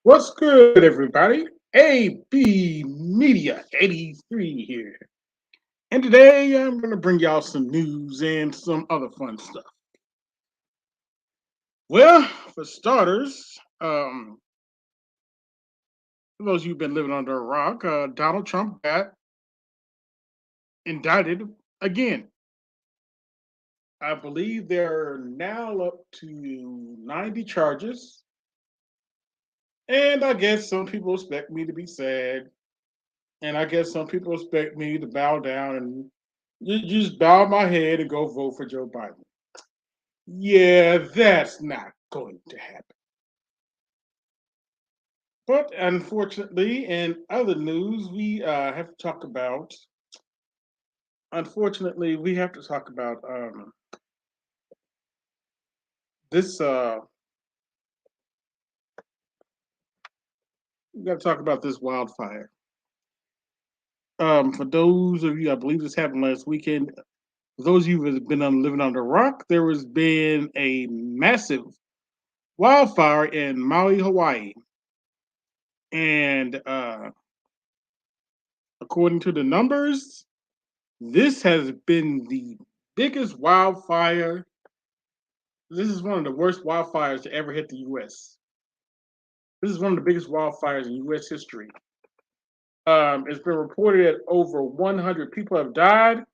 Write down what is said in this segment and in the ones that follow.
What's good, everybody? AB Media 83 here. And today I'm going to bring y'all some news and some other fun stuff. Well, for starters, for those of you who've been living under a rock, Donald Trump got indicted again. I believe they're now up to 90 charges. And I guess some people expect me to be sad. And I guess some people expect me to bow down and just bow my head and go vote for Joe Biden. Yeah, that's not going to happen. But unfortunately, in other news, we have to talk about. Unfortunately, we have to talk about this. We got to talk about this wildfire. For those of you, I believe this happened last weekend. For those of you who have been living under a rock, there has been a massive wildfire in Maui, Hawaii, and according to the numbers, this has been the biggest wildfire. This is one of the worst wildfires to ever hit the U.S. This is one of the biggest wildfires in U.S. history. It's been reported that over 100 people have died.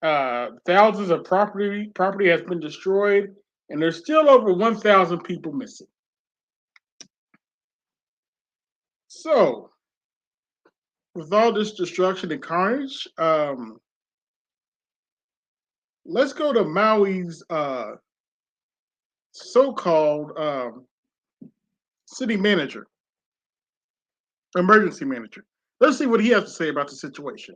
Thousands of property has been destroyed, and there's still over 1,000 people missing. So, with all this destruction and carnage, let's go to Maui's so-called city manager, emergency manager. Let's see what he has to say about the situation.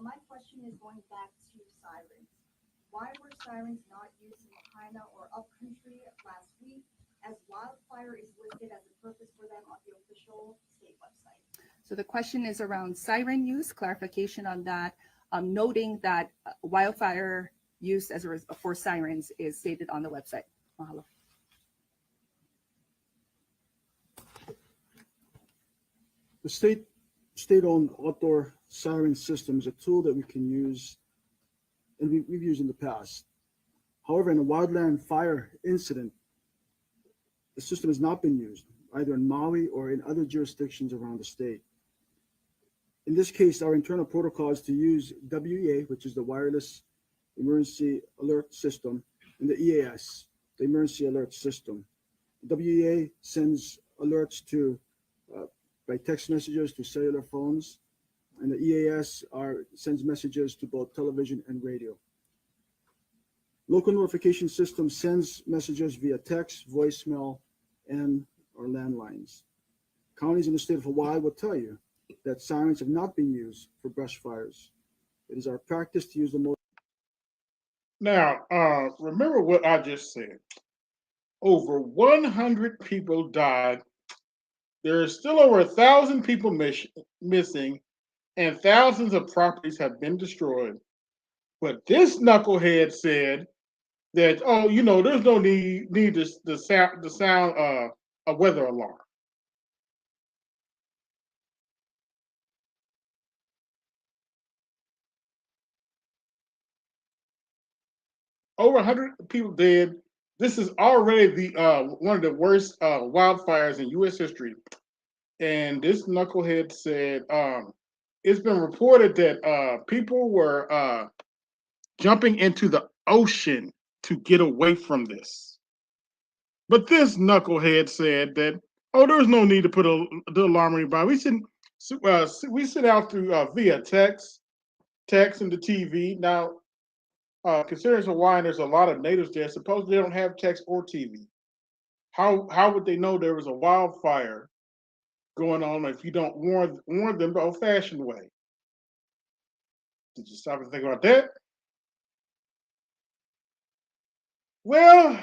My question is going back to sirens. Why were sirens not used in Lahaina or upcountry last week, as wildfire is listed as a purpose for them on the official state website? So the question is around siren use, clarification on that, noting that wildfire use for sirens is stated on the website. Mahalo. The state-owned outdoor siren system is a tool that we can use, and we've used in the past. However, in a wildland fire incident, the system has not been used, either in Maui or in other jurisdictions around the state. In this case, our internal protocol is to use WEA, which is the Wireless Emergency Alert System, and the EAS, the Emergency Alert System. WEA sends alerts by text messages to cellular phones, and the EAS sends messages to both television and radio. Local notification system sends messages via text, voicemail, and or landlines. Counties in the state of Hawaii will tell you that sirens have not been used for brush fires. It is our practice to use the most. Now, remember what I just said. Over 100 people died. There are still over 1,000 people missing, and thousands of properties have been destroyed. But this knucklehead said that, oh, there's no need to sound a weather alarm. Over 100 people dead. This is already the one of the worst wildfires in U.S. history. And this knucklehead said it's been reported that people were jumping into the ocean to get away from this. But this knucklehead said that, oh, there's no need to put the alarm on anybody. We send out through via text and the TV. Now, considering Hawaii, there's a lot of natives there. Supposedly they don't have text or TV. How would they know there was a wildfire going on if you don't warn them the old-fashioned way? Did you stop and think about that? Well,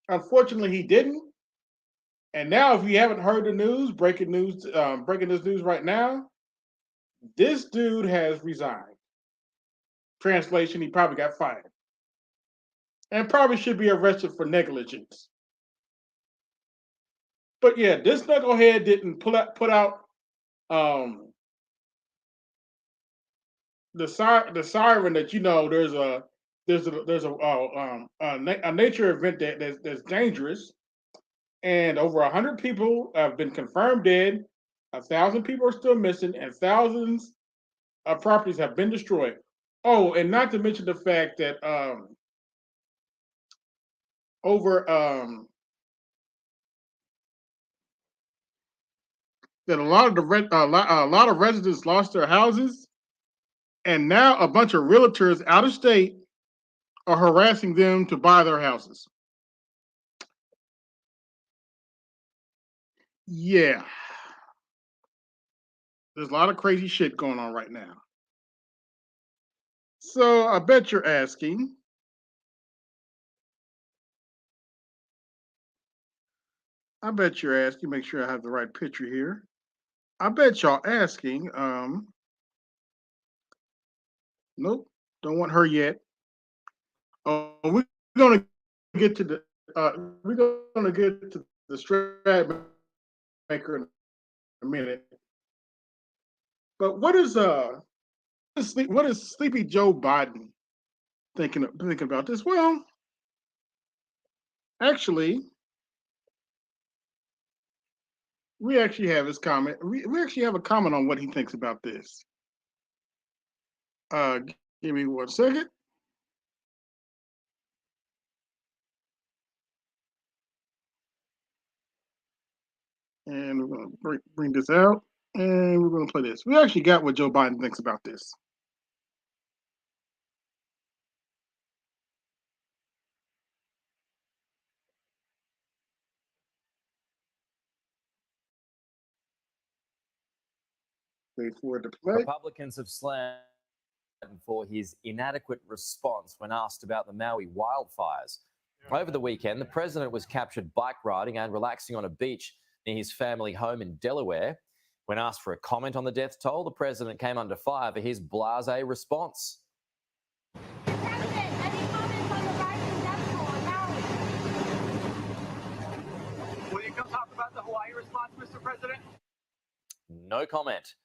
unfortunately, he didn't. And now, if you haven't heard the news, breaking this news right now, This dude has resigned. Translation, he probably got fired. And probably should be arrested for negligence. But yeah, this knucklehead didn't put out the siren that there's a nature event that's dangerous, and over 100 people have been confirmed dead. 1,000 people are still missing, and thousands of properties have been destroyed. Oh, and not to mention the fact that over that a lot of residents lost their houses, and now a bunch of realtors out of state are harassing them to buy their houses. Yeah, there's a lot of crazy shit going on right now. So I bet you're asking, make sure I have the right picture here. I bet y'all asking, nope, don't want her yet. Oh, we're gonna get to the strat maker in a minute. But what is Sleepy Joe Biden thinking about this? Well, actually, we actually have his comment. We actually have a comment on what he thinks about this. Uh, Give me 1 second. And we're going to bring this out. And we're going to play this. We actually got what Joe Biden thinks about this. Wait for it to play. Republicans have slammed for his inadequate response when asked about the Maui wildfires. Over the weekend, the president was captured bike riding and relaxing on a beach near his family home in Delaware. When asked for a comment on the death toll, the president came under fire for his blasé response. President, any comments on the rising death toll in Maui? Will you come talk about the Hawaii response, Mr. President? No comment.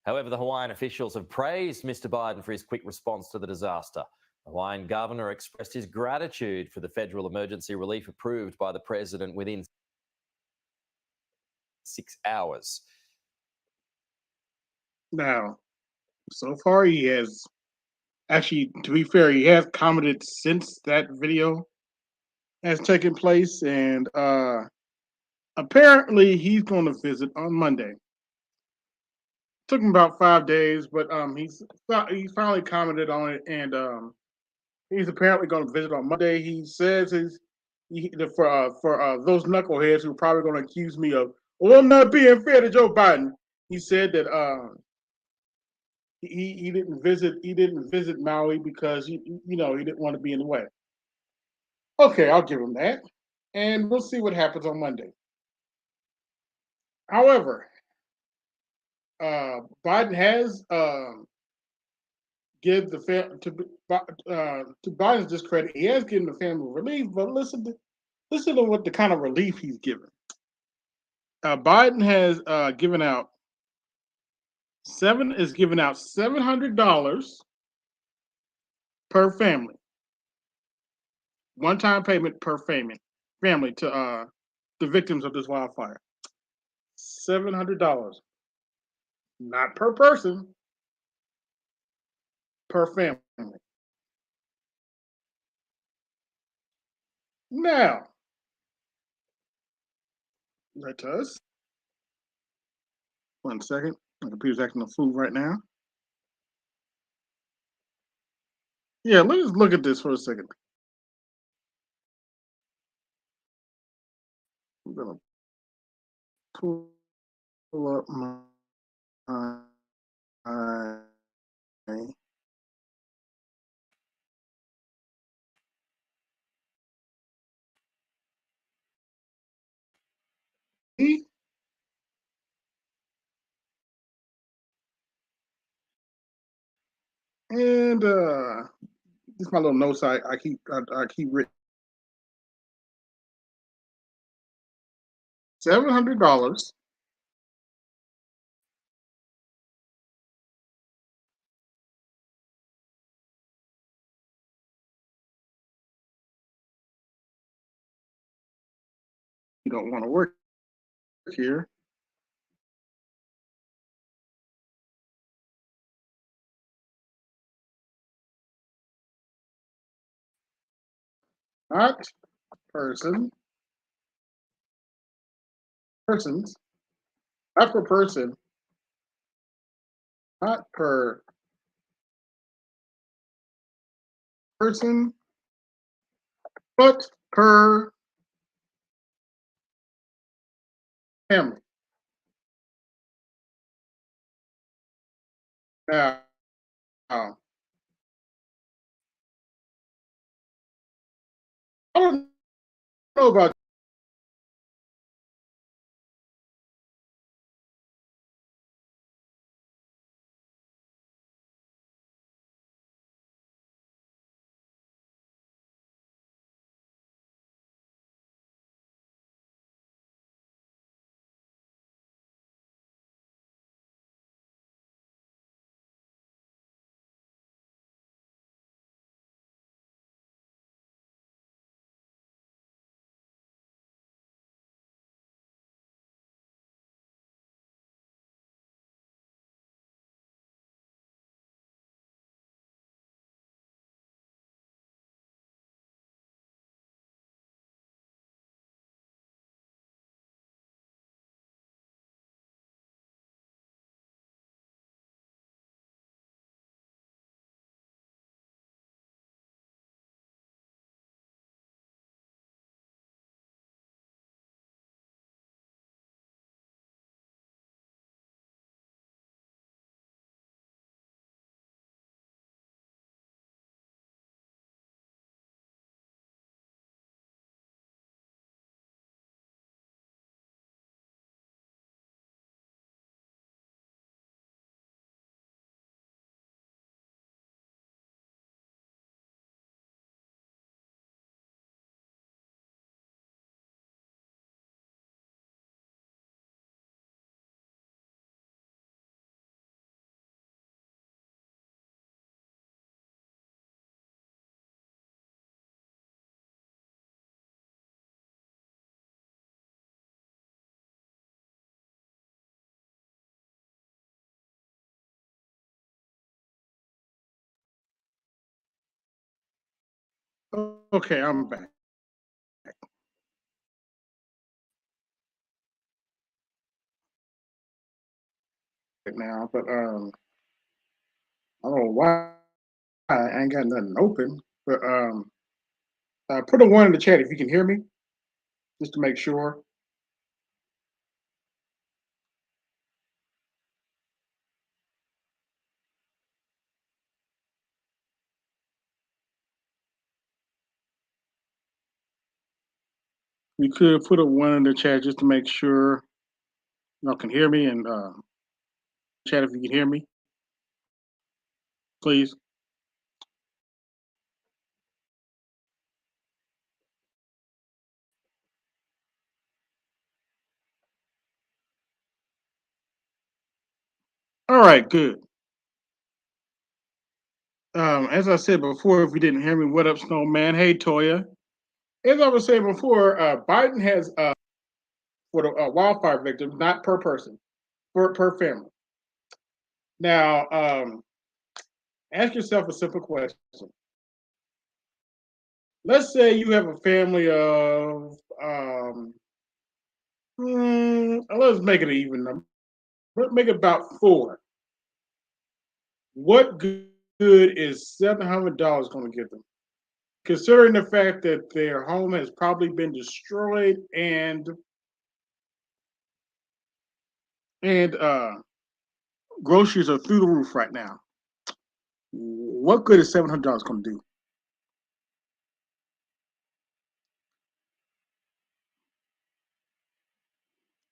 However, the Hawaiian officials have praised Mr. Biden for his quick response to the disaster. The Hawaiian governor expressed his gratitude for the federal emergency relief approved by the president within 6 hours. Now, so far he has actually, to be fair, he has commented since that video has taken place, and apparently he's going to visit on Monday. Took him about 5 days, but he's finally commented on it, and he's apparently going to visit on Monday. He says for those knuckleheads who are probably going to accuse me of, well, I'm not being fair to Joe Biden. He said that he didn't visit Maui because he didn't want to be in the way. Okay, I'll give him that, and we'll see what happens on Monday. However, Biden has give to Biden's discredit, he has given the family relief, but listen to what the kind of relief he's given. Biden has given out $700 per family, one-time payment per family to the victims of this wildfire. $700, not per person, per family. Now, let us 1 second. My computer's acting a fool right now. Yeah, let's look at this for a second. I'm gonna pull up my And this is my little notes I keep written. $700. You don't want to work here. Not person, persons, not per person, not per person, but per family. Now, I don't know about okay, I'm back now, but I don't know why I ain't got nothing open. But put a one in the chat if you can hear me, just to make sure. You could put a one in the chat just to make sure y'all can hear me, and chat if you can hear me, please. All right, good. As I said before, if you didn't hear me, what up, Snowman? Hey, Toya. As I was saying before, Biden has for the wildfire victims, not per person, per family. Now, ask yourself a simple question. Let's say you have a family of, let's make it an even number. Let's make it about four. What good is $700 going to get them? Considering the fact that their home has probably been destroyed and groceries are through the roof right now. What good is $700 going to do?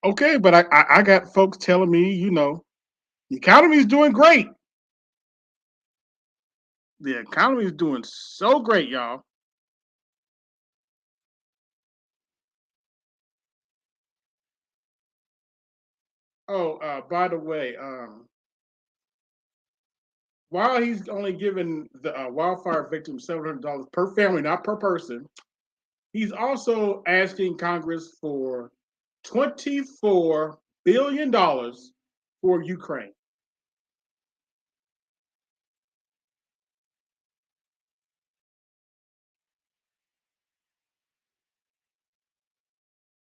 Okay, but I got folks telling me, the economy is doing great. The economy is doing so great, y'all. Oh, by the way, while he's only giving the wildfire victims $700 per family, not per person, he's also asking Congress for $24 billion for Ukraine.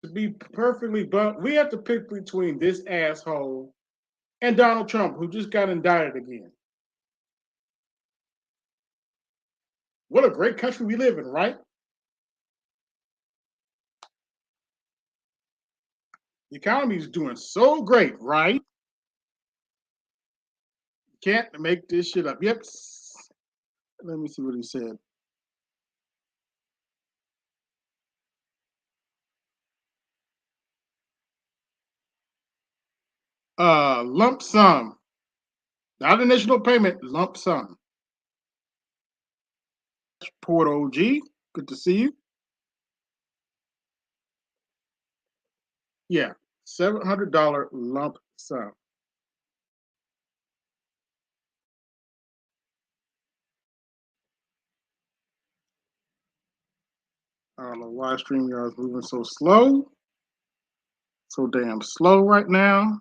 To be perfectly blunt, we have to pick between this asshole and Donald Trump, who just got indicted again. What a great country we live in, right? The economy is doing so great, right? Can't make this shit up. Yep. Let me see what he said. Lump sum, not initial payment, lump sum. Port OG, good to see you. Yeah, $700 lump sum. I don't know why StreamYard is moving so slow, so damn slow right now.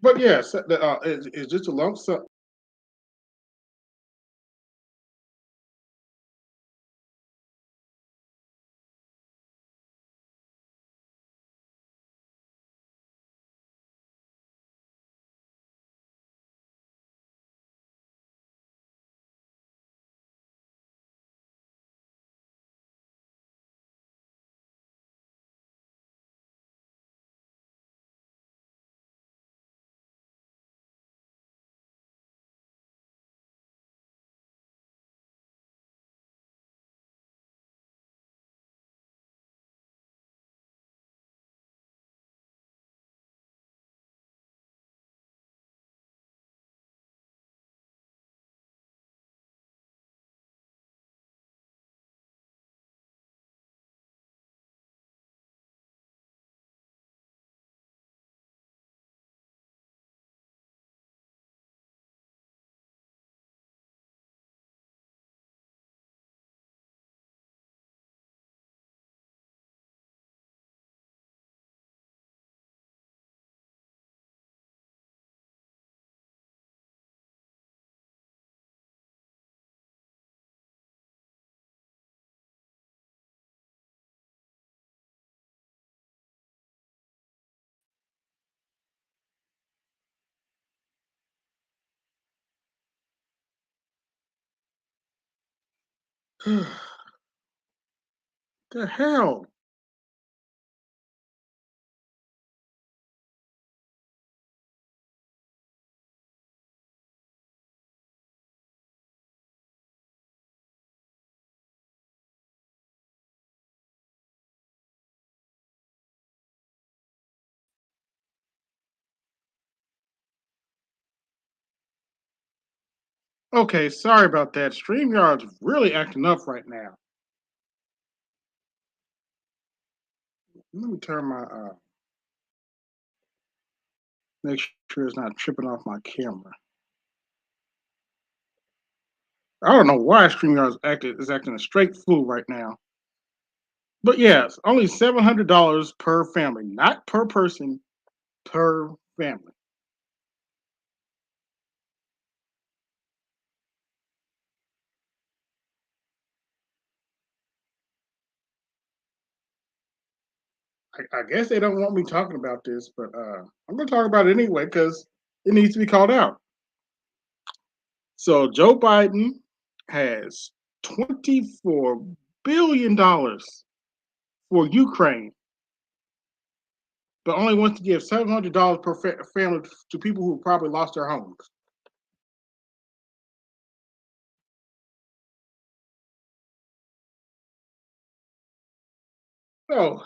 But yes, it's just a lump sum. The hell? Okay, sorry about that. StreamYard's really acting up right now. Let me turn my make sure it's not tripping off my camera. I don't know why StreamYard is acting a straight fool right now. But yes, only $700 per family, not per person, per family. I guess they don't want me talking about this, but I'm going to talk about it anyway because it needs to be called out. So Joe Biden has $24 billion for Ukraine, but only wants to give $700 per family to people who probably lost their homes. So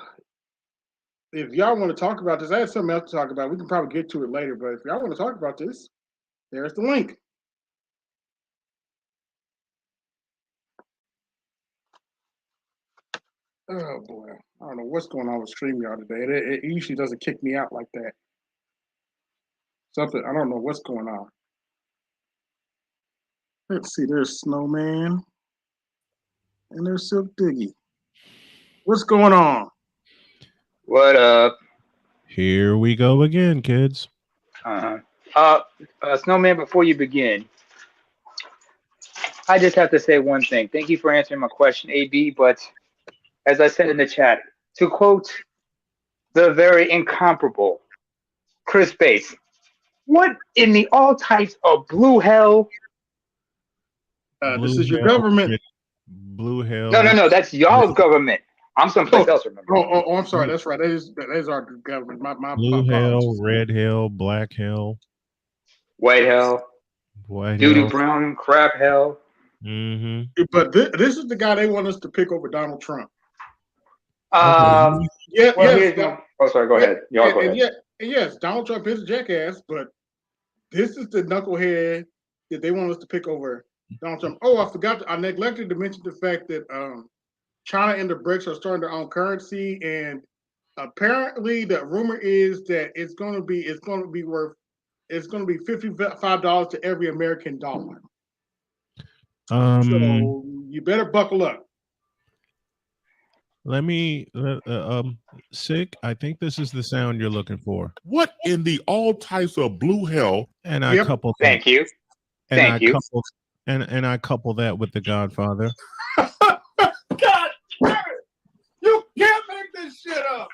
if y'all want to talk about this, I have something else to talk about. We can probably get to it later, but if y'all want to talk about this, there's the link. Oh boy, I don't know what's going on with StreamYard today. It usually doesn't kick me out like that. Something I don't know what's going on. Let's see. There's Snowman and there's Silk Diggy. What's going on? What up? Here we go again, kids. Snowman, before you begin, I just have to say one thing. Thank you for answering my question, AB. But as I said in the chat, to quote the very incomparable Chris Bates, what in the all types of blue hell? This is your government. Blue hell. No, that's y'all's government. I'm someplace else, remember? Oh, I'm sorry. That's right. That is our government. My blue hell, apologies. red hell, black hell, white hell, doo-doo brown, crap hell. Mm-hmm. But this is the guy they want us to pick over Donald Trump. Yeah. Well, yes. Oh, sorry. Go ahead. Y'all go ahead. Yes, Donald Trump is a jackass, but this is the knucklehead that they want us to pick over Donald Trump. Oh, I neglected to mention the fact that China and the BRICS are starting their own currency, and apparently the rumor is that it's going to be $55 to every American dollar. So you better buckle up. Let me Sick, I think this is the sound you're looking for. What in the all types of blue hell? And I couple Thank you. And I couple that with The Godfather. God damn it! You can't make this shit up.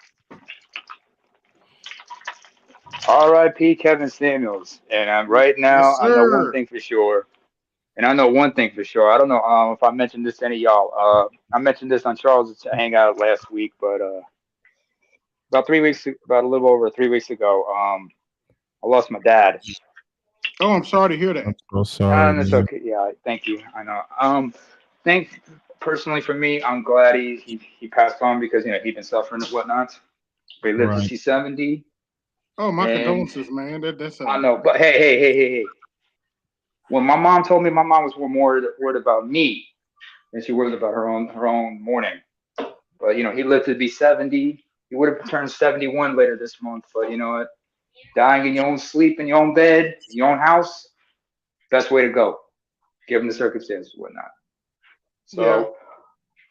R.I.P. Kevin Samuels. And right now, yes, I know one thing for sure. I don't know if I mentioned this to any of y'all. I mentioned this on Charles' Hangout last week, but about a little over 3 weeks ago, I lost my dad. Oh, I'm sorry to hear that. I'm so sorry. That's okay. Yeah, thank you. I know. Personally for me, I'm glad he passed on because he'd been suffering and whatnot. But he lived to see 70. Oh, my condolences, man. That's I know, but hey. When my mom told me, my mom was more worried about me than she was about her own mourning. But he lived to be 70. He would have turned 71 later this month. But you know what? Dying in your own sleep, in your own bed, in your own house, best way to go, given the circumstances and whatnot. So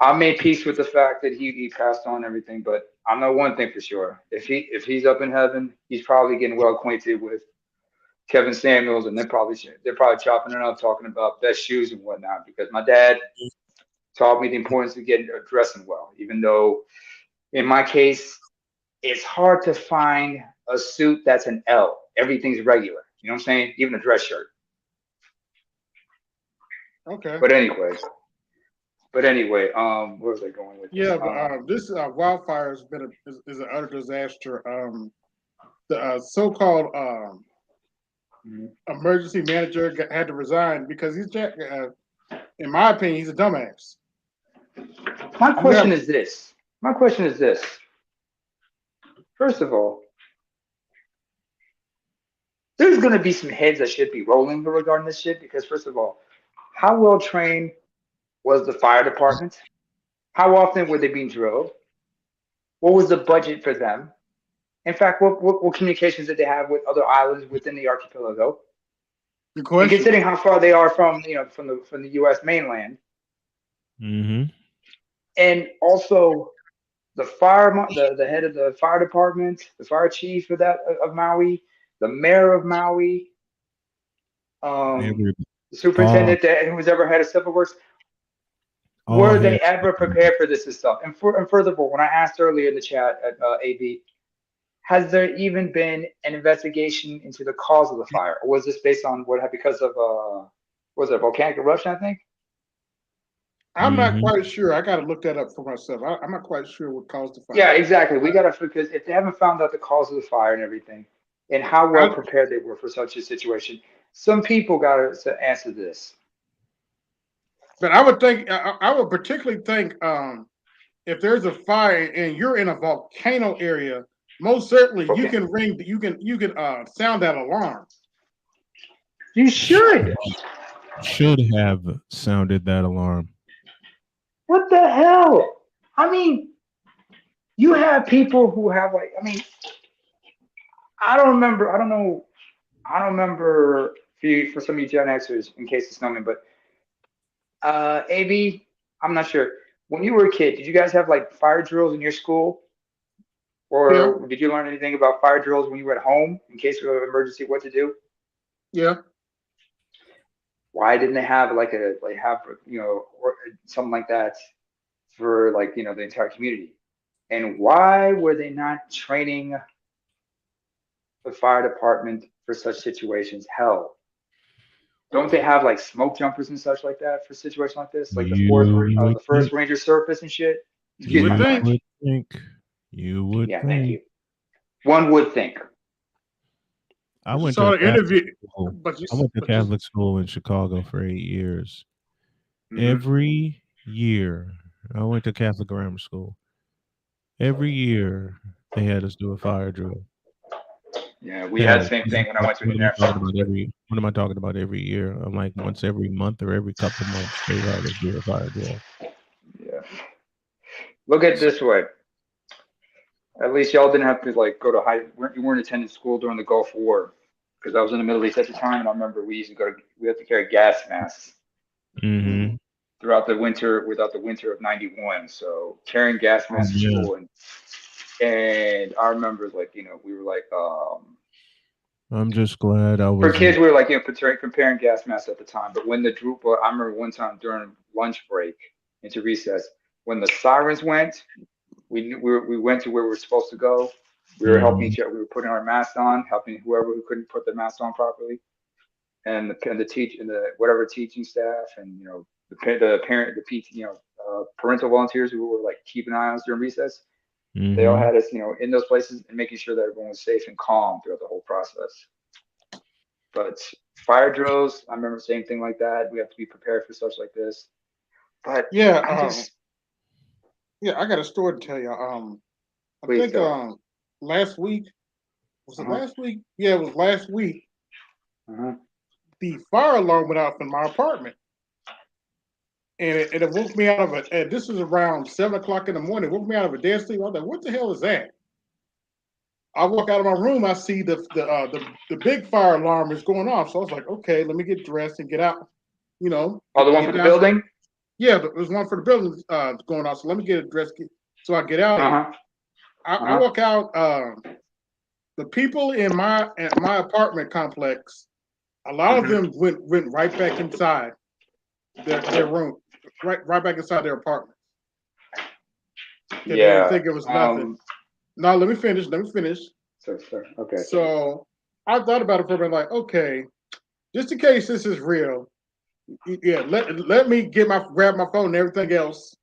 I made peace with the fact that he passed on everything. But I know one thing for sure: if he's up in heaven, he's probably getting well acquainted with Kevin Samuels, and they're probably chopping it up, talking about best shoes and whatnot. Because my dad taught me the importance of dressing well, even though in my case, it's hard to find a suit that's an L. Everything's regular. You know what I'm saying? Even a dress shirt. okay. But anyway, where was I going with this? Yeah, but this wildfire has been is an utter disaster. The so-called emergency manager had to resign because he's in my opinion, he's a dumbass. My question is this. First of all, there's going to be some heads that should be rolling regarding this shit because, first of all, how well trained was the fire department? How often were they being drilled? What was the budget for them? In fact, what communications did they have with other islands within the archipelago? Good question. And considering how far they are from the U.S. mainland, and also the head of the fire department, the fire chief of Maui, the mayor of Maui, the superintendent who was ever head of civil works. Were they ever prepared for this stuff? And furthermore, when I asked earlier in the chat at AB, has there even been an investigation into the cause of the fire, or was this based on because of was it volcanic eruption? I think. I'm not quite sure. I got to look that up for myself. I'm not quite sure what caused the fire. Yeah, exactly. We got to, because if they haven't found out the cause of the fire and everything, and how well prepared they were for such a situation, some people got to answer this. But I would think, I would particularly think, if there's a fire and you're in a volcano area, Most certainly, you Okay. can ring. You can sound that alarm. You should. Should have sounded that alarm. What the hell? I mean, you have people who have like, I mean, I don't remember. I don't know. I don't remember for some of you Gen Xers, in case it's knowing, but AB, I'm not sure. When you were a kid, did you guys have like fire drills in your school? Yeah, Or did you learn anything about fire drills when you were at home in case of an emergency, what to do? yeah. Why didn't they have or something like that for the entire community? And why were they not training the fire department for such situations? Hell, don't they have like smoke jumpers and such like that for situations like this? Like You would the first think. Ranger surface and shit? You Excuse would my You think. French. would think. You would Yeah, thank think. you. One would think. I You went saw to the Catholic interview, school. but you I went to but you Catholic school in Chicago for 8 years. Hmm. Every year, I went to Catholic grammar school. Every year, they had us do a fire drill. Yeah, we had the Hell, same thing when I went to what am I talking international. about every? What am I talking about every year? I'm like once every month or every couple months they had us do a fire drill. Yeah. Look at it this way. At least y'all didn't have to like go to you weren't attending school during the Gulf War, because I was in the Middle East at the time, and I remember we had to carry gas masks Mm-hmm. throughout the winter, without the winter of '91. So carrying gas Oh masks to yeah. school, and I remember we were like I'm just glad I for wasn't. kids we were like comparing gas masks at the time. But when the Drupal, I remember one time during lunch break into recess when the sirens went. We went to where we were supposed to go. We were helping Mm-hmm. each other. We were putting our masks on, helping whoever who couldn't put their mask on properly, and the whatever teaching staff, and the parent, the PT, parental volunteers who were like keeping an eye on us during recess. They all Mm-hmm. had us, in those places and making sure that everyone was safe and calm throughout the whole process. But fire drills, I remember same thing like that. We have to be prepared for such like this. But yeah. I just Yeah. I got a story to tell you. I please think tell. last week was it Uh-huh. last week? Yeah, it was last week. Uh-huh. The fire alarm went off in my apartment, and it woke me out of it. And this was around 7 o'clock in the morning. It woke me out of a dead sleep. I was like, "What the hell is that?" I walk out of my room. I see the big fire alarm is going off. So I was like, "Okay, let me get dressed and get out." Oh, the one for Get the down. building? Yeah, but there's one for the building going off. So let me get dressed so I get out of here. Uh-huh. I Uh-huh. walk out. The people in my apartment complex, a lot of them went right back inside their room, right back inside their apartment. They didn't Yeah. think it was nothing. No, let me finish. Okay. So I thought about it for a minute, like, okay, just in case this is real, yeah, let me grab my phone and everything else.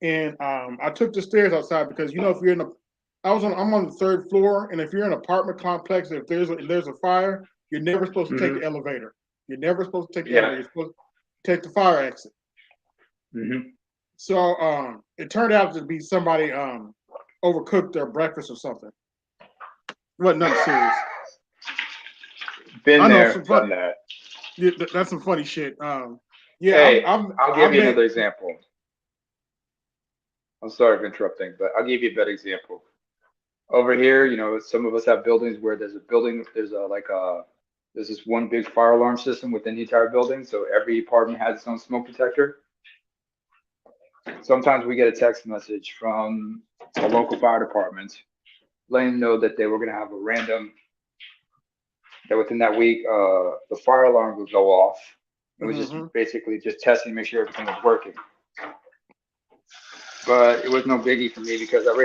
And I took the stairs outside because if you're I'm on the third floor, and if you're in an apartment complex, if there's a fire, you're never supposed to take the elevator. You're never supposed to take the Yeah. elevator. You're supposed to take the fire exit. Mm-hmm. So it turned out to be somebody overcooked their breakfast or something. It wasn't nothing serious. Been I know there, done that. that's some funny shit. Yeah, Hey, I'm I'll give I've you been another example. I'm sorry for interrupting, but I'll give you a better example. Over here, some of us have buildings where there's this one big fire alarm system within the entire building, so every apartment has its own smoke detector. Sometimes we get a text message from a local fire department letting them know that they were going to have that within that week, the fire alarm would go off. It was just basically just testing to make sure everything was working. But it was no biggie for me because the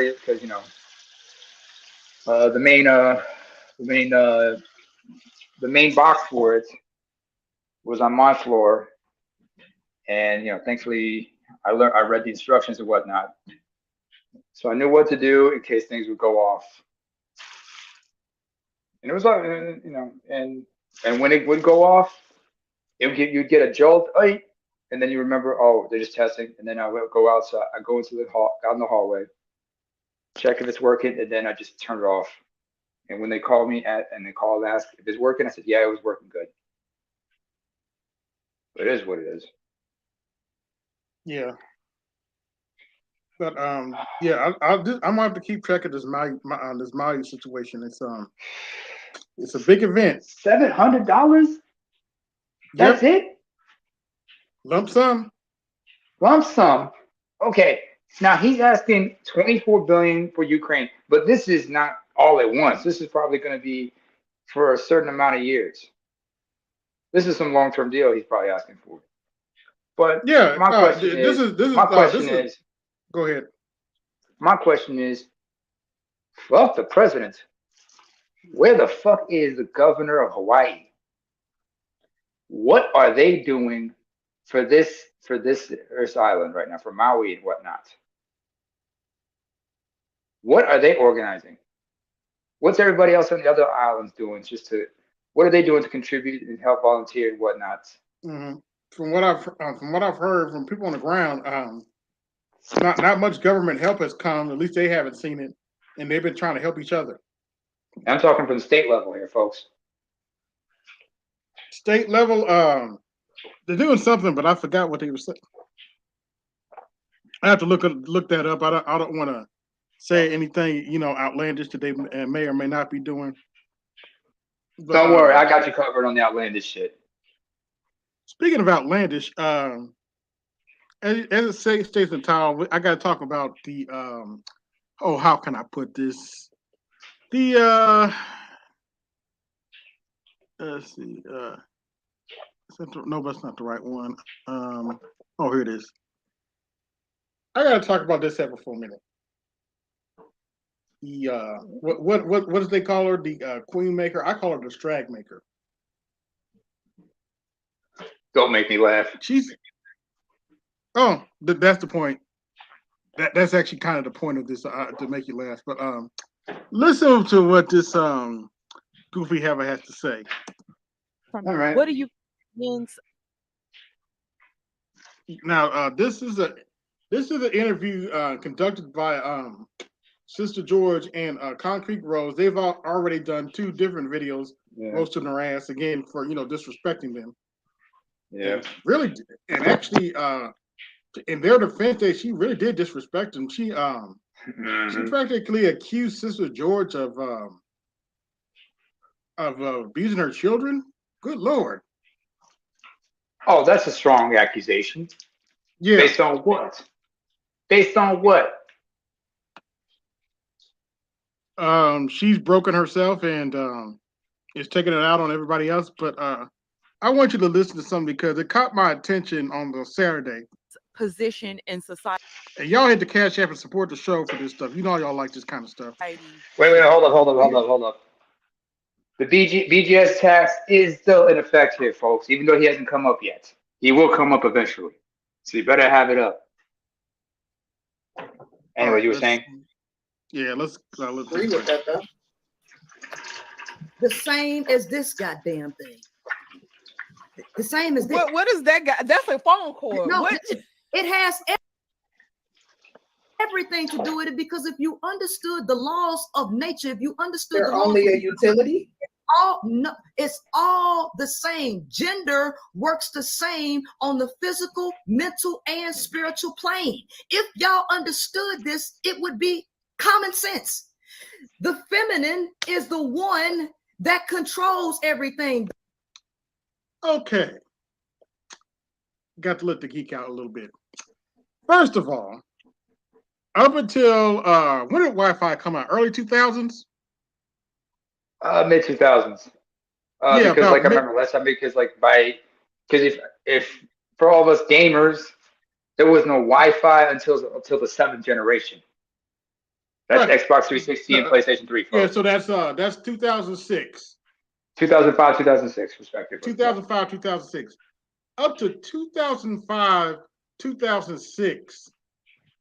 main box for it was on my floor, and thankfully I read the instructions and whatnot, so I knew what to do in case things would go off. And it was like and when it would go off, you'd get a jolt, and then you remember, oh, they're just testing, and then I would go outside. I go into out in the hallway, check if it's working, and then I just turn it off. And when they call me and they call and ask if it's working, I said, yeah, it was working good. It is what it is. Yeah. But yeah, I'm gonna have to keep track of this Maui situation. It's a big event. $700? That's it? Lump sum. Lump sum. Okay. Now he's asking 24 billion for Ukraine, but this is not all at once. This is probably going to be for a certain amount of years. This is some long-term deal he's probably asking for. But yeah, my question is, go ahead. My question is, fuck the president. Where the fuck is the governor of Hawaii? What are they doing for this island right now, for Maui and whatnot? What are they organizing? What's everybody else on the other islands doing? What are they doing to contribute and help volunteer and whatnot? Mm-hmm. From what I've heard from people on the ground, not much government help has come. At least they haven't seen it, and they've been trying to help each other. I'm talking from the state level here, folks. State level, they're doing something, but I forgot what they were saying. I have to look that up. I don't want to say anything outlandish that they may or may not be doing. But, don't worry, I got you covered on the outlandish shit. Speaking of outlandish, as it states in the title, I got to talk about the how can I put this? The let's see, no, that's not the right one. Here it is. I got to talk about this ever for a minute. The what does they call her? The queen maker. I call her the strag maker. Don't make me laugh. That's the point. That's actually kind of the point of this to make you laugh. But listen to what this goofy haver has to say. All right. What do you mean? Now this is an interview conducted by Sister George and Concrete Rose. They've already done 2 different videos roasting their ass again for disrespecting them. Yeah. And really, and actually, in their defense, she really did disrespect them. She practically accused Sister George of abusing her children. Good Lord. Oh, that's a strong accusation. Yeah. Based on what? Based on what? She's broken herself and is taking it out on everybody else. But I want you to listen to something because it caught my attention on the Saturday. Position in society. And y'all hit the Cash App and support the show for this stuff. You know y'all like this kind of stuff. Wait, hold up. The BGS tax is still in effect here, folks, even though he hasn't come up yet. He will come up eventually. So you better have it up. Anyway, you were saying? Yeah, let's agree with that, though. The same as this goddamn thing. The same as this. What is that guy? That's a phone call. No, it has everything to do with it, because if you understood the laws of nature, if you understood they're only a utility. It's all the same. Gender works the same on the physical, mental, and spiritual plane. If y'all understood this, it would be common sense. The feminine is the one that controls everything. Okay. Got to let the geek out a little bit. First of all, up until when did Wi-Fi come out? Early 2000s? Mid 2000s. Because I remember last time, because if for all of us gamers, there was no Wi-Fi until the 7th generation. That's right. Xbox 360 and PlayStation 3. Folks. Yeah, so that's 2006. 2005, 2006, respectively. 2005, 2006. Up to 2005, 2006,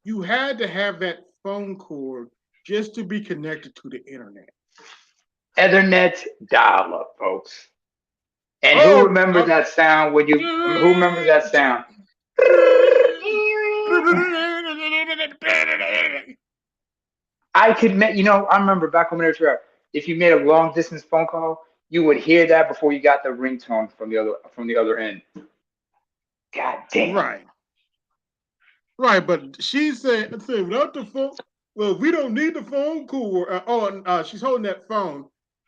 you had to have that phone cord just to be connected to the internet. Ethernet dial-up, folks. And who remembers that sound when you? Who remembers that sound? I could make, I remember back when we were, if you made a long distance phone call, you would hear that before you got the ringtone from the other end. God damn. Right. Right, but she said without the phone, well, we don't need the phone cord. She's holding that phone.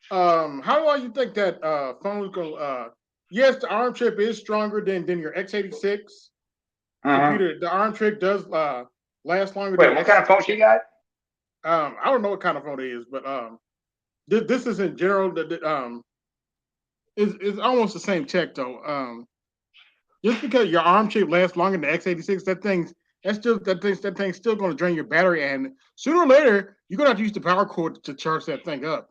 How long you think that phone's going? Yes, the arm chip is stronger than your x86 computer. The arm chip does last longer. Wait, than what kind of phone she got? I don't know what kind of phone it is, but this is in general. It's almost the same tech though. Just because your arm chip lasts longer than the x86, that thing's still going to drain your battery, and sooner or later you're going to have to use the power cord to charge that thing up.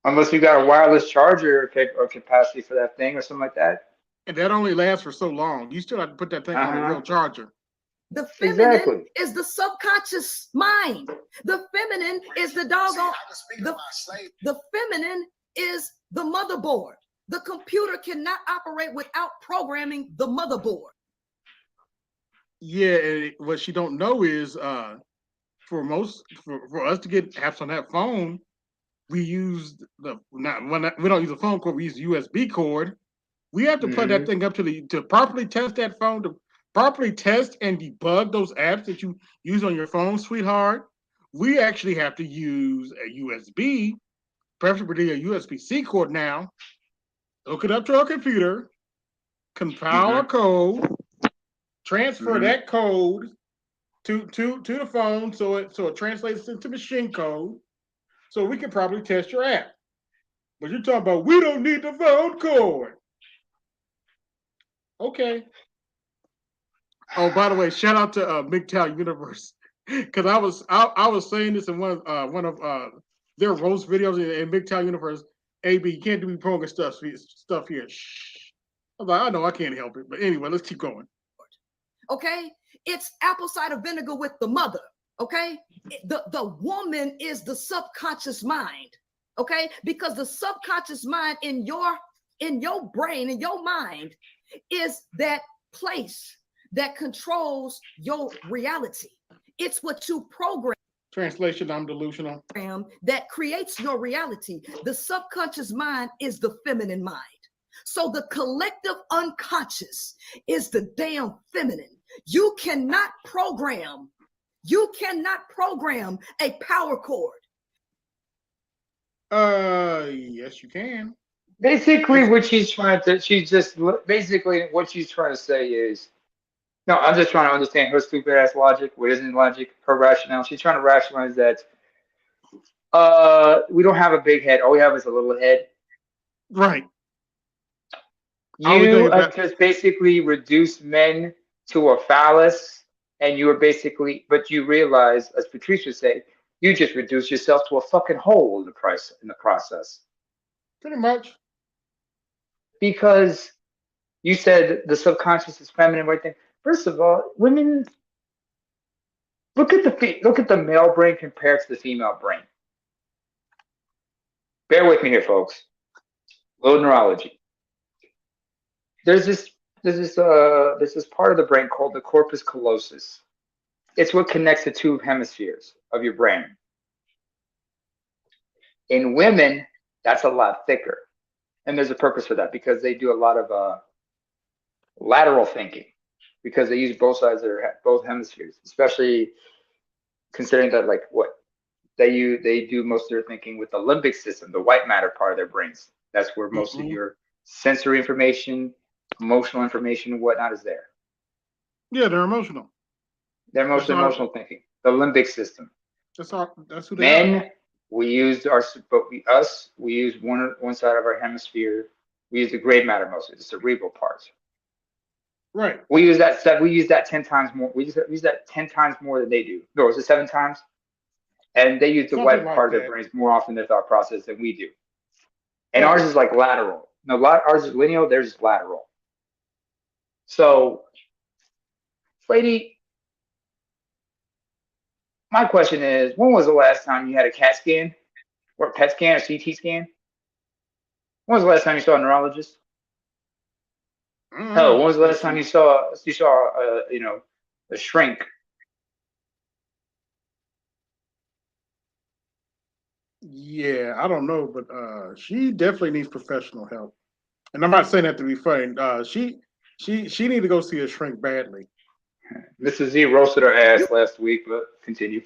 Unless you got a wireless charger or capacity for that thing or something like that. And that only lasts for so long. You still have to put that thing on a real charger. The feminine is the subconscious mind. The feminine is the doggone. The feminine is the motherboard. The computer cannot operate without programming the motherboard. Yeah, and what she don't know is for us to get apps on that phone, we use we don't use a phone cord, we use a USB cord. We have to plug that thing up to properly test that phone, to properly test and debug those apps that you use on your phone, sweetheart. We actually have to use a USB, preferably a USB-C cord now, hook it up to our computer, compile a code, transfer that code to the phone so it translates into machine code so we can probably test your app. But you're talking about we don't need the phone cord. Okay. Oh, by the way, shout out to MGTOW Universe, because I was saying this in one of their roast videos in MGTOW Universe. AB, you can't do me program stuff here. Shh. I was like, I know I can't help it, but anyway, let's keep going. Okay, it's apple cider vinegar with the mother. Okay, the woman is the subconscious mind. Okay, because the subconscious mind in your brain, in your mind, is that place that controls your reality. It's what you program. Translation, I'm delusional. That creates your reality. The subconscious mind is the feminine mind. So the collective unconscious is the damn feminine. You cannot program a power cord. Yes, you can. Basically, what she's trying to say is, no, I'm just trying to understand her stupid ass logic. What isn't logic? Her rationale. She's trying to rationalize that we don't have a big head. All we have is a little head. Right. You have just basically reduced men to a phallus, and but you realize, as Patrice would say, you just reduced yourself to a fucking hole in the process. Pretty much. Because you said the subconscious is feminine, right there. First of all, women, look at the male brain compared to the female brain. Bear with me here, folks. Little neurology. There's this part of the brain called the corpus callosum. It's what connects the two hemispheres of your brain. In women, that's a lot thicker. And there's a purpose for that, because they do a lot of lateral thinking, because they use both sides of both hemispheres, especially considering that they do most of their thinking with the limbic system, the white matter part of their brains. That's where most of your sensory information, emotional information, and whatnot is there. Yeah, they're emotional. They're emotional thinking. The limbic system. That's who they are. Men, we use one side of our hemisphere. We use the gray matter mostly, the cerebral parts. Right. We use that 10 times more. We use that 10 times more than they do. No, is it 7 times? And they use the white part of their brains more often in their thought process than we do. And ours is like lateral. No, ours is lineal, theirs is lateral. So, lady, my question is, when was the last time you had a CAT scan or a PET scan or CT scan? When was the last time you saw a neurologist? Hell, when was the last time you saw a shrink? Yeah, I don't know, but she definitely needs professional help. And I'm not saying that to be funny. She need to go see a shrink badly. Mrs. Z roasted her ass last week, but continue.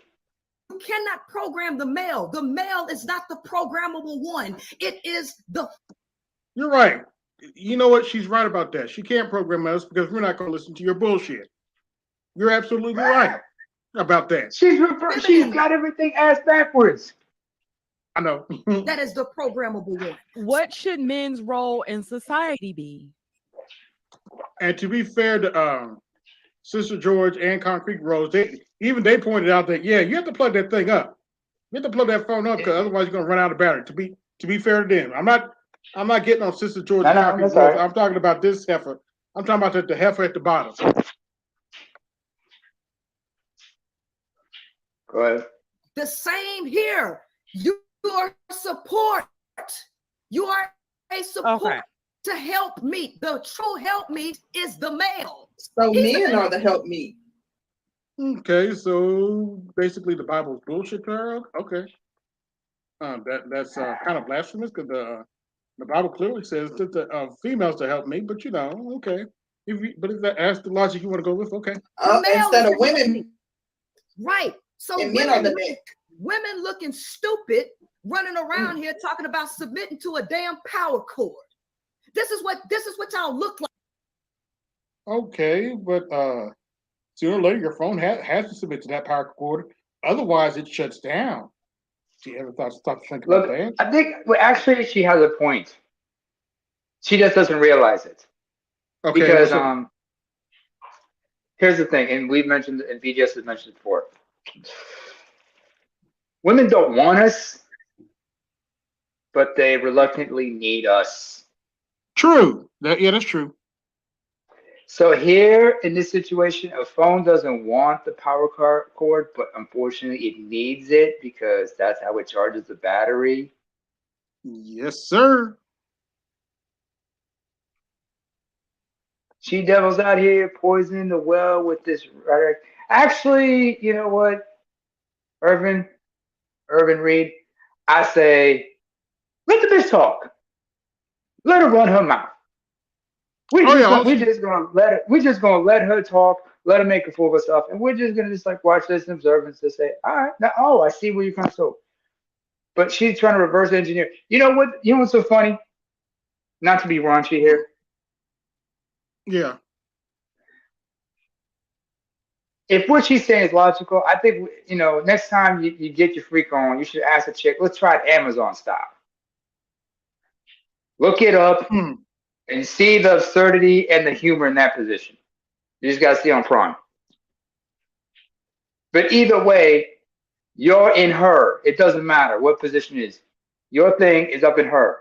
You cannot program the male. The male is not the programmable one. It is the. You're right. You know what? She's right about that. She can't program us because we're not going to listen to your bullshit. You're absolutely right about that. She's got everything ass backwards. I know. That is the programmable one. What should men's role in society be? And to be fair to Sister George and Concrete Rose, they pointed out that you have to plug that thing up. You have to plug that phone up because otherwise you're gonna run out of battery. To be fair to them, I'm not getting on Sister George and Concrete Rose. Right. I'm talking about this heifer. I'm talking about the heifer at the bottom. Go ahead. The same here. You are support. You are a support to help meet. The true help meet is the male. So men are the help meet. Okay, so basically the Bible's bullshit, Clara. Okay, that's kind of blasphemous because the Bible clearly says that the females to help me. But okay. If that's the logic you want to go with, okay. Instead of women, right? So and men are the neck. Women looking stupid, running around here talking about submitting to a damn power cord. This is what y'all look like. Okay, but sooner or later your phone has to submit to that power cord. Otherwise, it shuts down. Do you ever stop thinking about that? I think actually she has a point. She just doesn't realize it. Okay. Because here's the thing, and we've mentioned, and VGS has mentioned before. Women don't want us, but they reluctantly need us. True. That's true. So here in this situation, a phone doesn't want the power cord, but unfortunately it needs it because that's how it charges the battery. Yes, sir. She devils out here poisoning the well with this rhetoric. Actually, you know what, Irvin Reed, I say, let the bitch talk. Let her run her mouth. We're just gonna let her talk, let her make a fool of herself, and we're just gonna watch this and observe and just say, all right, now I see where you're coming from. But she's trying to reverse engineer. You know what's so funny? Not to be raunchy here. Yeah. If what she's saying is logical, I think next time you get your freak on, you should ask a chick, let's try it Amazon style. Look it up. And see the absurdity and the humor in that position. You just got to see on Prime. But either way, you're in her. It doesn't matter what position it is. Your thing is up in her.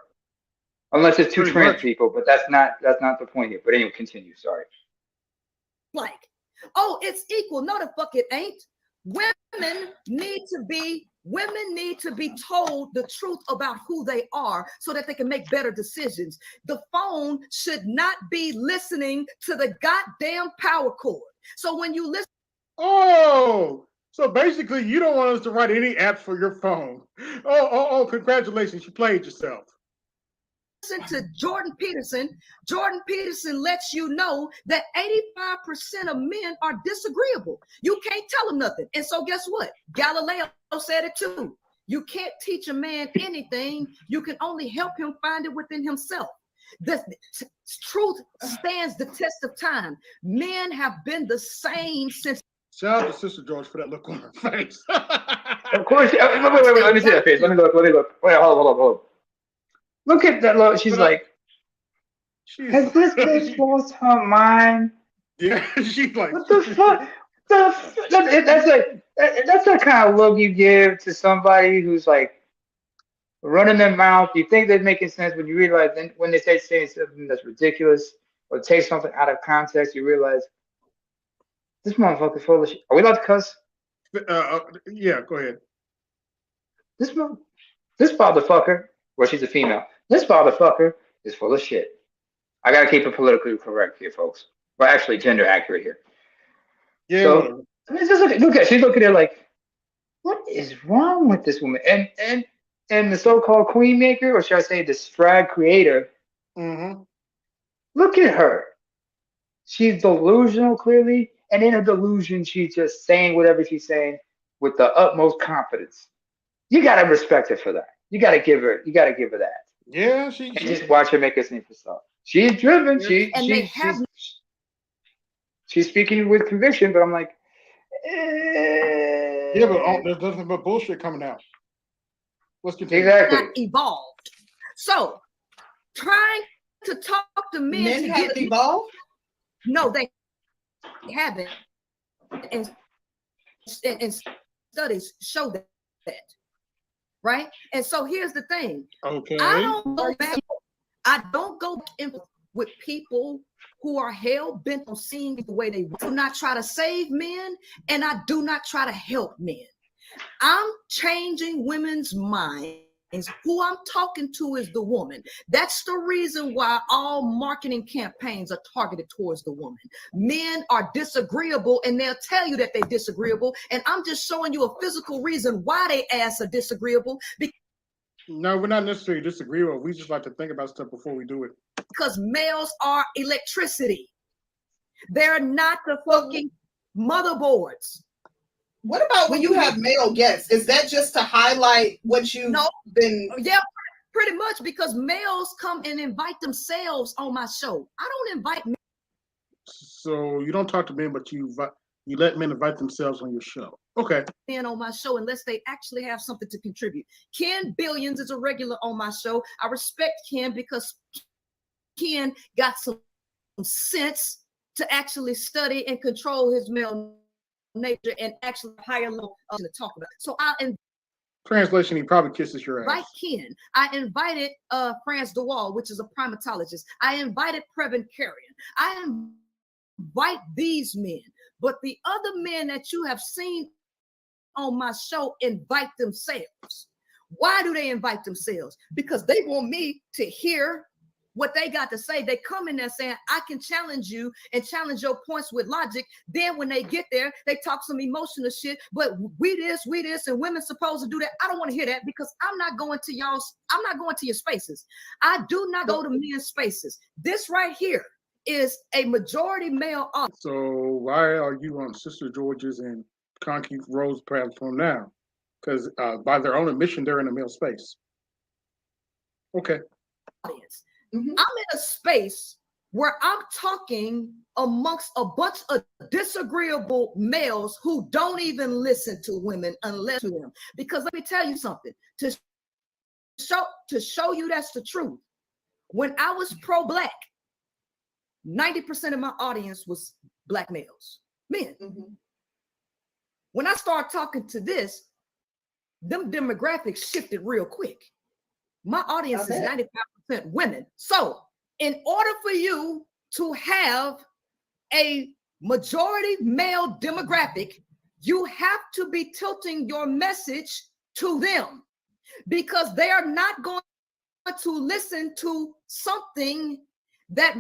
Unless it's two trans people, but that's not the point here. But anyway, continue. Sorry. It's equal. No, the fuck it ain't. Women need to be told the truth about who they are so that they can make better decisions. The phone should not be listening to the goddamn power cord. So when you listen. So basically you don't want us to write any apps for your phone. Congratulations, you played yourself. Listen to Jordan Peterson. Jordan Peterson lets you know that 85% of men are disagreeable. You can't tell them nothing. And so guess what? Galileo said it too. You can't teach a man anything. You can only help him find it within himself. The truth stands the test of time. Men have been the same since. Shout out to Sister George for that look on her face. Of course. Wait. Let me see that face. Let me look. Wait, hold on. Look at that look. She's like, has this bitch lost her mind? Yeah, she's like, what the fuck? That's the kind of look you give to somebody who's running their mouth. You think they're making sense, but you realize then when they say something that's ridiculous or take something out of context, you realize this motherfucker's full of shit. Are we allowed to cuss? Yeah, go ahead. This motherfucker. Well, she's a female. This motherfucker is full of shit. I gotta keep it politically correct here, folks. Well, actually, gender accurate here. Yeah. So look at she's looking at her like, what is wrong with this woman? And And the so-called queen maker, or should I say the drag creator, Mm-hmm. look at her. She's delusional, clearly, and in her delusion, she's just saying whatever she's saying with the utmost confidence. You gotta respect her for that. You gotta give her that. Yeah, And just watch her make us name for stuff. She's driven. She's speaking with conviction, but I'm like, yeah, but there's nothing but bullshit coming out. Let's continue. Exactly. Not evolved. So trying to talk to men to have get evolved? No, they haven't. And studies show that. Right? And so here's the thing. Okay. I don't go back in with people who are hell bent on seeing the way they do not try to save men, and I do not try to help men. I'm changing women's minds. Who I'm talking to is the woman. That's the reason why all marketing campaigns are targeted towards the woman. Men are disagreeable, and they'll tell you that they're disagreeable. And I'm just showing you a physical reason why they ass are disagreeable. No, we're not necessarily disagreeable. We just like to think about stuff before we do it. Because males are electricity. They're not the fucking motherboards. What about when you have male guests? Is that just to highlight what you've been? Yeah, pretty much, because males come and invite themselves on my show. I don't invite men. So you don't talk to men, but you let men invite themselves on your show. Okay. Men on my show unless they actually have something to contribute. Ken Billions is a regular on my show. I respect Ken because Ken got some sense to actually study and control his male nature and actually higher level to talk about. So translation, he probably kisses your ass. Right, Ken. I invited France DeWall, which is a primatologist. I invited Previn Carrion. I invite these men, but the other men that you have seen on my show invite themselves. Why do they invite themselves? Because they want me to hear what they got to say. They come in there saying, I can challenge you and challenge your points with logic. Then when they get there, they talk some emotional shit, but we this, and women supposed to do that. I don't want to hear that because I'm not going to your spaces. I do not go to men's spaces. This right here is a majority male audience. So why are you on Sister George's and Concrete Rose platform now? Because by their own admission, they're in a male space. Okay. I'm in a space where I'm talking amongst a bunch of disagreeable males who don't even listen to women unless to them. Because let me tell you something, to show you that's the truth. When I was pro-black, 90% of my audience was black males, men. When I started talking to this, them demographics shifted real quick. My audience is 95% women. So in order for you to have a majority male demographic, you have to be tilting your message to them because they are not going to listen to something that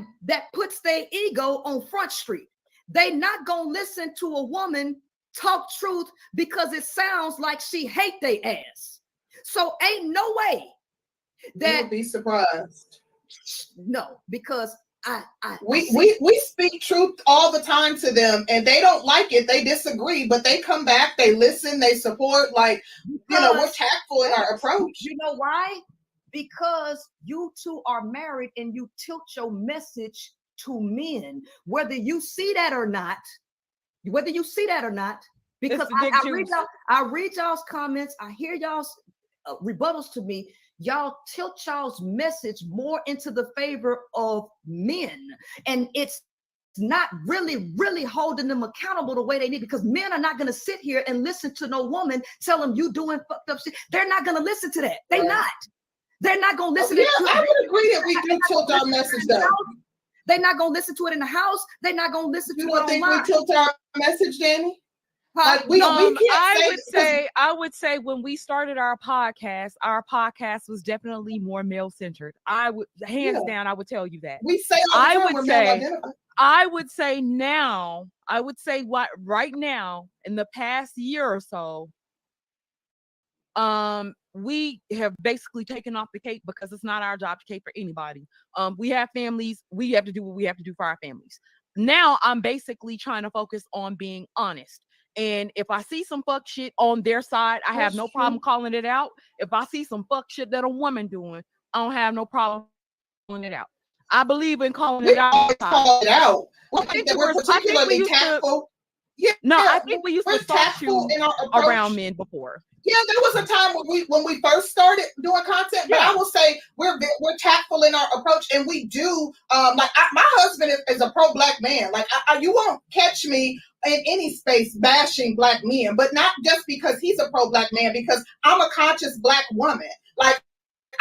puts their ego on Front Street. They not going to listen to a woman talk truth because it sounds like she hate their ass. So ain't no way that you'll be surprised. No, because we speak truth all the time to them and they don't like it. They disagree, but they come back, they listen, they support. Like, we're tactful in our approach. You know why? Because you two are married and you tilt your message to men, whether you see that or not. Because I read y'all's comments, I hear y'all's rebuttals to me. Y'all tilt y'all's message more into the favor of men, and it's not really holding them accountable the way they need, because men are not going to sit here and listen to no woman tell them you doing fucked up shit. They're not going to listen to that. They're not going to listen to it. I would agree that we do tilt our message though. They're not going to listen to it in the house. They're not going to listen to it online. You don't think we tilt our message, Danny? Like I would say when we started our podcast was definitely more male centered. I would hands down, I would tell you that. We say all the time we're male identified. I would say right now in the past year or so, we have basically taken off the cape because it's not our job to cape for anybody. We have families. We have to do what we have to do for our families. Now I'm basically trying to focus on being honest. And if I see some fuck shit on their side, I have no problem calling it out. If I see some fuck shit that a woman doing, I don't have no problem calling it out. I believe in calling it out. Call it out. I I think think that we we're were- I think we particularly used to- tactful. Yeah, No, I think we used we're to salt tactful you in our approach. around men before. Yeah, there was a time when we first started doing content, but I will say we're tactful in our approach, and we do my husband is a pro-black man. Like you won't catch me in any space bashing black men, but not just because he's a pro-black man, because I'm a conscious black woman. Like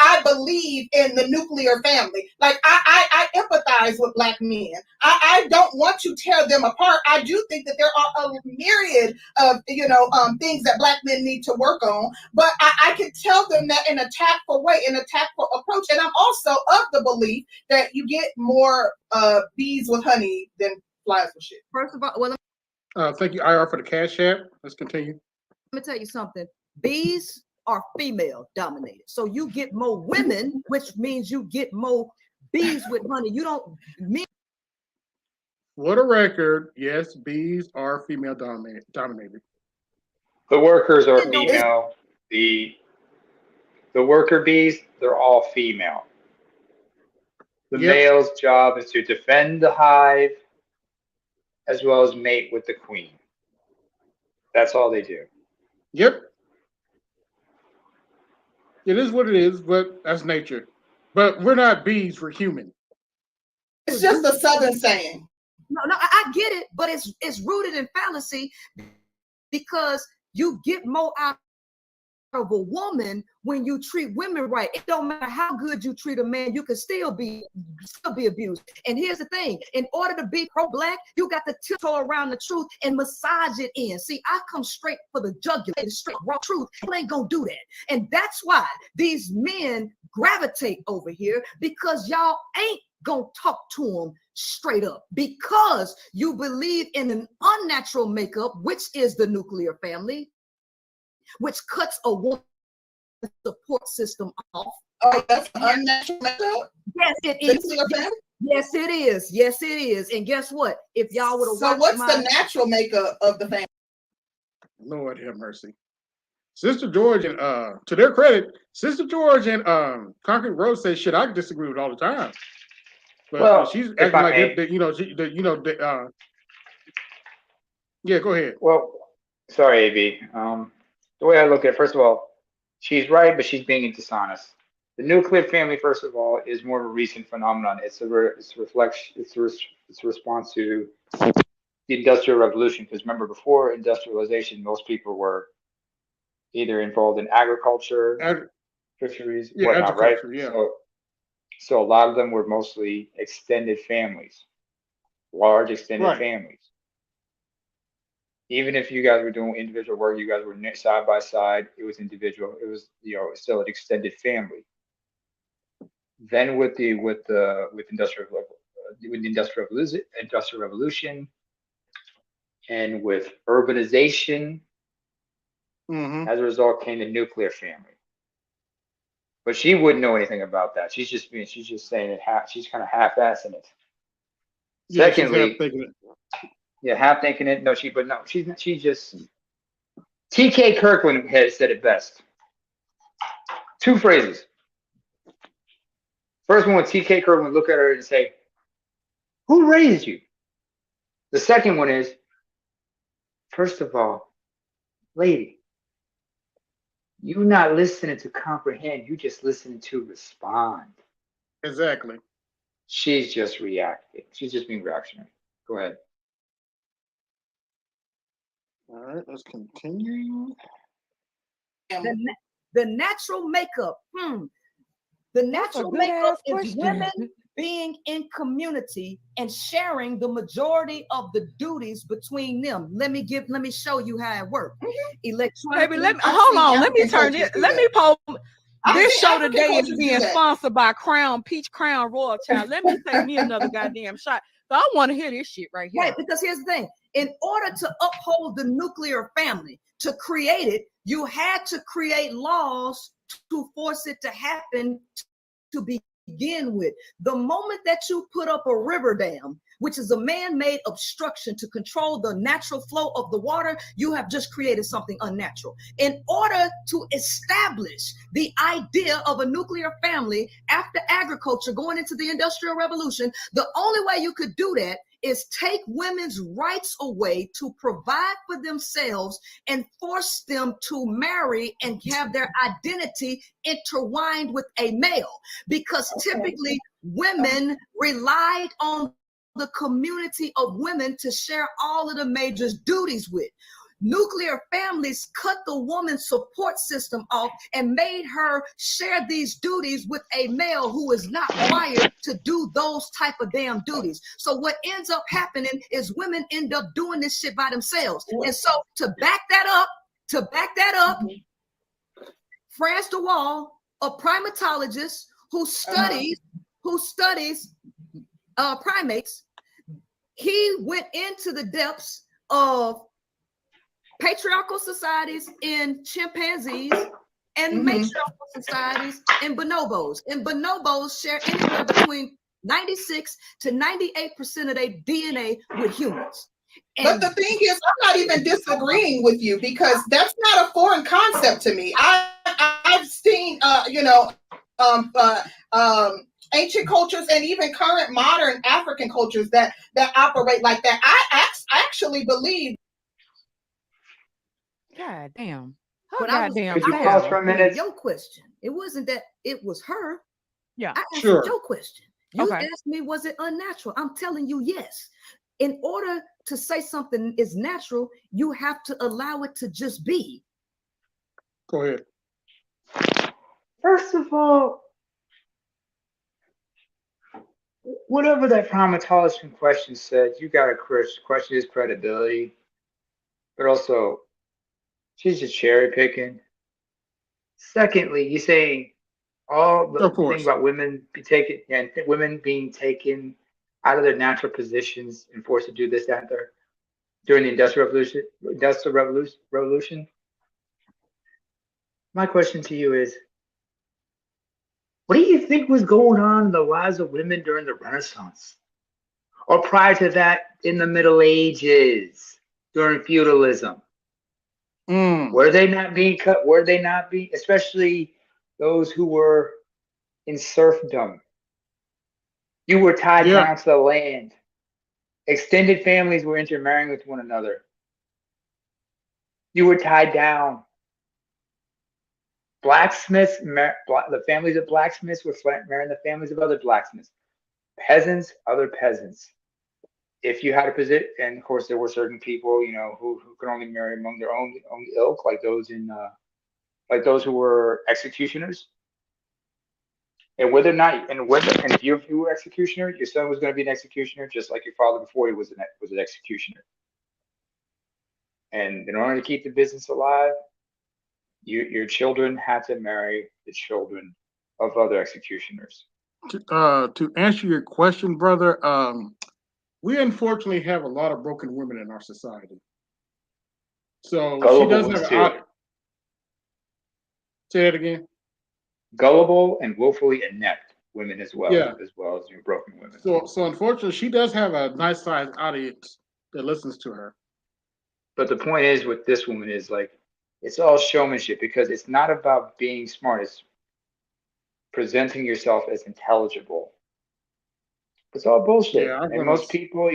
I believe in the nuclear family. Like I empathize with black men. I don't want to tear them apart. I do think that there are a myriad of things that black men need to work on. But I can tell them that in a tactful way, in a tactful approach. And I'm also of the belief that you get more bees with honey than flies with shit. First of all, well, Thank you, IR, for the cash app. Let's continue. let me tell you something. Bees are female dominated. So you get more women, which means you get more bees with honey. You don't men. For the record, yes, bees are female dominated. The workers are female. The worker bees, they're all female. The male's job is to defend the hive as well as mate with the queen. That's all they do. Yep. It is what it is, but that's nature. But we're not bees, we're human. It's just a Southern saying. No, I get it, but it's rooted in fallacy because you get more out of a woman when you treat women right. It don't matter how good you treat a man, you can still be abused. And here's the thing: in order to be pro-black, you got to tiptoe around the truth and massage it in. See, I come straight for the jugular, the straight raw truth. You ain't gonna do that, and that's why these men gravitate over here, because y'all ain't gonna talk to them straight up, because you believe in an unnatural makeup, which is the nuclear family, which cuts a woman's support system off. Oh, that's unnatural makeup? Yes, it is. Yes, it is. Yes, it is. And guess what? If y'all would have So what's the natural makeup of the family? Lord have mercy. Sister George and to their credit, Sister George and Concrete Road say shit I disagree with all the time. But Well, she's if acting I like may. Yeah, go ahead. Well, sorry, AB. The way I look at it, first of all, she's right, but she's being dishonest. The nuclear family, first of all, is more of a recent phenomenon. It's a reflection. It's a response to the Industrial Revolution. Because remember, before industrialization, most people were either involved in agriculture, fisheries, whatnot, right? Yeah. So a lot of them were mostly extended families, large extended families. Even if you guys were doing individual work, you guys were side by side. It was individual. It was still an extended family. Then with the industrial revolution, and with urbanization, as a result came the nuclear family. But she wouldn't know anything about that. She's just saying it she's kind of half-assing it. Yeah, Secondly, she's half thinking it. Yeah, half thinking it. No, she's just. T.K. Kirkland has said it best. Two phrases. First one, when T.K. Kirkland look at her and say, "Who raised you?" The second one is, first of all, lady, you're not listening to comprehend. You're just listening to respond. Exactly. She's just reacting. She's just being reactionary. Go ahead. All right, let's continue. The natural makeup. The natural makeup is women being in community and sharing the majority of the duties between them. Let me show you how it works. Electronic. Baby, hold on. Let me turn it. Let me post. This show today is being sponsored by Peach Crown Royal Child. Let me take me another goddamn shot. So I want to hear this shit right here. Right, because here's the thing. In order to uphold the nuclear family, to create it, you had to create laws to force it to happen to begin with. The moment that you put up a river dam, which is a man-made obstruction to control the natural flow of the water, you have just created something unnatural. In order to establish the idea of a nuclear family after agriculture going into the Industrial Revolution, the only way you could do that is take women's rights away to provide for themselves and force them to marry and have their identity intertwined with a male. Because typically women relied on the community of women to share all of the major duties with. Nuclear families cut the woman's support system off and made her share these duties with a male who is not wired to do those type of damn duties. So what ends up happening is women end up doing this shit by themselves. And so to back that up, France DeWall, a primatologist who studies primates, he went into the depths of patriarchal societies in chimpanzees and matriarchal societies in bonobos. And bonobos share anywhere between 96 to 98% of their DNA with humans. But the thing is, I'm not even disagreeing with you because that's not a foreign concept to me. I've seen, ancient cultures and even current modern African cultures that operate like that. I actually believe. God damn. But I was for a minute? Your question. It wasn't that it was her. Yeah. I answered your question. You Okay. asked me, was it unnatural? I'm telling you, yes. In order to say something is natural, you have to allow it to just be. Go ahead. First of all, whatever that primatologist in question said, you got to question his credibility. But also, she's just cherry picking. Secondly, you saying all the thing about women women being taken out of their natural positions and forced to do this, that, and third during the Industrial Revolution. My question to you is, what do you think was going on in the lives of women during the Renaissance? Or prior to that, in the Middle Ages, during feudalism? Were they not being cut? Were they not being, especially those who were in serfdom? You were tied down to the land. Extended families were intermarrying with one another. You were tied down. Blacksmiths, the families of blacksmiths were marrying the families of other blacksmiths. Peasants, other peasants. If you had a position, and of course there were certain people, who could only marry among their own ilk, like those who were executioners. And if you were executioner, your son was going to be an executioner, just like your father before he was an executioner. And in order to keep the business alive, your children had to marry the children of other executioners. To answer your question, brother, we unfortunately have a lot of broken women in our society. So Gullible she does ones have too. Say it again. Gullible and willfully inept women as well, Yeah. as well as your broken women. So unfortunately, she does have a nice sized audience that listens to her. But the point is with this woman is like, it's all showmanship because it's not about being smart. It's presenting yourself as intelligible. It's all bullshit. Yeah, and most people,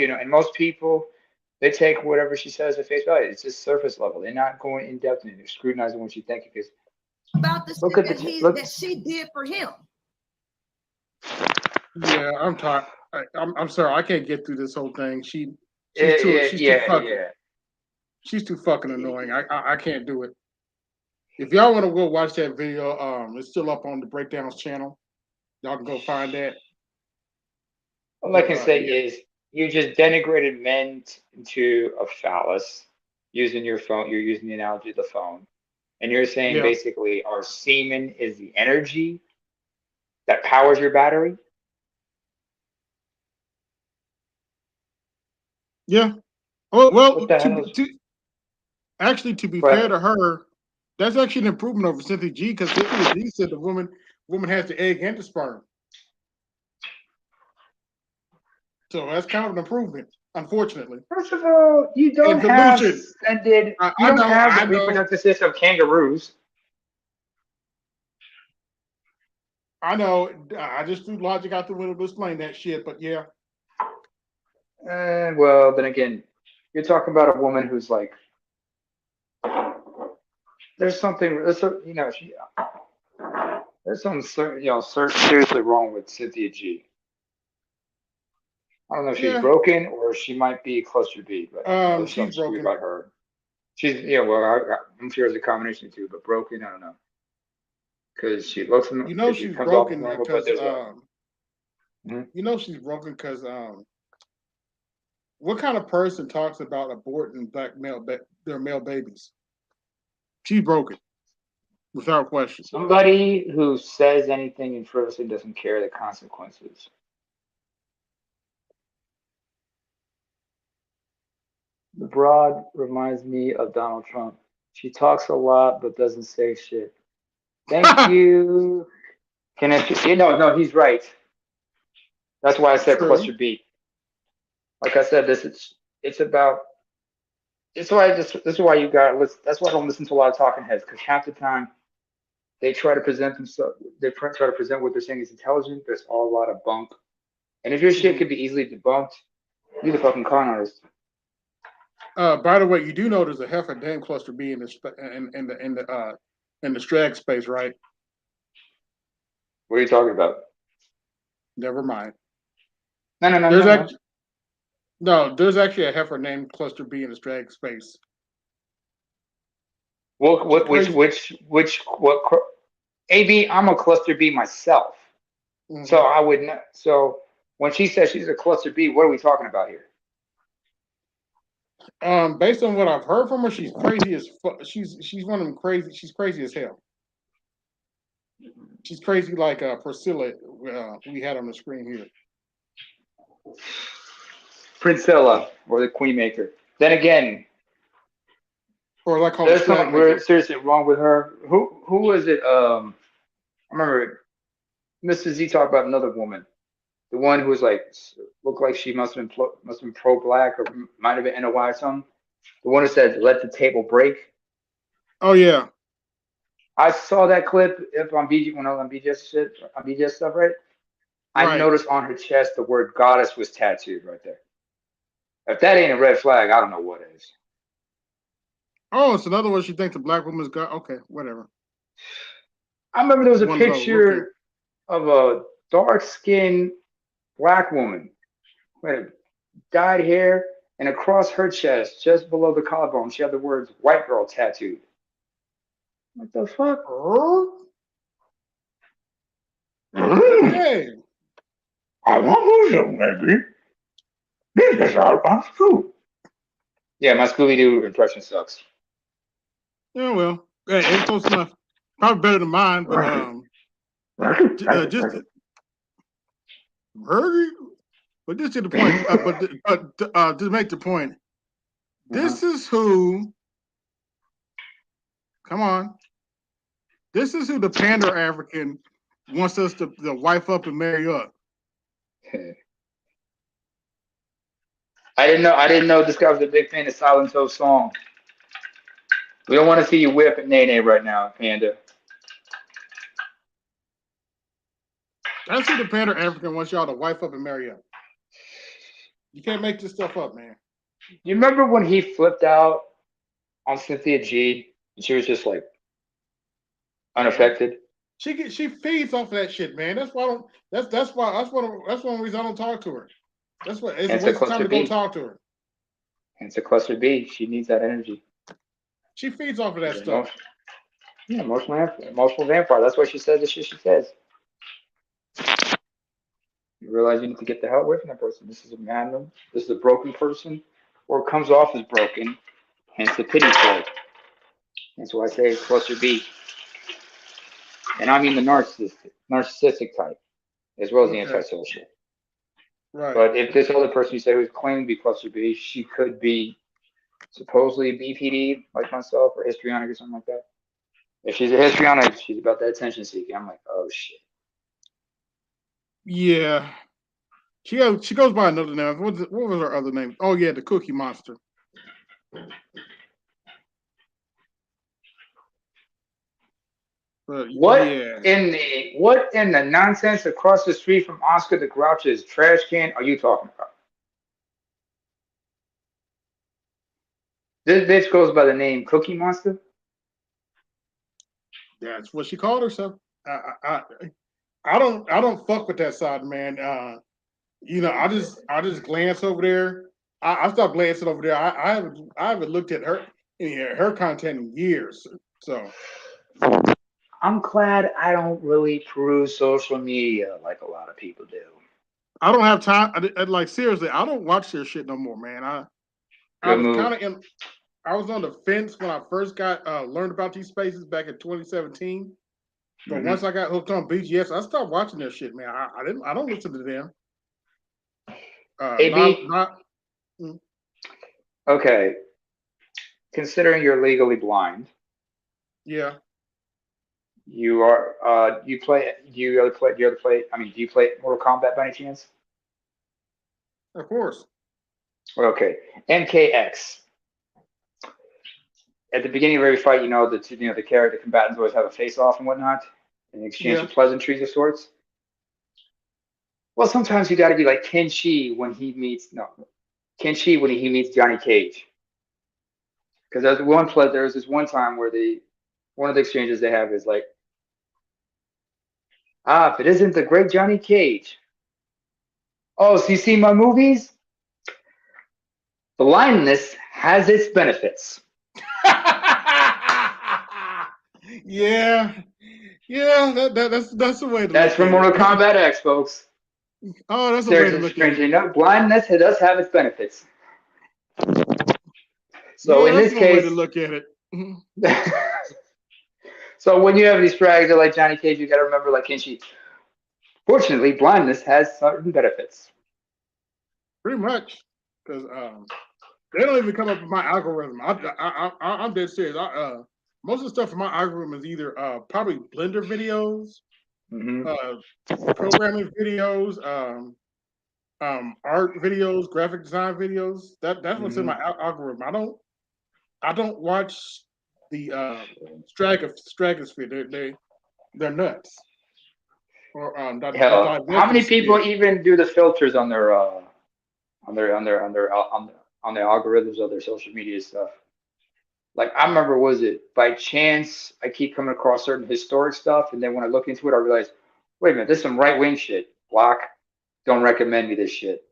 they take whatever she says at face value. It's just surface level. They're not going in depth and they're scrutinizing what you think because About the shit that she did for him. Yeah, I'm tired. I'm sorry, I can't get through this whole thing. She's too fucking annoying. I can't do it. If y'all want to go watch that video, it's still up on the Breakdowns channel. Y'all can go find that. All I can say is you just denigrated men into a phallus using your phone. You're using the analogy of the phone. And you're saying basically our semen is the energy that powers your battery? Yeah. Oh, well, What the hell to be fair to her, That's actually an improvement over Cynthia G, because Cynthia G said the woman has the egg and the sperm. So that's kind of an improvement, unfortunately. First of all, you don't have suspended. You don't have the reproductive system of kangaroos. I know. I just threw logic out the window to explain that shit, but yeah. Well, then again, you're talking about a woman who's like, there's something, there's something, seriously wrong with Cynthia G. I don't know if she's broken or she might be cluster B, but there's she's something screwy broken. about her. I'm sure it's a combination of two, but broken, I don't know. Because she looks, She's comes broken off normal, because but there's she's broken because what kind of person talks about aborting their male babies? She's broken, without question. somebody who says anything and frivolously doesn't care the consequences. The broad reminds me of Donald Trump. She talks a lot but doesn't say shit. Thank you. No, he's right. That's why I said cluster B. Like I said, this is why I don't listen to a lot of talking heads, because half the time they try to present themselves, what they're saying is intelligent, but it's all a lot of bunk. And if your shit could be easily debunked, you're the fucking con artist. By the way, you do know there's a heifer damn cluster B in the strag space, right? What are you talking about? Never mind. No. There's actually a heifer named Cluster B in the strag space. AB, I'm a cluster B myself. Mm-hmm. So I would not. So when she says she's a cluster B, what are we talking about here? Based on what I've heard from her, she's crazy as fuck. She's one of them crazy. She's crazy as hell. She's crazy like Priscilla we had on the screen here. Priscilla, or the Queen Maker. Then again, or like there's something seriously wrong with her. Who was it? I remember Mr. Z talked about another woman, the one who was like looked like she must have been pro-black or might have been NOI or something. The one who said "Let the table break." Oh yeah, I saw that clip on BG when I was on BGS stuff, right? I noticed on her chest the word goddess was tattooed right there. If that ain't a red flag, I don't know what is. Oh, it's another one. She thinks the black woman's God. Okay, whatever. I remember there was a picture of a dark-skinned black woman with dyed hair, and across her chest, just below the collarbone, she had the words "white girl" tattooed. What the fuck? Hey, I want to maybe. This is our Scooby. Yeah, my Scooby-Doo impression sucks. Yeah, well, hey, it's close enough. Probably better than mine, but just to the point. But to make the point, this is who. Come on. This is who the pander African wants us to wife up and marry up. I didn't know this guy was a big fan of Silent Hill's song. We don't want to see you whip at Nene right now, Panda. That's who the pander African wants y'all to wife up and marry up. You can't make this stuff up, man. You remember when he flipped out on Cynthia G and she was just like unaffected? She feeds off of that shit, man. That's why that's one reason I don't talk to her. That's why it's a waste of time to go talk to her. And it's a cluster B. She needs that energy. She feeds off of that stuff. Emotional vampire. That's why she says the shit she says. You realize you need to get the hell away from that person. This is a madman. This is a broken person, or comes off as broken. Hence the pity play. That's why I say it's cluster B. And I mean the narcissistic type, as well as the antisocial. Right. But if this other person you say who's claiming to be cluster B, she could be supposedly BPD like myself or histrionic or something like that. If she's a histrionic, she's about that attention seeking. I'm like, oh shit. Yeah. She goes by another name. What was her other name? Oh yeah, the Cookie Monster. But What yeah, in the nonsense across the street from Oscar the Grouch's trash can are you talking about? This bitch goes by the name Cookie Monster. that's what she called herself. I don't fuck with that side, man. I just glance over there. I stopped glancing over there. I haven't looked at her content in years. So I'm glad I don't really peruse social media like a lot of people do. I don't have time. Like seriously, I don't watch their shit no more, man. I Good was move. kind of I was on the fence when I first got learned about these spaces back in 2017. But once I got hooked on BGS, I stopped watching their shit, man. I don't listen to them. AB, Mm. okay. Considering you're legally blind, Yeah, you are you play do you ever play I mean, do you play Mortal Kombat by any chance? of course. Okay. MKX. At the beginning of every fight, the character combatants always have a face off and whatnot in exchange Yeah. for pleasantries of sorts. Well, sometimes you got to be like Kenshi when he meets Johnny Cage. Because there's this one time where one of the exchanges they have is like, if it isn't the great Johnny Cage. Oh, so you see my movies? Blindness has its benefits. Yeah, that's the way to That's look from at Mortal it. Kombat X, folks. Oh, that's the way to look at Strangely it. enough, blindness does have its benefits. So Yeah, in that's this one way to case, look at it. so when you have these frags that like Johnny Cage, you got to remember, like Kenshi. Fortunately, blindness has certain benefits. Pretty much, because they don't even come up with my algorithm. I'm dead serious. Most of the stuff in my algorithm is either probably Blender videos, programming videos, art videos, graphic design videos. That's what's in my algorithm. I don't watch the stratosphere. They're nuts. Or Hell, how many people sphere. even do the filters on their algorithms of their social media stuff? Like I remember, was it by chance I keep coming across certain historic stuff, and then when I look into it, I realize, wait a minute, this is some right wing shit. Block, don't recommend me this shit.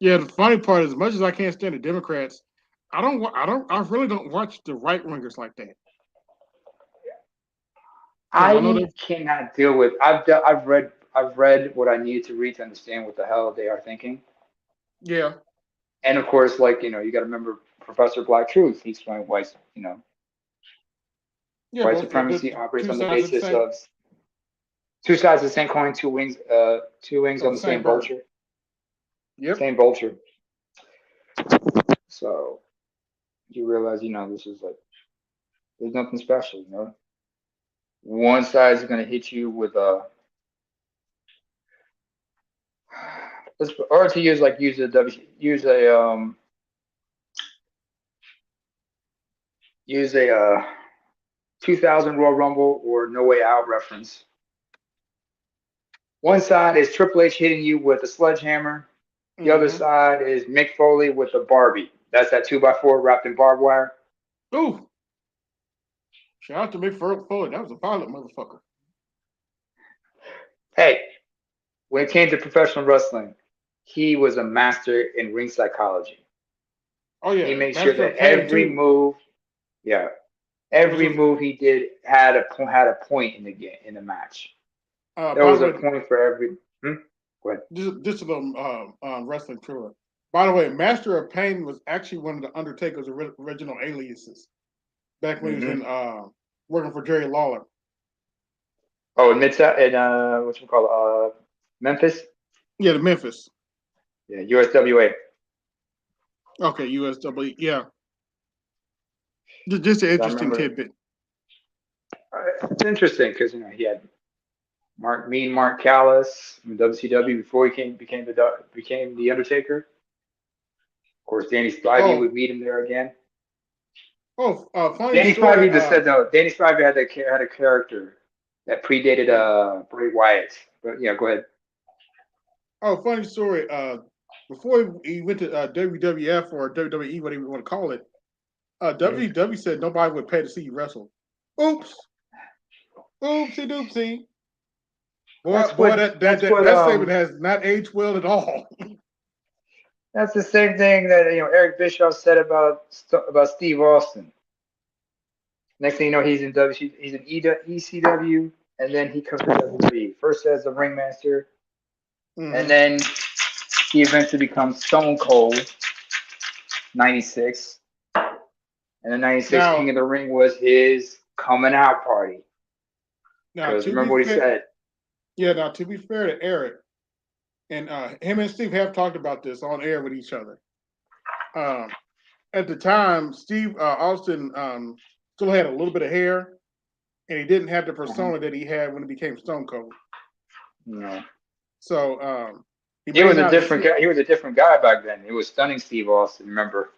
Yeah, the funny part is, as much as I can't stand the Democrats, I really don't watch the right wingers like that. I cannot deal with. I've read what I need to read to understand what the hell they are thinking. Yeah. And of course, like you got to remember Professor Black Truth. He explained why white supremacy operates on the basis of two sides of the same coin, two wings on the same vulture. Yep. Same vulture. So you realize, this is like there's nothing special, One side is gonna hit you with or to use a 2000 Royal Rumble or No Way Out reference. One side is Triple H hitting you with a sledgehammer. The other side is Mick Foley with a Barbie. That's that 2x4 wrapped in barbed wire. Ooh. Shout out to Mick Foley. That was a violent motherfucker. Hey, when it came to professional wrestling, he was a master in ring psychology. Oh yeah. He made sure that every move he did had a point in the game, in the match. There was a point for every. Go ahead. Just a little wrestling trivia. By the way, Master of Pain was actually one of the Undertaker's original aliases back when he was in working for Jerry Lawler. Oh, in Memphis. Yeah, the Memphis. Yeah, USWA. Okay, USW. Yeah. Just an interesting tidbit. It's interesting because he had Mark Callis from WCW before he became the Undertaker. Of course, Danny Spivey would meet him there again. Funny Danny story. Spivey just said though. Danny Spivey had a character that predated Bray Wyatt. But yeah, go ahead. Oh, funny story. Before he went to WWF or WWE, whatever you want to call it, WWE said nobody would pay to see you wrestle. Oops. Oopsie doopsie. That statement has not aged well at all. That's the same thing that Eric Bischoff said about Steve Austin. Next thing you know, he's in ECW, and then he comes to WWE. First as the ringmaster, and then he eventually becomes Stone Cold. 96, and the 96 King of the Ring was his coming out party. Because remember what he said. Yeah. Now, to be fair to Eric, and him and Steve have talked about this on air with each other. At the time, Steve Austin still had a little bit of hair, and he didn't have the persona that he had when he became Stone Cold. No. So he was a different guy. He was a different guy back then. It was Stunning Steve Austin, remember?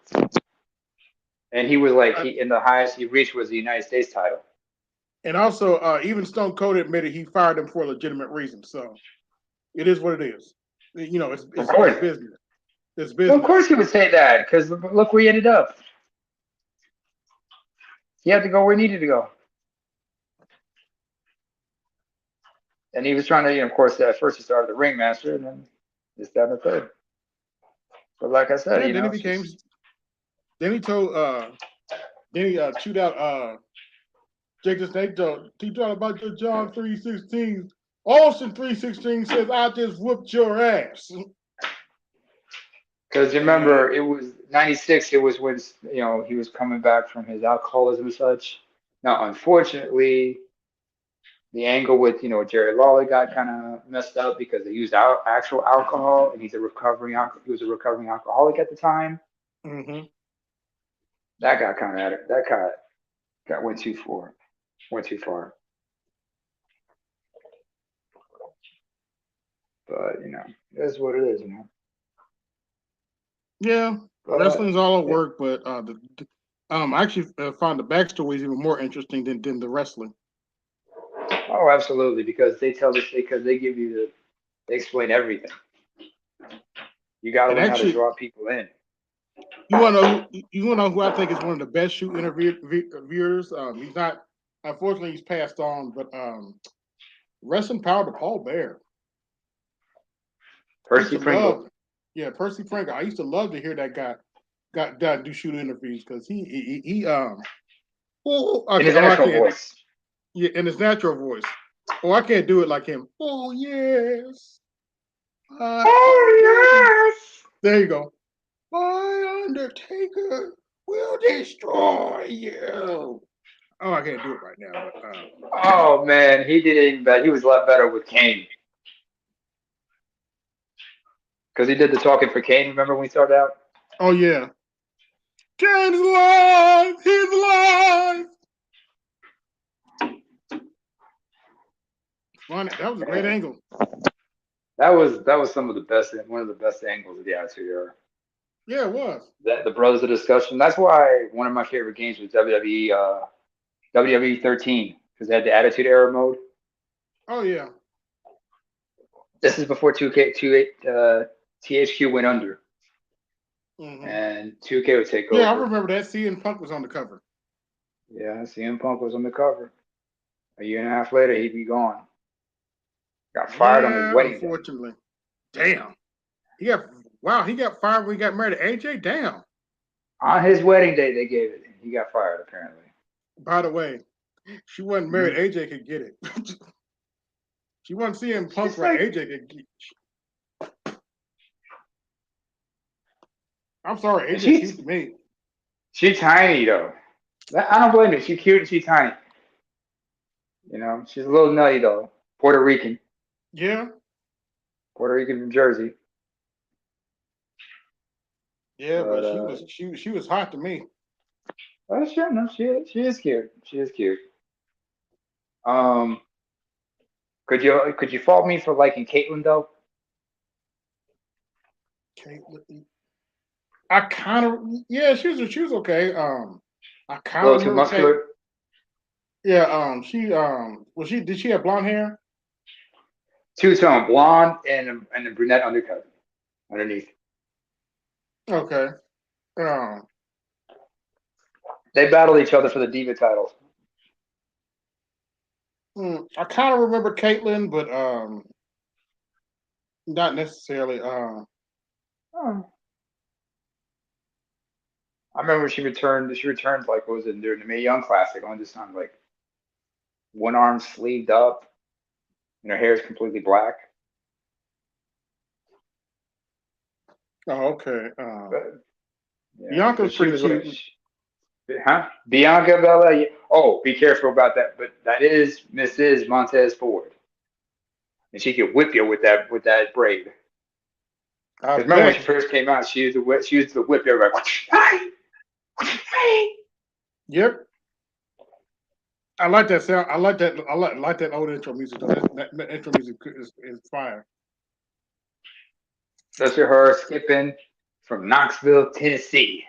And he was like in the highest he reached was the United States title. And also, even Stone Cold admitted he fired him for a legitimate reason. So it is what it is. It's business. It's business. Well, of course he would say that because look where he ended up. He had to go where he needed to go. And he was trying to, of course, at first he started the ringmaster, and then this, that, and the third. But like I said, then he became. Then he told. Then he chewed out Jake the Snake. He talked about your John 3:16. Austin 3:16 says, "I just whooped your ass." Because remember, it was 96. It was when he was coming back from his alcoholism and such. Now, unfortunately, the angle with Jerry Lawler got kind of messed up because they used actual alcohol, and he was a recovering alcoholic at the time. Mm-hmm. That got kind of got went too far. But that's what it is, Yeah, wrestling's all at work, but I actually found the backstories even more interesting than the wrestling. Oh, absolutely, because they they explain everything. You got to learn how to draw people in. You want to know who I think is one of the best shoot interviewers? He's not, unfortunately, he's passed on, but wrestling power to Paul Bear. Percy Pringle. Yeah, Percy Pringle. I used to love to hear that guy do shoot interviews because he in his natural voice. Yeah, in his natural voice. Oh, I can't do it like him. Oh yes. Oh yes. There you go. My Undertaker will destroy you. Oh, I can't do it right now. But, oh man, he did it even better. He was a lot better with Kane. Because he did the talking for Kane, remember when we started out? Oh, yeah. Kane's alive! He's alive! That was a great angle. That was some of the best, one of the best angles of the Attitude Era. Yeah, it was. The Brothers of Discussion. That's why one of my favorite games was WWE 13, because they had the Attitude Era mode. Oh, yeah. This is before THQ went under. Mm-hmm. And 2K would take over. Yeah, I remember that. CM Punk was on the cover. Yeah, CM Punk was on the cover. A year and a half later, he'd be gone. Got fired on his wedding day. Unfortunately. Damn. He got fired when he got married to AJ? Damn. On his wedding day, they gave it. He got fired, apparently. By the way, she wasn't married. Mm-hmm. AJ could get it. She wasn't CM Punk where AJ could get it. I'm sorry, AJ's cute to me. She's tiny, though. I don't blame her. She's cute and she's tiny. She's a little nutty, though. Puerto Rican. Yeah. Puerto Rican from Jersey. Yeah, but she was hot to me. Oh, sure, no, she is cute. She is cute. Could you fault me for liking Caitlyn though? Caitlyn. I kind of yeah, she was okay. I A kind little of too remember Kate. muscular. Yeah, she did she have blonde hair? Two-tone blonde and a brunette undercut underneath. Okay. Um, They battled each other for the Diva titles. I kind of remember Caitlyn, but not necessarily. Oh. I remember she returned. She returned like what was it during the Mae Young Classic on this time, like one arm sleeved up, and her hair is completely black. Oh, okay. But, yeah, Bianca's she pretty was cute. like, huh? Bianca Bella. Yeah. Oh, be careful about that. But that is Mrs. Montez Ford, and she could whip you with that braid. I Because remember when bet. she first came out, she used the whip. Everybody, hey. Yep. I like that sound. I like that. I like that old intro music though. That intro music is fire. That's her skipping from Knoxville, Tennessee.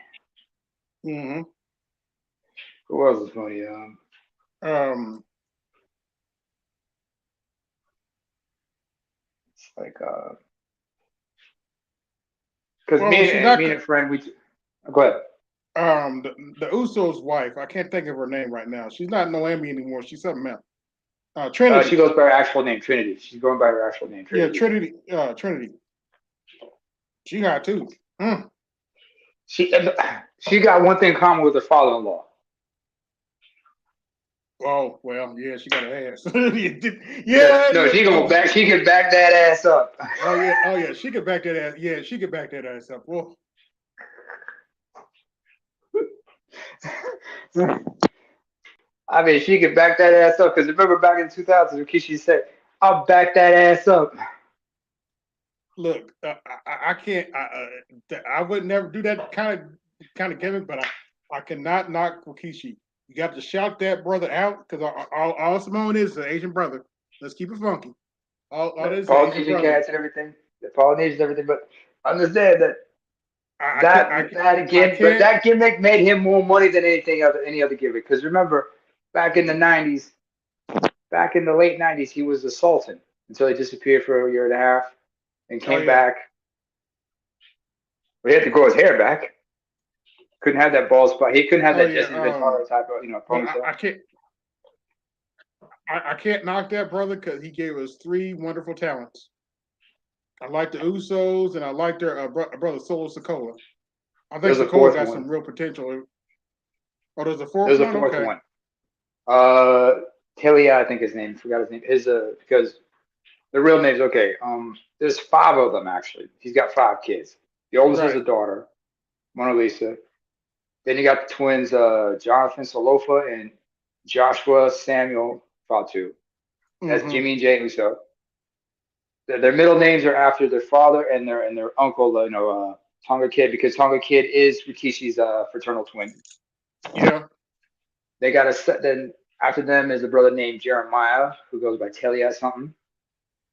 Mm-hmm. Who else is funny? It's like because Well, me she's and not. me and a friend go ahead. The Uso's wife. I can't think of her name right now. She's not Noemi anymore. She's something else. Trinity. She goes by her actual name, Trinity. She's going by her actual name, Trinity. Yeah, Trinity. Trinity. She hot too. She got one thing in common with her father-in-law. Oh well, yeah, she got an ass. Yeah. No, she can back that ass up. Oh yeah, she could back that ass. Yeah, she could back that ass up. Well, I mean, she could back that ass up because remember back in 2000, Rikishi said, "I'll back that ass up." look, I can't. I would never do that kind of gimmick, but I cannot knock Rikishi. You got to shout that brother out because all Simone is an Asian brother. Let's keep it funky. All that is an Asian Polynesian brother. cats and everything. The Polynesians and everything, but understand that that gimmick made him more money than any other gimmick. Because remember, back in the '90s, back in the late '90s, he was the Sultan until he disappeared for a year and a half and came back. But he had to grow his hair back. Couldn't have that bald spot. He couldn't have that Jesse Ventura type of ponytail. I can't knock that brother because he gave us 3 wonderful talents. I like the Usos and I like their brother Solo Sikoa. I think Sikoa got some real potential. Oh, there's a fourth one? There's a fourth one. Talia, I think his name. Forgot his name. Because the real name's okay. There's 5 of them actually. He's got 5 kids. The oldest is a daughter, Mona Lisa. Then you got the twins, Jonathan Salofa and Joshua Samuel Fatu. That's Jimmy and Jay Uso. Their middle names are after their father and their uncle, Tonga Kid, because Tonga Kid is Rikishi's fraternal twin. Yeah. They got then after them is a brother named Jeremiah, who goes by Telia something.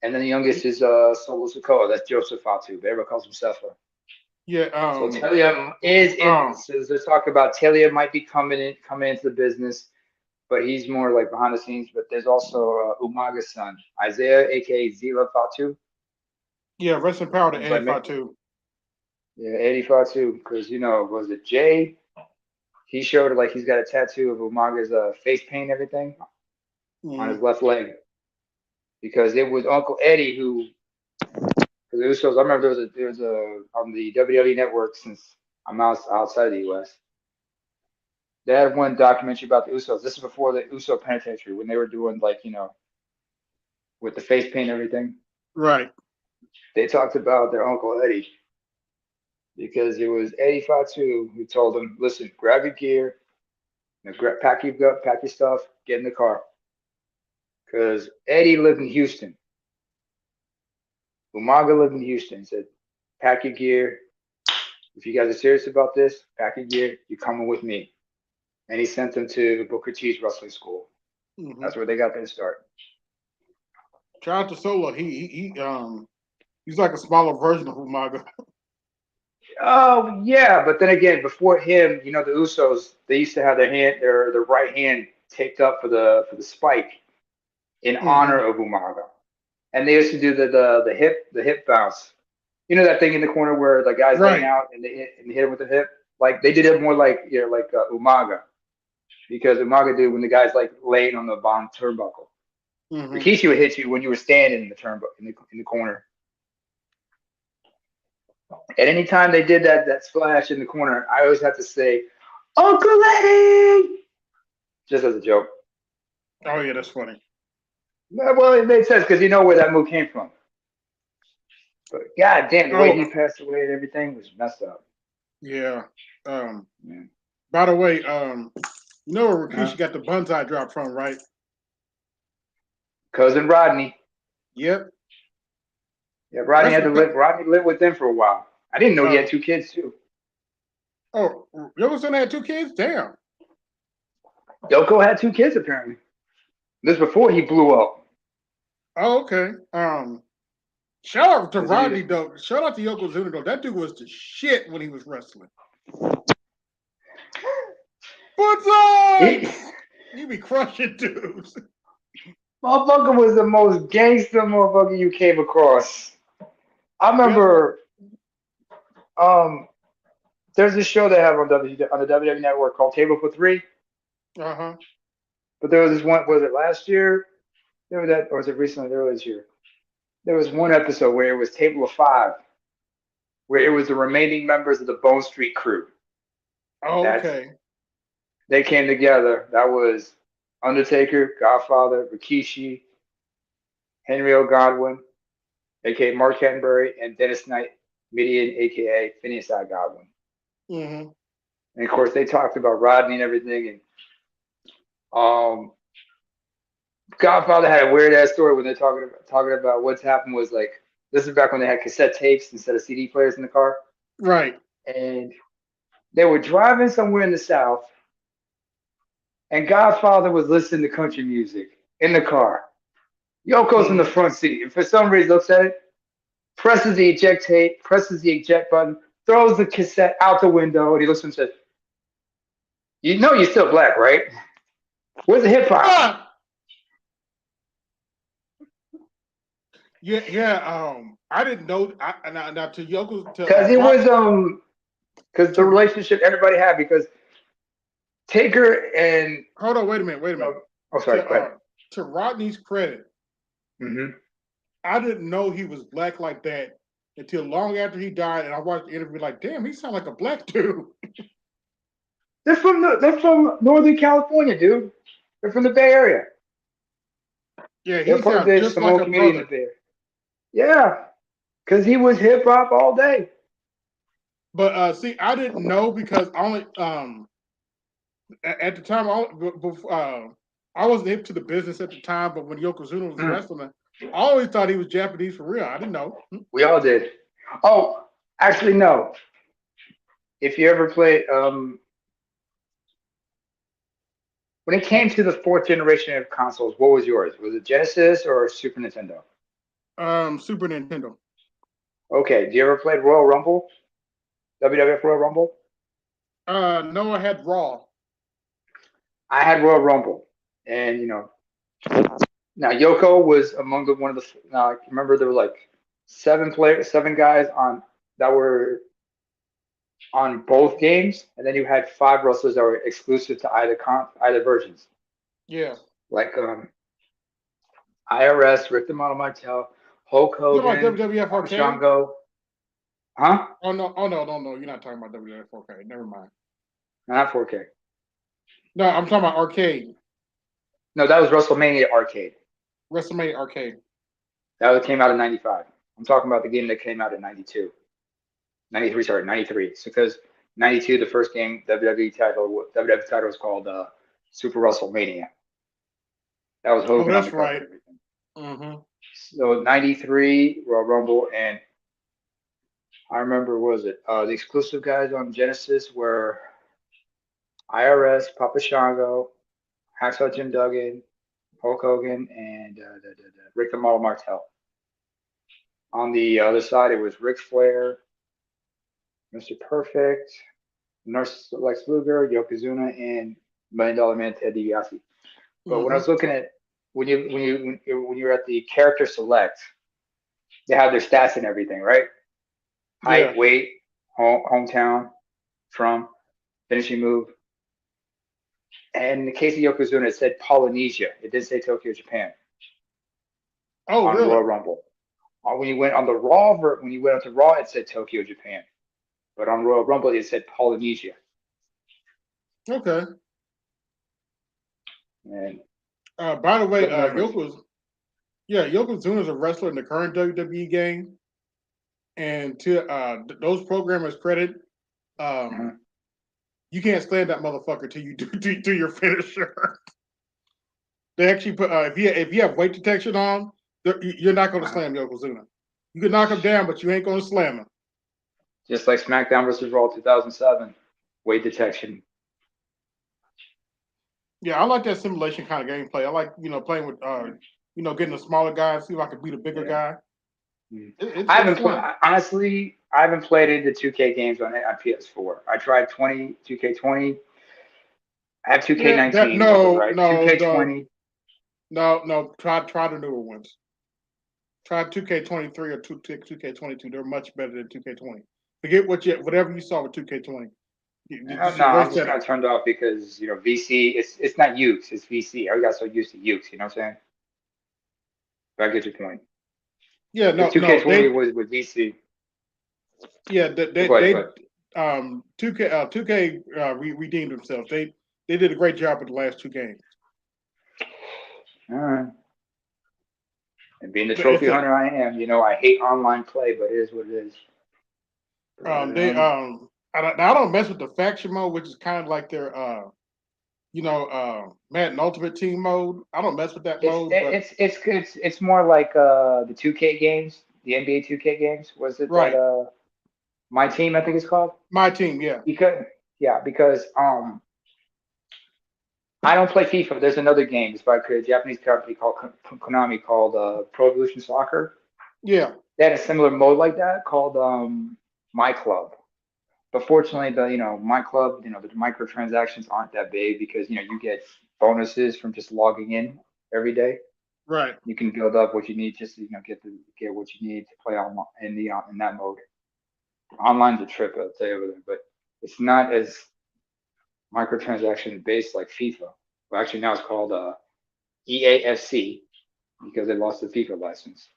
And then the youngest is Solo Sokoa. That's Joseph Fatu. Everybody calls him Sefa. Yeah. So Telia is in. So there's talk about Telia might be coming into the business, but he's more like behind the scenes. But there's also Umaga's son, Isaiah, aka Zila Fatu. Yeah, rest in power to Eddie Fatu. Yeah, Eddie Fatu, because was it Jay? He showed it like he's got a tattoo of Umaga's face paint and everything on his left leg, because it was Uncle Eddie who. Because the Usos, I remember there was a on the WWE network, since I'm outside of the US. They had one documentary about the Usos. This is before the Uso Penitentiary, when they were doing with the face paint and everything. Right. They talked about their Uncle Eddie, because it was Eddie Fatu who told them, "Listen, grab your gear, pack your stuff, get in the car." Because Eddie lived in Houston. Umaga lived in Houston. He said, "Pack your gear. If you guys are serious about this, pack your gear. You're coming with me." And he sent them to Booker T's wrestling school. Mhm. That's where they got their start. Shout out to Solo. He's like a smaller version of Umaga. Oh yeah, but then again, before him, you know, the Usos, they used to have their right hand taped up for the spike in honor Mhm. of Umaga, and they used to do the hip bounce. You know that thing in the corner where the guy's laying Right. out and they hit him with the hip. Like they did it more like Umaga, because Umaga did when the guy's like laying on the bottom turnbuckle. Mhm. Rikishi would hit you when you were standing in the in the corner. At any time they did that splash in the corner, I always have to say, Uncle Eddie, just as a joke. Oh yeah, that's funny. Well, it made sense because you know where that move came from. But god damn, the way he Oh passed away and everything was messed up. yeah. Um. Man. By the way, you know where Uh-huh. Rikishi got the bonsai drop from, right? Cousin Rodney. Yep. Yeah, Rodney That's had to because. live. Rodney lived with them for a while. I didn't know he had Uh, 2 kids too. oh, Yellowstone had 2 kids. Damn. Yoko had 2 kids apparently. This before he blew up. Oh, okay. Shout out to This is Rodney either- though. Shout out to Yokozuna though. That dude was the shit when he was wrestling. He, Bonsai! You be crushing dudes. motherfucker was the most gangster motherfucker you came across. I Best. remember there's this show they have on the WWE Network called Table for Three. Uh-huh. But there was this one. Was it last year? There was that, or was it recently? Earlier this year. There was one episode where it was Table of Five, where it was the remaining members of the Bone Street crew. Oh, That's okay. they came together. That was Undertaker, Godfather, Rikishi, Henry O. Godwin, aka Mark Henbury, and Dennis Knight, Midian, aka Phineas I. Godwin. Mm-hmm. And of course, they talked about Rodney and everything. And Godfather had a weird ass story when they're talking about what's happened was like this is back when they had cassette tapes instead of CD players in the car, Right. and they were driving somewhere in the South, and Godfather was listening to country music in the car. Yoko's in the Mm-hmm. front seat, and for some reason looks at it, presses the eject tape, presses the eject button, throws the cassette out the window, and he looks and says, "You know you're still black, right? Where's the hip hop?" Ah! Yeah, yeah. I didn't know. Now to Yoko Because it was because the to relationship everybody had because Taker and hold on. Wait a minute. oh sorry, go ahead. To Rodney's credit, Hmm. I didn't know he was black like that until long after he died, and I watched the interview. Like, damn, he sounds like a black dude. They're from Northern California, dude. They're from the Bay Area. Yeah, They're he part of sounds the just like Samoan a community in the brother. Bay Area. Yeah, because he was hip hop all day. But see, I didn't know because I only at the time I wasn't hip to the business at the time. But when Yokozuna was Mm, wrestling, I always thought he was Japanese for real. I didn't know. we all did. Oh, actually, no. If you ever played, when it came to the fourth generation of consoles, what was yours? Was it Genesis or Super Nintendo? Super Nintendo. Okay, do you ever play Royal Rumble? WWF Royal Rumble? No, I had Raw. I had Royal Rumble, and now Yoko was among the one of the. Now, remember there were like 7 guys on that were on both games, and then you had 5 wrestlers that were exclusive to either versions, Yeah. like IRS, Rick the Model Martel, Hulk You talking about Hogan, WWF Papa Arcade? Shango. Huh? Oh no. You're not talking about WWF Arcade. Never mind. Not 4K. No, I'm talking about Arcade. No, that was WrestleMania Arcade. WrestleMania Arcade. That came out in '95. I'm talking about the game that came out in '92. 93, sorry, 93. So because 92, the first game WWE title was called Super WrestleMania. That was Oh, Hogan on that's the cover right. and everything. Mm-hmm. So 93 Royal Rumble, and I remember was it the exclusive guys on Genesis were IRS, Papa Shango, Hacksaw Jim Duggan, Hulk Hogan, and Rick the Model Martel. On the other side, it was Ric Flair, Mr. Perfect, Nurse Lex Luger, Yokozuna, and $1 Million Man Ted DiBiase. But when I was looking at when you're at the character select, they have their stats and everything, right? Height, Yeah. weight, hometown, from, finishing move. And in the case of Yokozuna, it said Polynesia. It didn't say Tokyo, Japan. Oh, on really? Royal Rumble. When you went on the Raw, when you went on to Raw, it said Tokyo, Japan. But on Royal Rumble, it said Polynesia. Okay. And by the way, good memories. Yokozuna is a wrestler in the current WWE game, and to those programmers' credit, you can't slam that motherfucker till you do your finisher. They actually put if you have weight detection on, you're not going to slam Yokozuna. You can knock him down, but you ain't going to slam him. Just like SmackDown versus Raw 2007, weight detection. Yeah, I like that simulation kind of gameplay. I like playing with getting a smaller guy, see if I can beat a bigger guy. I haven't honestly. I haven't played the 2K games on PS4. I tried 2K20. I have 2K19. No, right? 2K20. No. Try the newer ones. Try 2K23 or 2K22. They're much better than 2K20. Forget whatever you saw with 2K20. No, I'm just kind of turned off because VC. It's not Ukes. It's VC. I got so used to Ukes. You know what I'm saying? But I get your point. Yeah, no, 2K20 was with VC. Yeah, they 2K redeemed themselves. They did a great job with the last two games. All right. And being the trophy hunter I am, I hate online play, but it is what it is. I don't mess with the faction mode, which is kind of like their Madden Ultimate Team mode. I don't mess with that mode. It's good. It's more like the 2K games, the NBA 2K games. Was it right? That, My Team, I think it's called. My Team, yeah. Because I don't play FIFA. There's another game. It's by a Japanese company called Konami called Pro Evolution Soccer. Yeah. They had a similar mode like that called My Club. But fortunately, My Club, the microtransactions aren't that big because you get bonuses from just logging in every day. Right. You can build up what you need just to get what you need to play on in that mode. Online's a trip, I'll tell you everything, but it's not as microtransaction based like FIFA. Well, actually now it's called EAFC because they lost the FIFA license.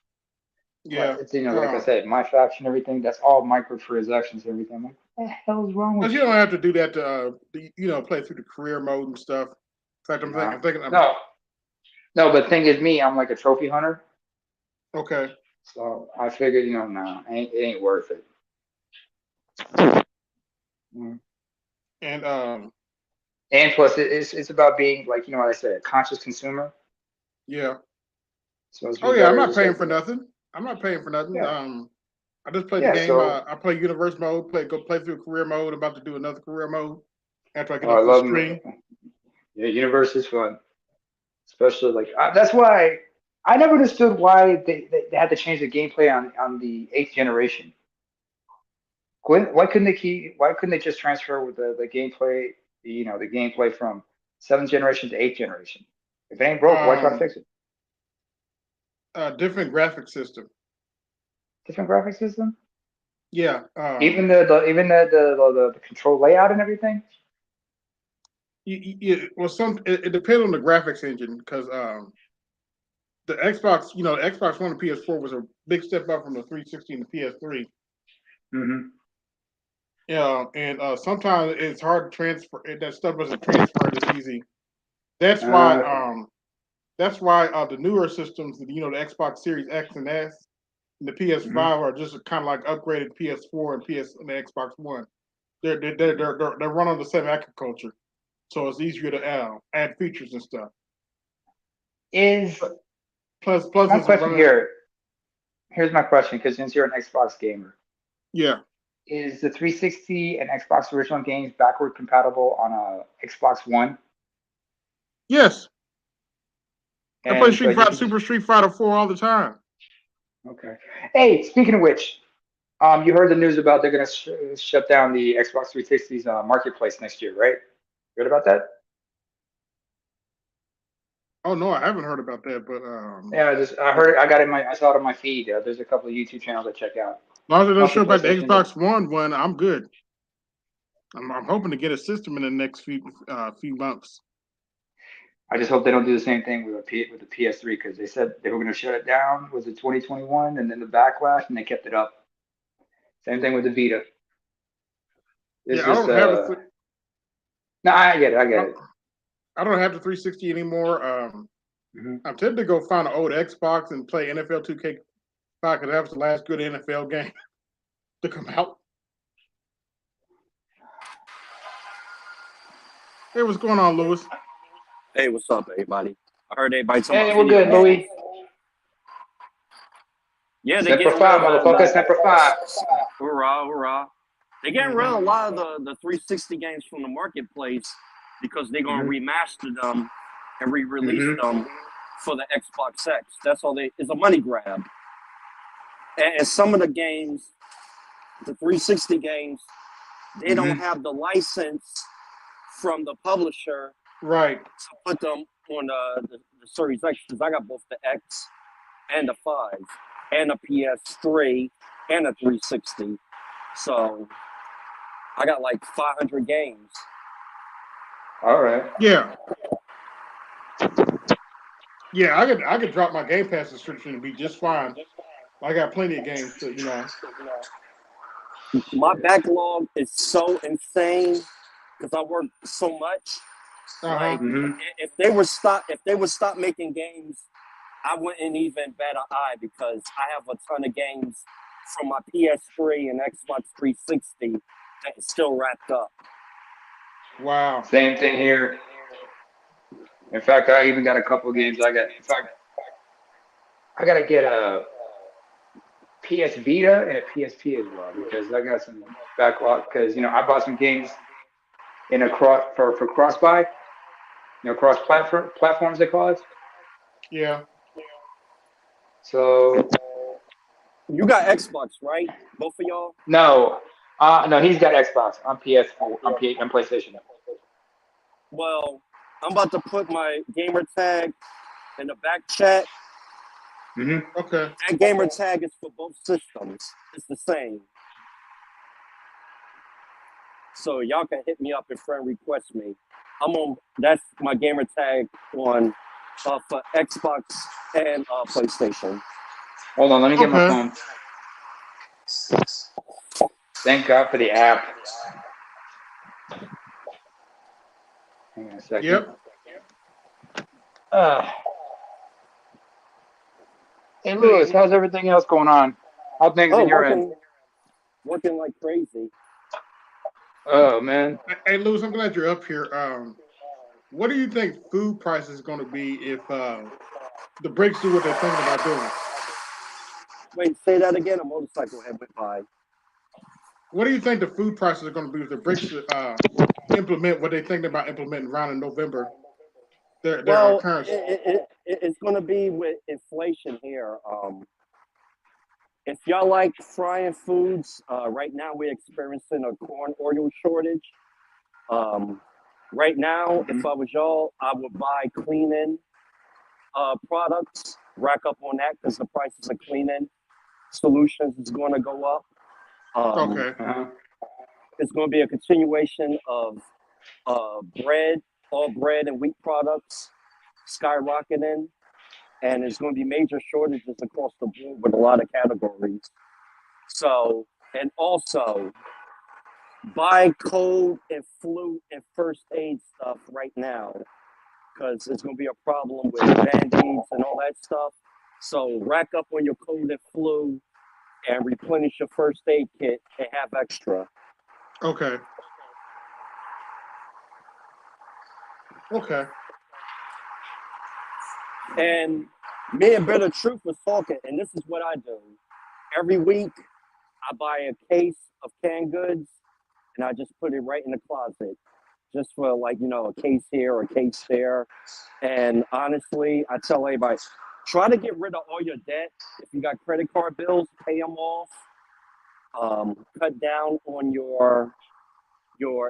Yeah, but it's like I said, my faction, everything. That's all microtransactions, and everything. I'm like, what the hell is wrong with you? Don't have to do that to play through the career mode and stuff. In fact, I'm thinking. No, but the thing is, I'm like a trophy hunter. Okay. So I figured, it ain't worth it. And plus, it's about being like what I said, a conscious consumer. Yeah. So I'm not paying for nothing. I'm not paying for nothing. Yeah. I just play the game. So, I play universe mode. Go play through career mode. I'm about to do another career mode after I get off the stream. Yeah, universe is fun, especially that's why I never understood why they had to change the gameplay on the 8th generation. Why couldn't they just transfer with the gameplay, the gameplay from 7th generation to 8th generation? If it ain't broke, why try to fix it? Different graphic system. Different graphic system? Yeah. Even the control layout and everything? It depends on the graphics engine because the Xbox, the Xbox One and PS4 was a big step up from the 360 and the PS3. Mm-hmm. Yeah, and sometimes it's hard to transfer. That stuff doesn't transfer as easy. That's why the newer systems, the Xbox Series X and S, and the PS5 are just kind of like upgraded PS4 and the Xbox One. They're run on the same agriculture, so it's easier to add features and stuff. Plus my question here. Here's my question, because since you're an Xbox gamer, yeah, is the 360 and Xbox original games backward compatible on a Xbox One? Yes. I play And so you can Super Street Fighter 4 all the time. okay. Hey, speaking of which, you heard the news about they're gonna shut down the Xbox 360's marketplace next year, right? You heard about that? Oh no, I haven't heard about that, but Yeah, I heard it. I saw it on my feed. There's a couple of YouTube channels I check out. as long as they don't show Mostly back the PlayStation. Xbox One, I'm good. I'm hoping to get a system in the next few months. I just hope they don't do the same thing with the PS3 because they said they were going to shut it down. Was it 2021? And then the backlash, and they kept it up. Same thing with the Vita. It's Yeah, I just don't have a. no, I get it. I don't have the 360 anymore. I'm tempted to go find an old Xbox and play NFL 2K5 because that was the last good NFL game to come out. Hey, what's going on, Lewis? Hey, what's up, everybody? I heard everybody talking Hey, about we're video good, Louis. games. Yeah, they're Semper getting Fi, rid of motherfucker. Semper Fi. Hoorah, hoorah. They're getting rid of a lot of the 360 games from the marketplace because they're going to remaster them and re-release them for the Xbox X. That's all it's a money grab. And some of the games, the 360 games, they don't have the license from the publisher Right. to put them on the Series X because I got both the X and the 5 and a PS3 and a 360. So I got like 500 games. All right. Yeah. Yeah, I could drop my Game Pass subscription and be just fine. I got plenty of games to, My backlog is so insane because I work so much. Like if they would stop making games, I wouldn't even bat an eye because I have a ton of games from my PS3 and Xbox 360 that is still wrapped up. Wow. Same thing here. In fact, I even got a couple of games. I gotta get a PS Vita and a PSP as well because I got some backlog. Because I bought some games in a for cross buy, cross platforms they call it. Yeah. So you got Xbox, right? Both of y'all? No, no, he's got Xbox. I'm PS4. I'm PlayStation. Well, I'm about to put my gamer tag in the back chat. Okay. That gamer tag is for both systems. It's the same. So y'all can hit me up and friend request me. That's my gamer tag on for Xbox and PlayStation. Hold on, let me get my phone. Thank God for the app. Hang on a second. Yep. Hey, Lewis, how's everything else going on? How things in your end? Working like crazy. Oh, man. Hey, Lewis, I'm glad you're up here. What do you think food prices are going to be if the BRICS do what they're thinking about doing? Wait, say that again. A motorcycle head went by. What do you think the food prices are going to be if the BRICS implement what they're thinking about implementing around in November? Well, it's going to be with inflation here. If y'all like frying foods, right now we're experiencing a corn oil shortage. Right now, if I was y'all, I would buy cleaning products, rack up on that because the prices of cleaning solutions is going to go up. Okay. It's going to be a continuation of bread, all bread and wheat products skyrocketing, and there's going to be major shortages across the board with a lot of categories. So, and also buy cold and flu and first aid stuff right now because it's going to be a problem with Band-Aids and all that stuff. So rack up on your cold and flu and replenish your first aid kit and have extra. Okay. Okay. And me and Bitter Truth was talking, and this is what I do. Every week, I buy a case of canned goods, and I just put it right in the closet. just for like, you know, a case here or a case there. And honestly, I tell everybody, try to get rid of all your debt. If you got credit card bills, pay them off. Cut down on your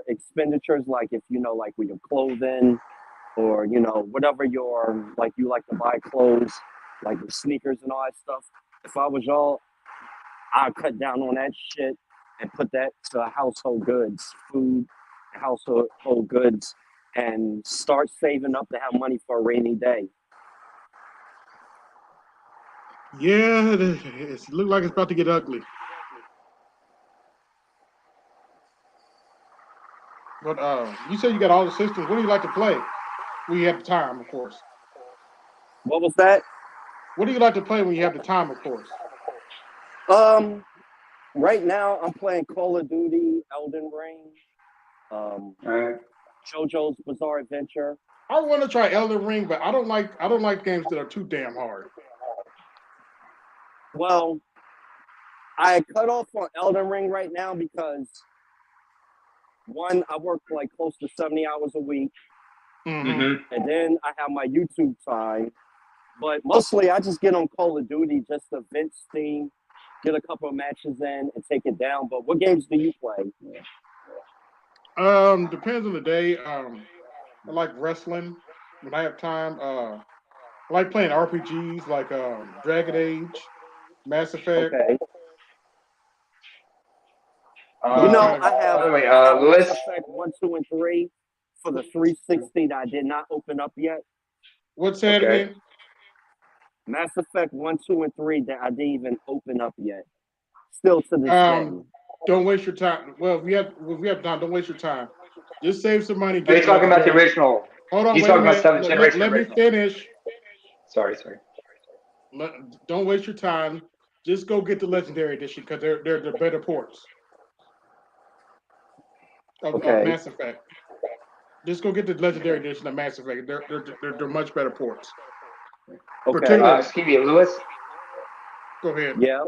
expenditures, like if you know, like with your clothing or you know whatever your like you like to buy clothes, like your sneakers and all that stuff. If I was y'all, I'd cut down on that shit and put that to household goods, food, household goods, and start saving up to have money for a rainy day. Yeah, it looks like it's about to get ugly. But you said you got all the systems. What do you like to play? When you have the time, of course. What was that? What do you like to play when you have the time, of course? Right now I'm playing Call of Duty, Elden Ring, JoJo's Bizarre Adventure. I want to try Elden Ring, but I don't like games that are too damn hard. Well, I cut off on Elden Ring right now because one, I work like close to 70 hours a week. Mm-hmm. And then I have my YouTube time. But mostly I just get on Call of Duty just to vent steam, get a couple of matches in and take it down. But what games do you play? Depends on the day. I like wrestling when I have time. I like playing RPGs like Dragon Age, Mass Effect. Okay. Those You know, kind of- I have, by the way, I have Lewis. Mass Effect 1, 2, and 3 for the 360 that I did not open up yet. What's that again? Mass Effect 1, 2, and 3 that I didn't even open up yet. Still to this day. Don't waste your time. Well, if we have time, don't waste your time. Just save some money. Are you talking about the original? Hold on, He's wait a talking about minute. 7th generation Let me original. finish. Sorry. Don't waste your time. Just go get the Legendary Edition because they're the better ports of Mass Effect. Just go get the Legendary Edition of Mass Effect. They're much better ports. Okay. Excuse me, Lewis. Go ahead. Yeah.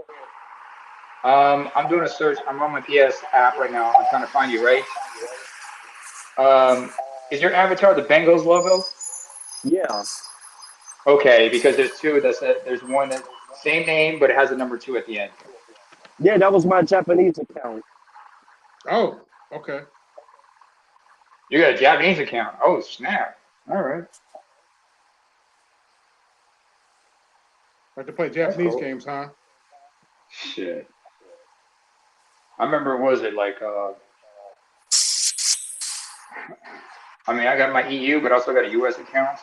I'm doing a search. I'm on my PS app right now. I'm trying to find you, right? Is your avatar the Bengals logo? Yeah. Okay, because there's two. There's one that same name, but it has a number 2 at the end. Yeah, that was my Japanese account. Oh, okay. You got a Japanese account. Oh, snap. All right. Like to play Japanese cool. games, huh? Shit. I remember, what was it like? I mean, I got my EU, but also got a US account.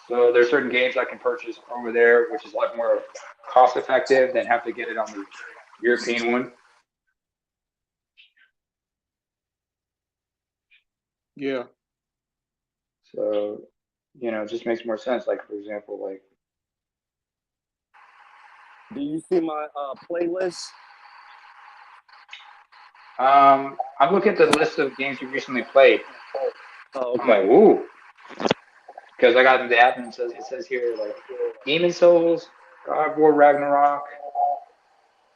So there's certain games I can purchase over there, which is a lot more cost effective than have to get it on the European one. Yeah. So, it just makes more sense. Like, for example, like. Do you see my playlist? I'm looking at the list of games you recently played. Oh, okay. I'm like, ooh. Because I got the app and it says here, like, Demon Souls, God of War Ragnarok,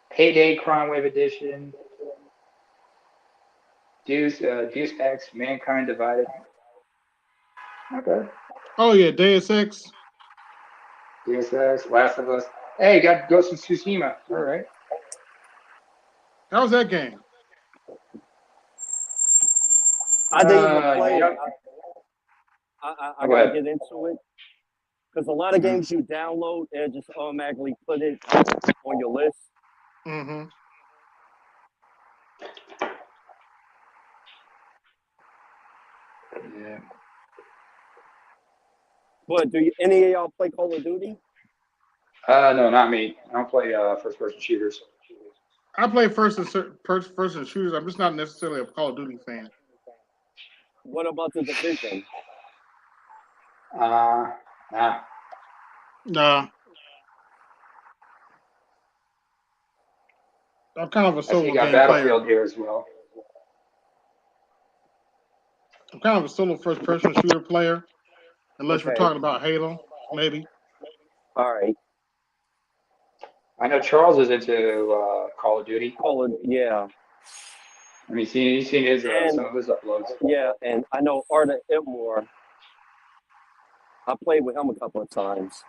Payday Crime Wave Edition, Deus Ex, Mankind Divided. Okay. Oh, yeah, Deus Ex. Deus Ex, Last of Us. Hey, you got Ghost of Tsushima. All right. How's that game? I didn't even play it. I Go gotta ahead. get into it. Because a lot of games you download, it just automatically put it on your list. Mm-hmm. Yeah. But do any of y'all play Call of Duty? No, not me. I don't play first-person shooters. I play first-person shooters. I'm just not necessarily a Call of Duty fan. What about the Division? Nah. Nah. I'm kind of a I see solo you got game player. Battlefield here as well. I'm kind of a solo first-person shooter player, unless we're talking about Halo, maybe. All right. I know Charles is into Call of Duty. Yeah. I mean, you've seen his And some of his uploads. yeah, and I know Arda Itmore. I played with him a couple of times.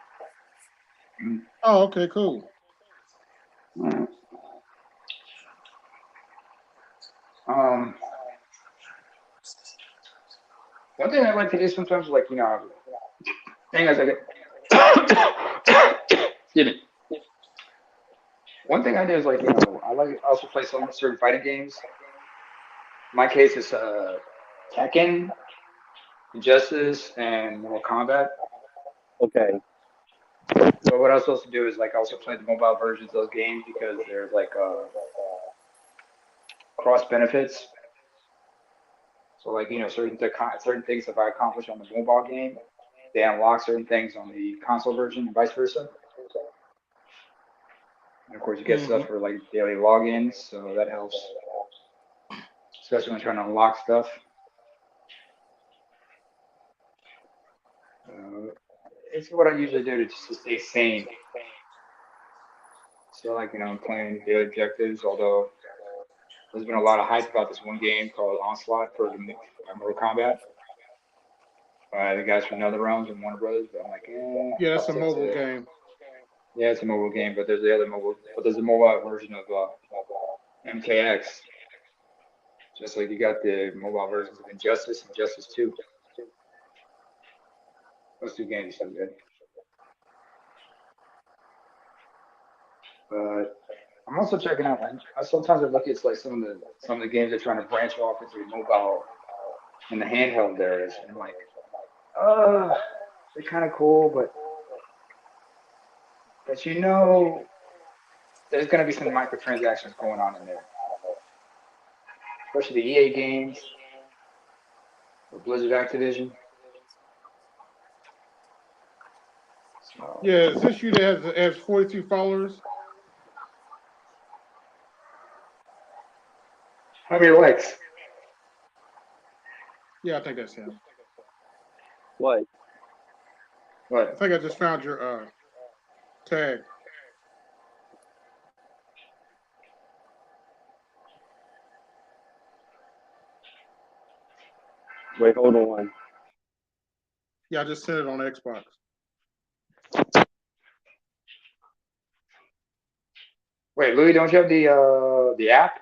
Oh, okay, cool. Alright. One thing I like to do sometimes, like hang on a second. Excuse me. One thing I do is I also play some certain fighting games. In my case, it's Tekken, Injustice, and Mortal Kombat. Okay. But what I was supposed to do is I also play the mobile versions of those games because there's cross benefits. So certain things if I accomplish on the mobile game, they unlock certain things on the console version and vice versa. And of course, you get stuff for daily logins, so that helps, especially when trying to unlock stuff. It's what I usually do to stay sane. So I'm playing daily objectives, although there's been a lot of hype about this one game called Onslaught for Mortal Kombat. The guys from NetherRealms and Warner Brothers, but I'm like, yeah, that's a mobile game. Yeah, it's a mobile game, but there's a mobile version of MKX. Just like you got the mobile versions of Injustice and Injustice 2. Those two games are so good. But I'm also checking out. Sometimes I look at some of the games they're trying to branch off into the mobile and the handheld areas, and I'm like, they're kind of cool, but there's going to be some microtransactions going on in there, especially the EA games or Blizzard Activision. So, Yeah, is this you that has 42 followers? how many likes? Yeah, I think that's him. What? I think I just found your tag. Wait, hold on. Yeah, I just sent it on Xbox. Wait, Louis, don't you have the app?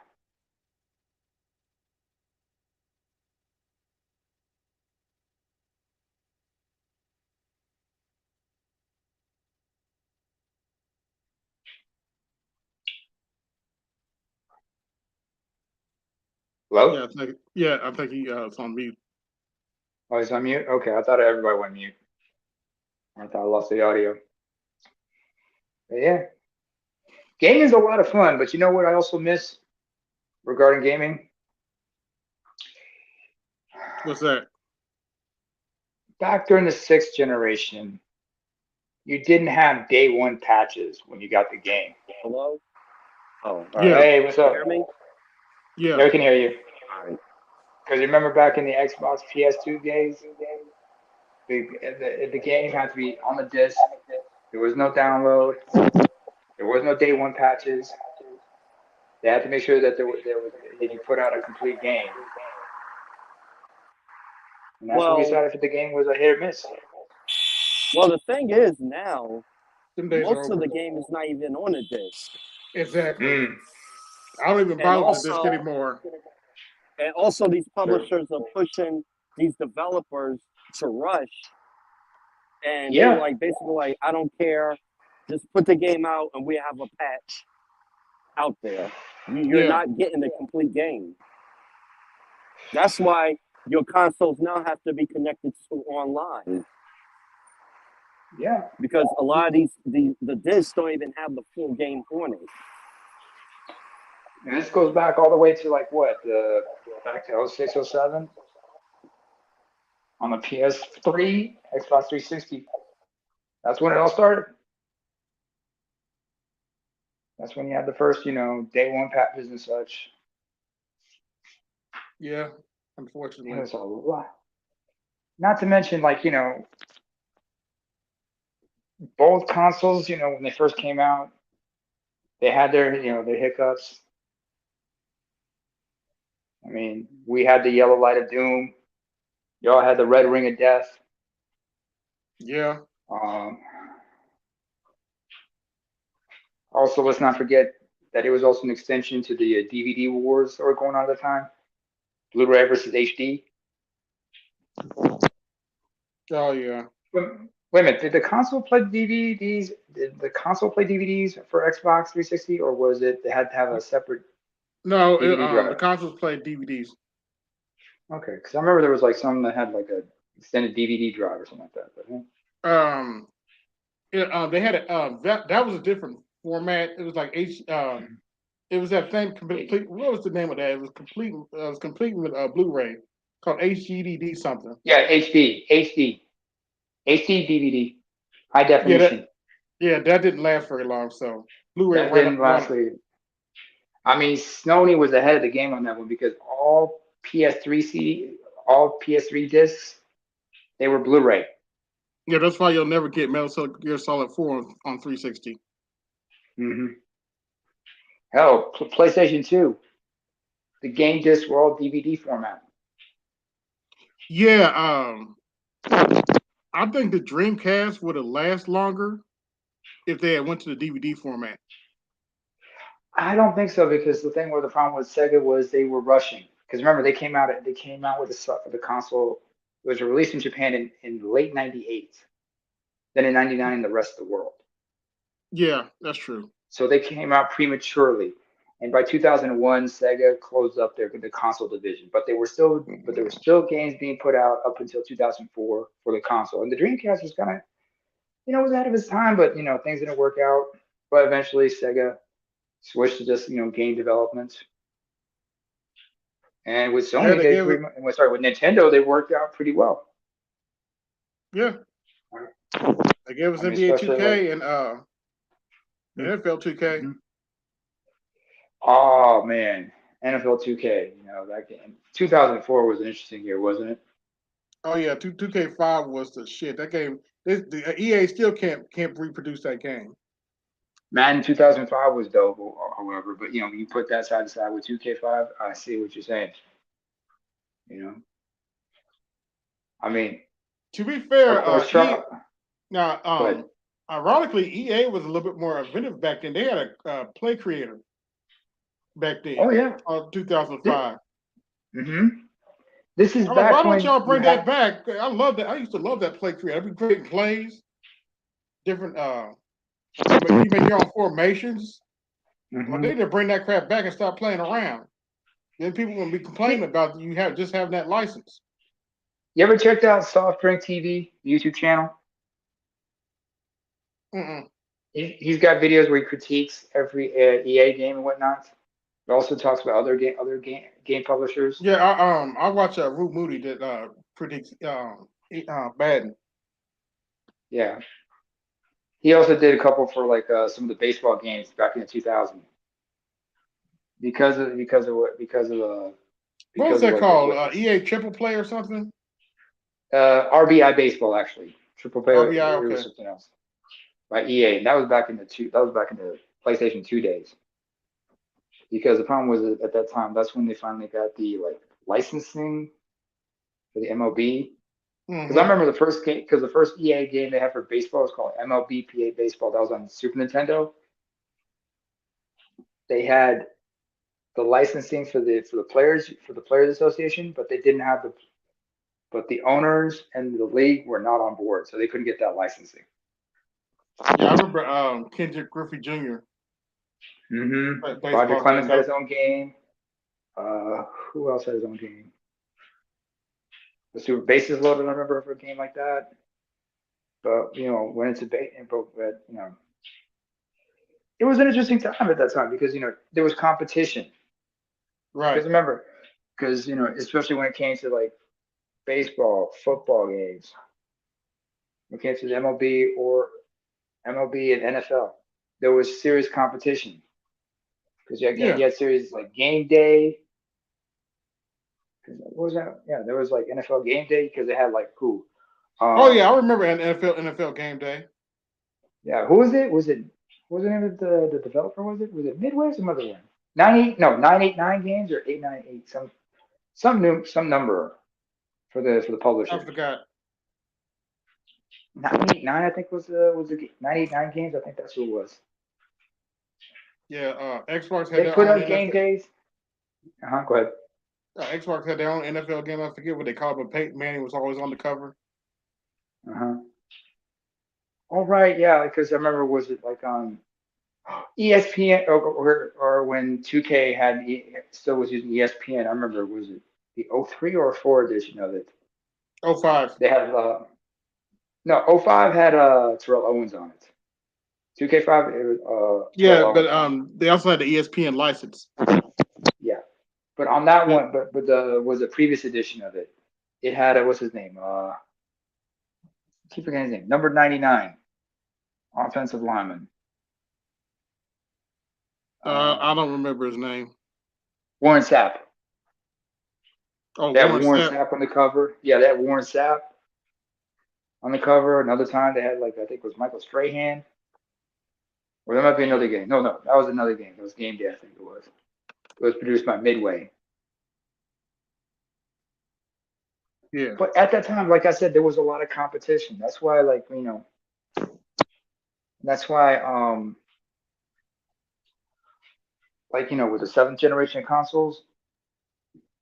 Hello? I think he's on mute. Oh, he's on mute? Okay, I thought everybody went mute. I thought I lost the audio. But yeah. Gaming is a lot of fun, but you know what I also miss regarding gaming? What's that? Back during the 6th generation, you didn't have day one patches when you got the game. Hello? Oh, all right. right. Hey, what's up? Hear me? Yeah. Yeah, we can hear you. All right. Because remember back in the Xbox PS2 days, the game had to be on the disc. There was no download. There was no day one patches. They had to make sure that you put out a complete game. And that's when we decided if the game was a hit or miss. Well, the thing is now, most of the game is not even on a disc. Exactly. I don't even bother with the disc anymore. And also, these publishers are pushing these developers to rush. And they're basically I don't care. Just put the game out and we have a patch out there. You're not getting the complete game. That's why your consoles now have to be connected to online. Yeah. Because a lot of the discs don't even have the full game on it. And this goes back all the way to back to 06, 07 on the PS3, Xbox 360. That's when it all started. That's when you had the first, day one patches and such. Yeah, unfortunately. There's a lot. Not to mention, both consoles, when they first came out, they had their hiccups. mean, we had the yellow light of doom. Y'all had the red ring of death. Yeah. Also, let's not forget that it was also an extension to the DVD wars that were going on at the time. Blu-ray versus HD. Oh yeah. Wait a minute, did the console play DVDs? Did the console play DVDs for Xbox 360, or was it they had to have a separate No, DVD drive? the consoles played DVDs. Okay, because I remember there was like some that had like a extended DVD drive or something like that. But, They had that was a different format. It was like it was that thing complete. What was the name of that? It was complete. It was complete with Blu-ray called HDD something. yeah, HD DVD, high Yeah, definition. that didn't last very long. So Blu-ray That didn't last very. I mean, Sony was ahead of the game on that one because all PS3 discs, they were Blu-ray. Yeah, that's why you'll never get Metal Gear Solid 4 on 360. Mm-hmm. Hell, PlayStation 2, the game discs were all DVD format. Yeah, I think the Dreamcast would have lasted longer if they had went to the DVD format. I don't think so because the problem with Sega was they were rushing. Because remember, they came out with the stuff for the console. It was released in Japan in late '98, then in '99 in the rest of the world. Yeah, that's true. So they came out prematurely, and by 2001, Sega closed up the console division. But there were still games being put out up until 2004 for the console. And the Dreamcast was kind of, was ahead of its time, but things didn't work out. But eventually, Sega switched to just game development. And with Sony, with Nintendo, they worked out pretty well. Yeah. They gave us NBA 2K and NFL 2K. Mm-hmm. Oh man, NFL 2K. That game. 2004 was an interesting year, wasn't it? Oh yeah, 2K5 was the shit. That game, the EA still can't reproduce that game. Madden 2005 was dope, however, but you put that side to side with 2K5, I see what you're saying. I mean, to be fair, of course, ironically, EA was a little bit more inventive back then. They had a play creator back then. Oh yeah, 2005. Mm-hmm. This is back why don't y'all bring that back? I love that. I used to love that play creator. I'd be creating plays, different. You make your own formations. Mm-hmm. Well, they need to bring that crap back and stop playing around. Then people will be complaining about you just having that license. You ever checked out Soft Drink TV YouTube channel? Mm-mm. He's got videos where he critiques every EA game and whatnot. It also talks about other game publishers. Yeah, I watch Root Moody that critiques Madden. Yeah, he also did a couple for like some of the baseball games back in the 2000s. Because of what was that called? EA Triple Play or something? RBI Baseball actually. Triple Play RBI, okay. was something else by EA. And that was back in the PlayStation 2 days. Because the problem was at that time, that's when they finally got the licensing for the MLB. Because I remember the first game, because the first EA game they had for baseball was called MLB PA Baseball. That was on Super Nintendo. They had the licensing for the players association, but they didn't have the owners and the league were not on board, so they couldn't get that licensing. Yeah, I remember Kendrick Griffey Jr. Mm-hmm. Roger Clemens had his own game. Who else had his own game? The Super Bases Loaded, I remember for a game like that. But when it's it was an interesting time at that time because there was competition. Right. Because remember, especially when it came to baseball, football games, when it came to the MLB and NFL, there was serious competition. Because you had series like Game Day. What was that? Yeah, there was NFL Game Day because they had who? Oh yeah, I remember an NFL Game Day. Yeah, who was it? What was the name of the developer? Was it Midway or some other one? 989 games or 898? some number for the publisher. I forgot. 99, I think was the 99 games. I think that's who it was. Yeah, Xbox had They their put own out game NFL. days. Go ahead. Xbox had their own NFL game. I forget what they called it, but Peyton Manning was always on the cover. All right, yeah, because I remember, was it like on ESPN or when 2K had still was using ESPN? I remember, was it the 03 or 04 edition of it? 05. They had no, 05 had Terrell Owens on it. 2K5 it was Yeah, Terrell but Owens. they also had the ESPN license. Yeah, but on that one, but was a previous edition of it. It had what's his name? I keep forgetting his name. Number 99, offensive lineman. I don't remember his name. Warren Sapp. Oh, They had Warren Warren Sapp. Sapp on the cover. Yeah, they had Warren Sapp on the cover. Another time they had, like, I think it was Michael Strahan. Or there might be another game. No, that was another game. It was game day, I think it was. It was produced by Midway. Yeah. But at that time, like I said, there was a lot of competition. That's why, like, that's why, like, with the 7th generation consoles,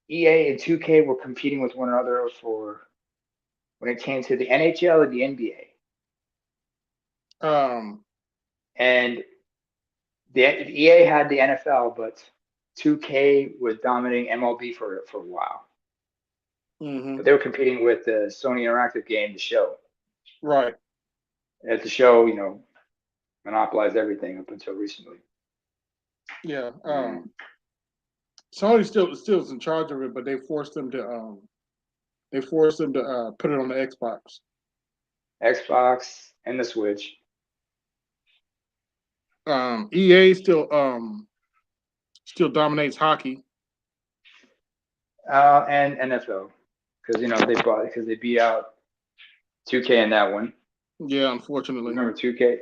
EA and 2K were competing with one another for when it came to the NHL and the NBA. And the EA had the NFL, but 2K was dominating MLB for a while. But they were competing with the Sony Interactive game, The Show. Right. As The Show, monopolized everything up until recently. Yeah. Sony still is in charge of it, but they forced them to put it on the Xbox. Xbox and the Switch. EA still dominates hockey. And NFL, because they beat out 2K in that one. Yeah, unfortunately. Remember 2K?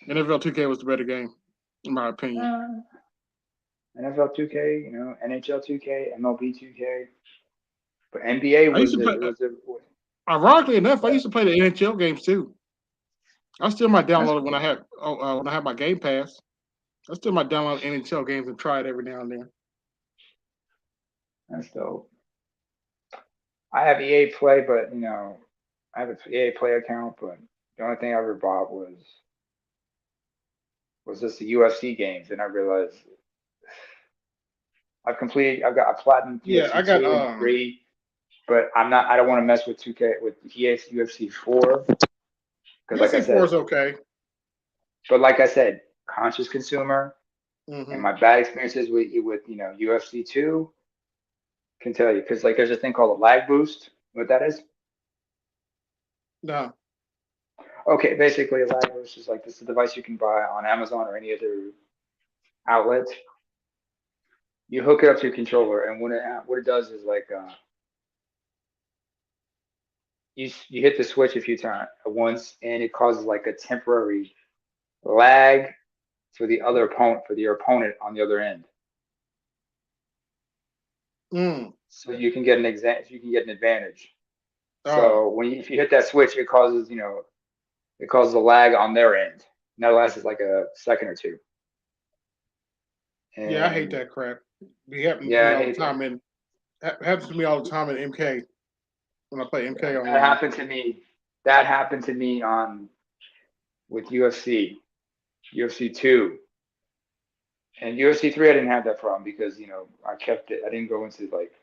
NFL 2K was the better game, in my opinion. NFL 2K, NHL 2K, MLB 2K, but NBA was ironically enough, I used to play the NHL games too. I still might download it when I have my Game Pass. I still might download NHL games and try it every now and then. That's dope. I have EA Play, but I have an EA Play account, but the only thing I ever bought was just the UFC games, and I realized I've got a platinum UFC 2 and 3, but I don't want to mess with 2K with EA UFC 4 because, like I said, 4 is okay. But like I said, conscious consumer, and my bad experiences with UFC 2 can tell you, because, like, there's a thing called a lag boost. What that is? No. Okay, basically a lag boost is like, this is a device you can buy on Amazon or any other outlet. You hook it up to your controller, and what it does is, like, you hit the switch a few times at once, and it causes, like, a temporary lag for your opponent on the other end. So you can get an advantage. So if you hit that switch, it causes a lag on their end. And that lasts like a second or two. Yeah, I hate that crap. It happens to me all the time in MK when I play MK online. That happened to me with UFC 2. And UFC 3, I didn't have that problem because, I kept it. I didn't go into, like,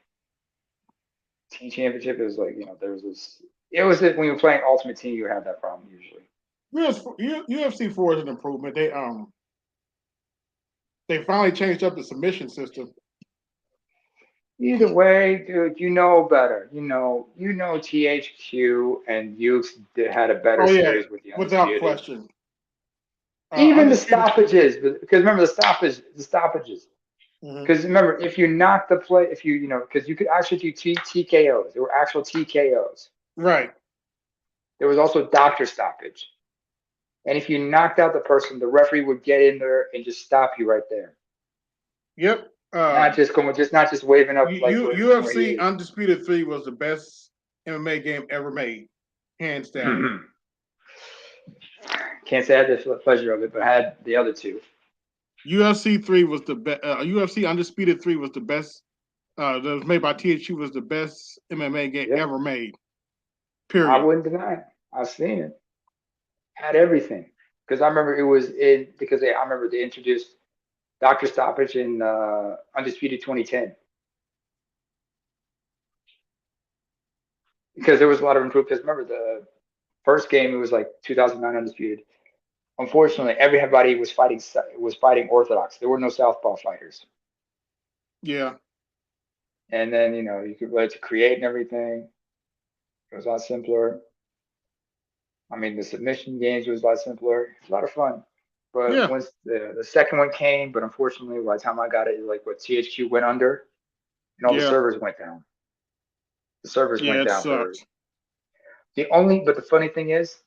Team Championship. It was like, there was this. It was when you were playing Ultimate Team, you have that problem usually. UFC 4 is an improvement. They finally changed up the submission system. Either way, dude, you know better. THQ and Ukes had a better series with the Undisputed. Without question. Even the stoppages, because remember the stoppages. Because remember, if you knock the play, because you could actually do TKOs. There were actual TKOs. Right. There was also doctor stoppage. And if you knocked out the person, the referee would get in there and just stop you right there. Yep. Not just waving up like we're UFC here. Undisputed 3 was the best MMA game ever made, hands down. Can't say I had the pleasure of it, but I had the other two. UFC 3 was the best. UFC Undisputed 3 was the best. That was made by THQ, was the best MMA game ever made. Period. I wouldn't deny it. I've seen it. Had everything. Because I remember I remember they introduced Dr. Stoppage in Undisputed 2010. Because there was a lot of improvement. Because remember, the first game, it was like 2009 Undisputed. Unfortunately, everybody was fighting Orthodox. There were no Southpaw fighters. Yeah. And then, you could let to create and everything. It was a lot simpler. I mean, the submission games was a lot simpler. It was a lot of fun. But once the second one came, but unfortunately, by the time I got it, like what THQ went under, and all the servers went down. The servers went down. But the funny thing is,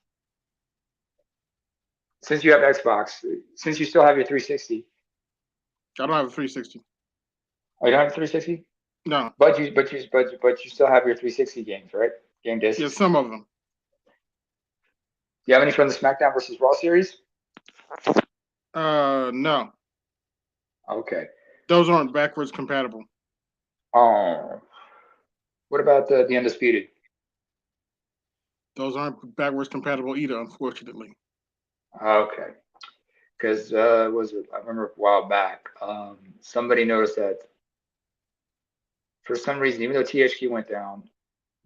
since you have Xbox, since you still have your 360. I don't have a 360. Oh, you don't have a 360? No. But you still have your 360 games, right? Game discs. Yeah, some of them. Do you have any from the SmackDown versus Raw series? No. Okay. Those aren't backwards compatible. Oh. What about the Undisputed? Those aren't backwards compatible either, unfortunately. Okay. Because I remember a while back, somebody noticed that for some reason, even though THQ went down,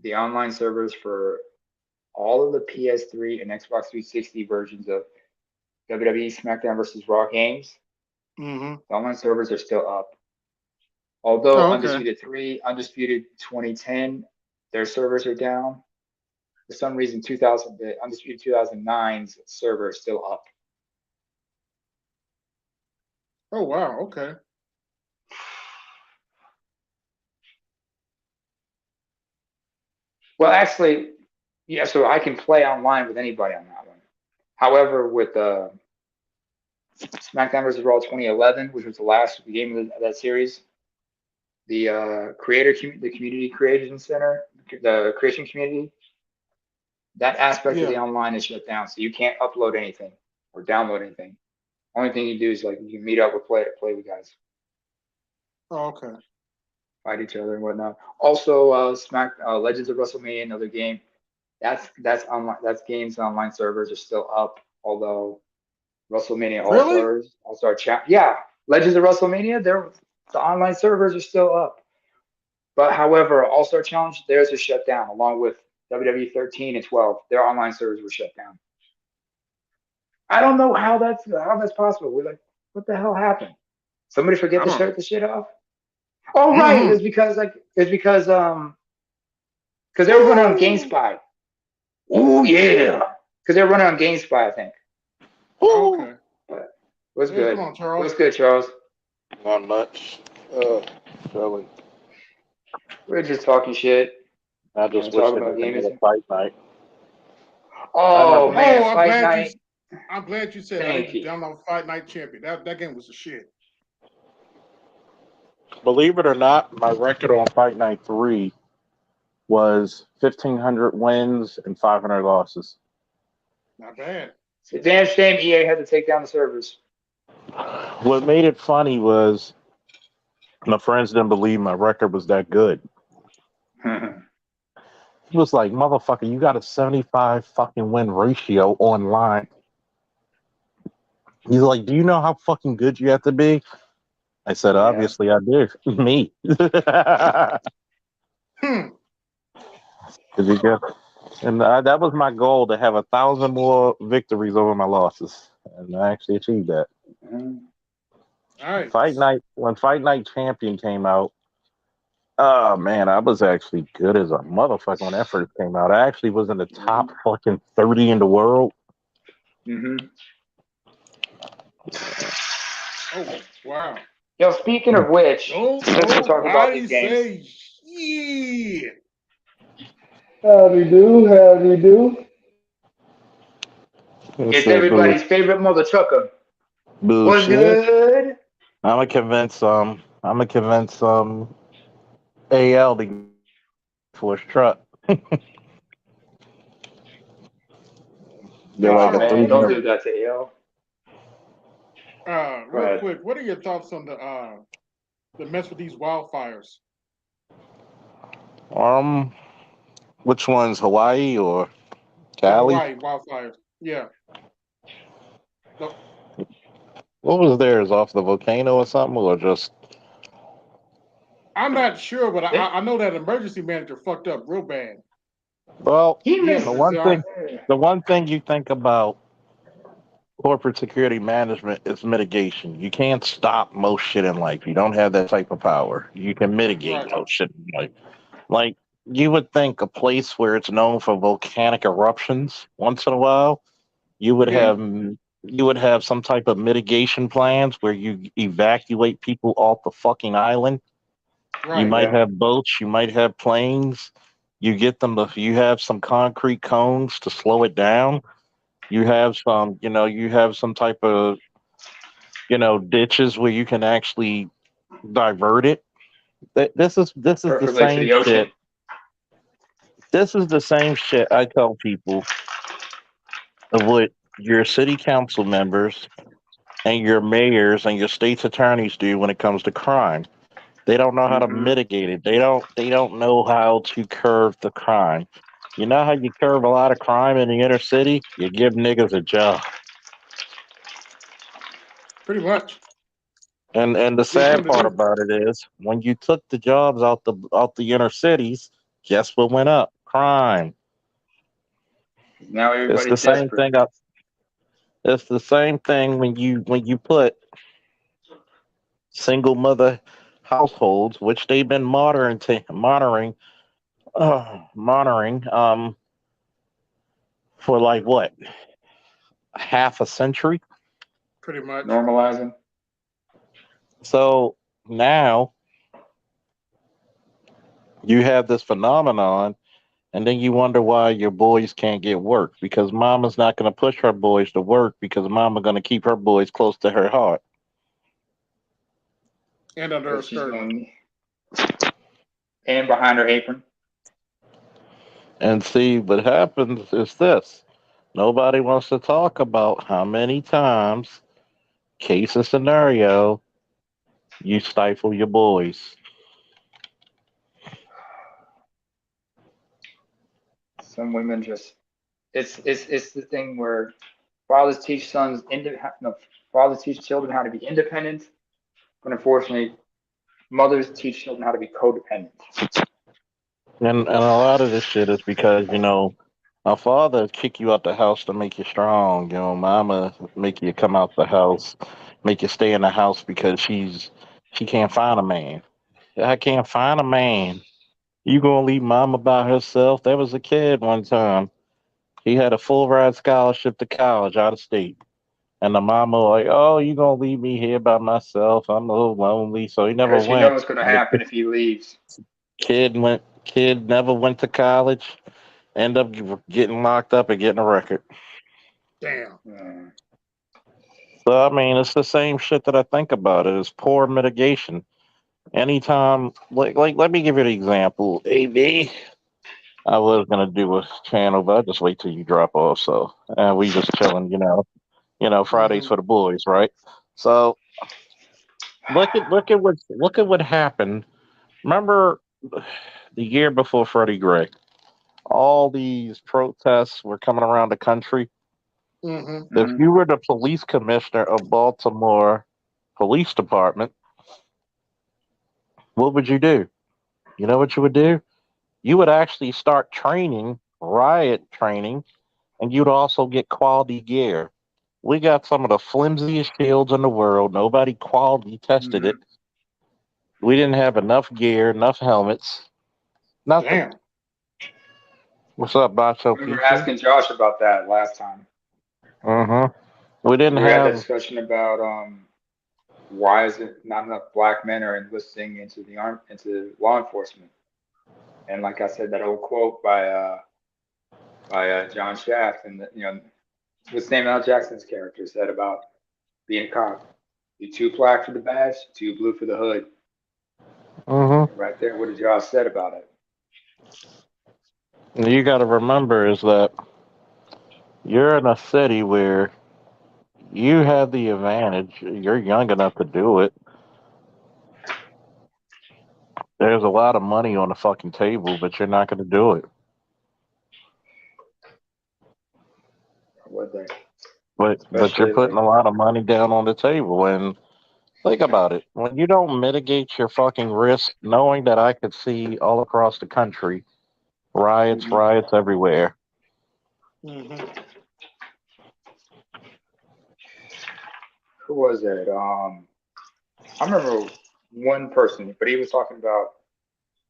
the online servers for all of the PS3 and Xbox 360 versions of WWE SmackDown versus Raw games, the online servers are still up. Although Undisputed 3, Undisputed 2010, their servers are down. For some reason, the Undisputed 2009's server is still up. Oh, wow. Okay. Well, actually, yeah, so I can play online with anybody on that one. However, with SmackDown vs. Raw 2011, which was the last game of that series, the community creation center, the creation community, that aspect of the online is shut down. So you can't upload anything or download anything. Only thing you do is you can meet up or play with guys. Oh, okay. Fight each other and whatnot. Also, Legends of WrestleMania, another game. That's online. That's games online servers are still up. Although WrestleMania All-Star Chat, Legends of WrestleMania, the online servers are still up. But however, All-Star Challenge, theirs is shut down along with WWE 13 and 12. Their online servers were shut down. I don't know how that's possible. We're like, what the hell happened? Somebody forget to shut the shit off? Oh, right. It's because they were running on GameSpy. Oh yeah, because they're running on GameSpy, I think. Okay. But what's good? Come on, Charles. What's good, Charles? Not much. Chilling. We're just talking shit. I just wish talking they about didn't games. get a fight night. Oh man, fight night. I'm glad you said that. I'm a Fight Night champion. That game was the shit. Believe it or not, my record on Fight Night 3 was 1,500 wins and 500 losses. Not bad. It's a damn shame EA had to take down the servers. What made it funny was my friends didn't believe my record was that good. He was like, motherfucker, you got a 75 fucking win ratio online. He's like, do you know how fucking good you have to be? I said, obviously I do. Me. And that was my goal, to have 1,000 more victories over my losses. And I actually achieved that. All right. When Fight Night Champion came out, oh man, I was actually good as a motherfucker when that first came out. I actually was in the top fucking 30 in the world. Oh, wow. Yo, speaking of which, since we're talking about these games. Shit. Howdy do. It's everybody's favorite mother trucker. Bullshit. What's good? I'm gonna convince I'm gonna convince AL to for his truck. They're like Oh a man, What are don't 300. do that to AL. Go real ahead. quick, what are your thoughts on the mess with these wildfires? Um, which one's Hawaii or The Cali? Hawaii wildfires. Yeah. No, What was theirs off the volcano or something, or just I'm not sure, but They, I know that emergency manager fucked up real bad. well, he He had the missed. one thing, Yeah. the one thing you think about corporate security management is mitigation. You can't stop most shit in life. You don't have that type of power. You can mitigate Right. most shit in life. Like you would think a place where it's known for volcanic eruptions once in a while, you would Yeah. have you would have some type of mitigation plans where you evacuate people off the fucking island. You Right. might Yeah. have boats, you might have planes. You get them to you have some concrete cones to slow it down. You have some, you have some type of, ditches where you can actually divert it. This is Or the relate to same the ocean. shit. This is the same shit I tell people of what your city council members and your mayors and your state's attorneys do when it comes to crime. They don't know how to Mm-hmm. mitigate it. They don't know how to curb the crime. You know how you curb a lot of crime in the inner city? You give niggas a job. Pretty much. And the Give sad them to part do. about it is when you took the jobs out the inner cities, guess what went up? Crime. Now It's the everybody's same desperate. thing up. It's the same thing when you put single mother households, which they've been monitoring for like what, half a century. Pretty much. Normalizing. So now you have this phenomenon, and then you wonder why your boys can't get work because mama's not going to push her boys to work because mama going to keep her boys close to her heart. And under her Because she's skirt. going and behind her apron. And see, what happens is this: nobody wants to talk about how many times, case and scenario, you stifle your boys. Some women just it's the thing where fathers teach sons no, fathers teach children how to be independent, but unfortunately mothers teach children how to be codependent. And a lot of this shit is because my father kick you out the house to make you strong. Mama make you come out the house, make you stay in the house because she can't find a man. I can't find a man. You gonna leave mama by herself? There was a kid one time. He had a full ride scholarship to college out of state. And the mama like, oh, you gonna leave me here by myself? I'm a little lonely, so he never Because you know went. what's going to And the happen if he leaves. kid never went to college. End up getting locked up and getting a record. Damn. So I mean, it's the same shit that I think about. It is poor mitigation. Anytime, like, let me give you an example. AB, I was gonna do a channel, but I just wait till you drop off. So we just chilling, Fridays Hmm. for the boys, right? So look at what happened. Remember the year before Freddie Gray? All these protests were coming around the country. Hmm. If Mm-hmm. you were the police commissioner of Baltimore Police Department, what would you do? You know what you would do? You would actually start training, riot training, and you'd also get quality gear. We got some of the flimsiest shields in the world. Nobody quality tested Mm-hmm. it. We didn't have enough gear, enough helmets, nothing. Damn. What's up, Bacho I remember Pichu? asking Josh about that last time. Uh-huh. We didn't We had that have. discussion about why is it not enough black men are enlisting into law enforcement? And like I said, that old quote by John Shaft, and what Samuel L. Jackson's character said about being a cop: "You too black for the badge, too blue for the hood." right there. What did y'all said about it? And you got to remember is that you're in a city where you have the advantage. You're young enough to do it. There's a lot of money on the fucking table, but you're not going to do it. What they? But you're Especially putting like, a lot of money down on the table, and think about it. When you don't mitigate your fucking risk, knowing that I could see all across the country riots, mm-hmm. riots everywhere. Mm-hmm. Who was it? I remember one person, but he was talking about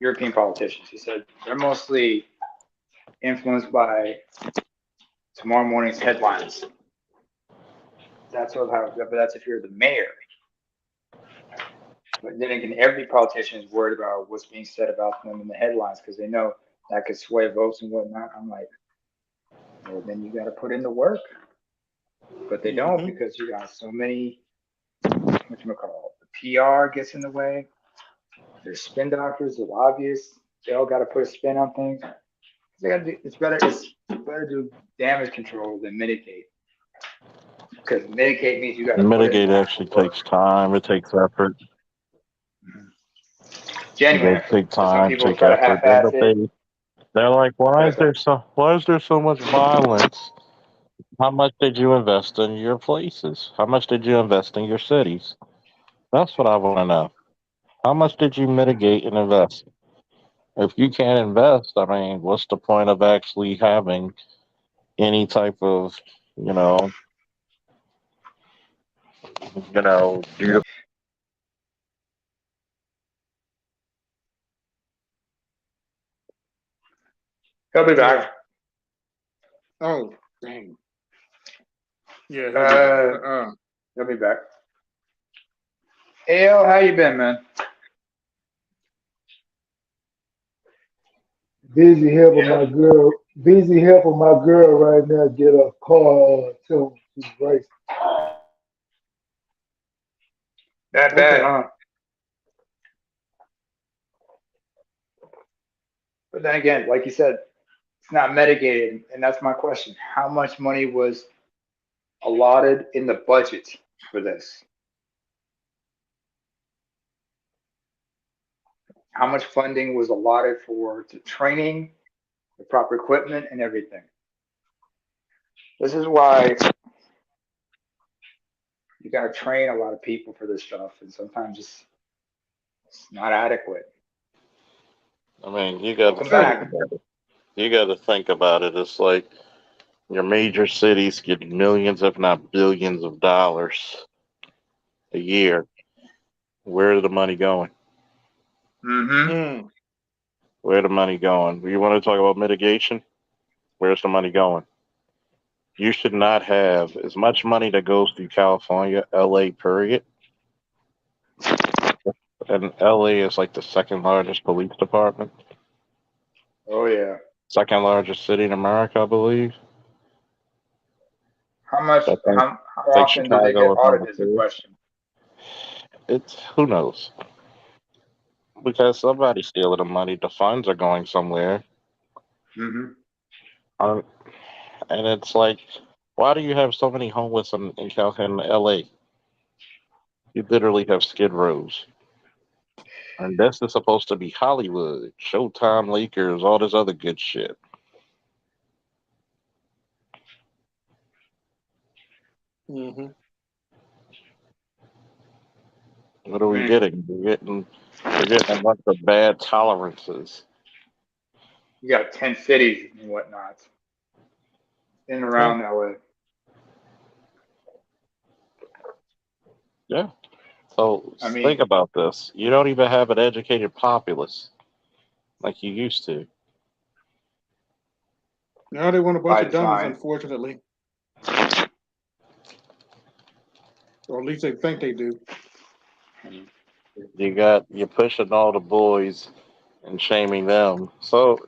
European politicians. He said they're mostly influenced by tomorrow morning's headlines. That's what how. But that's if you're the mayor. But then again, every politician is worried about what's being said about them in the headlines because they know that could sway votes and whatnot. I'm like, well, then you got to put in the work. But they don't because you got so many, whatchamacallit, the PR gets in the way. There's spin doctors, the lobbyists, they all got to put a spin on things. They got to do, it's better to do damage control than mitigate. Because mitigate means you got to put in Mitigate the actually actual work. takes time. It takes effort. Genuine It effort. take But some time, people take try to effort. Then half-ass it. they're like, why is That's there so much violence? How much did you invest in your places? How much did you invest in your cities? That's what I want to know. How much did you mitigate and invest? If you can't invest, I mean, what's the point of actually having any type of, you know, beautiful. He'll be back. Oh, dang. Yeah, he'll be back. He'll be back. Al, how you been, man? Busy helping my girl. Busy helping my girl right now get a car tuned. She's racing. That bad, huh? But then again, like you said, it's not mitigated, and that's my question. How much money was allotted in the budget for this? How much funding was allotted for the training, the proper equipment, and everything? This is why you got to train a lot of people for this stuff, and sometimes it's not adequate. I mean, you got to Welcome think back. about it. You got to think about it. It's like your major cities get millions, if not billions, of dollars a year. Where's the money going? Mm-hmm. Where's the money going? You want to talk about mitigation? Where's the money going? You should not have as much money that goes through California, LA, period. And LA is like the second largest police department. Oh, yeah. Second largest city in America, I believe. How much? I think, How I think often do they get Chicago is number audited? Is the two. question. It's who knows? Because somebody's stealing the money. The funds are going somewhere. Mm-hmm. And it's like, why do you have so many homeless in LA? You literally have skid rows. And this is supposed to be Hollywood, Showtime, Lakers, all this other good shit. Mm-hmm. What are we getting? We're getting a bunch of bad tolerances. You got 10 cities and whatnot in and around LA. Yeah. So I mean, think about this. You don't even have an educated populace like you used to. Now they want a bunch by of dummies, design. unfortunately. Or at least they think they do. You're pushing all the boys and shaming them. So,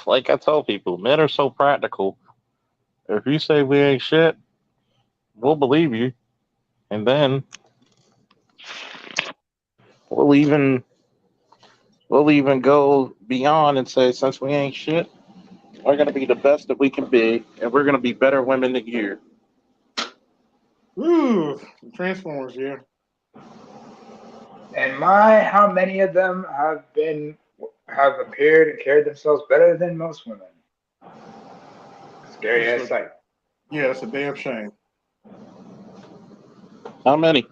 like I tell people, men are so practical. If you say we ain't shit, we'll believe you, and then we'll even we'll even go beyond and say, since we ain't shit, we're gonna be the best that we can be, and we're gonna be better women than you. Ooh, Transformers, yeah. And how many of them have appeared and carried themselves better than most women? Scary ass sight. Yeah, that's a damn shame. How many?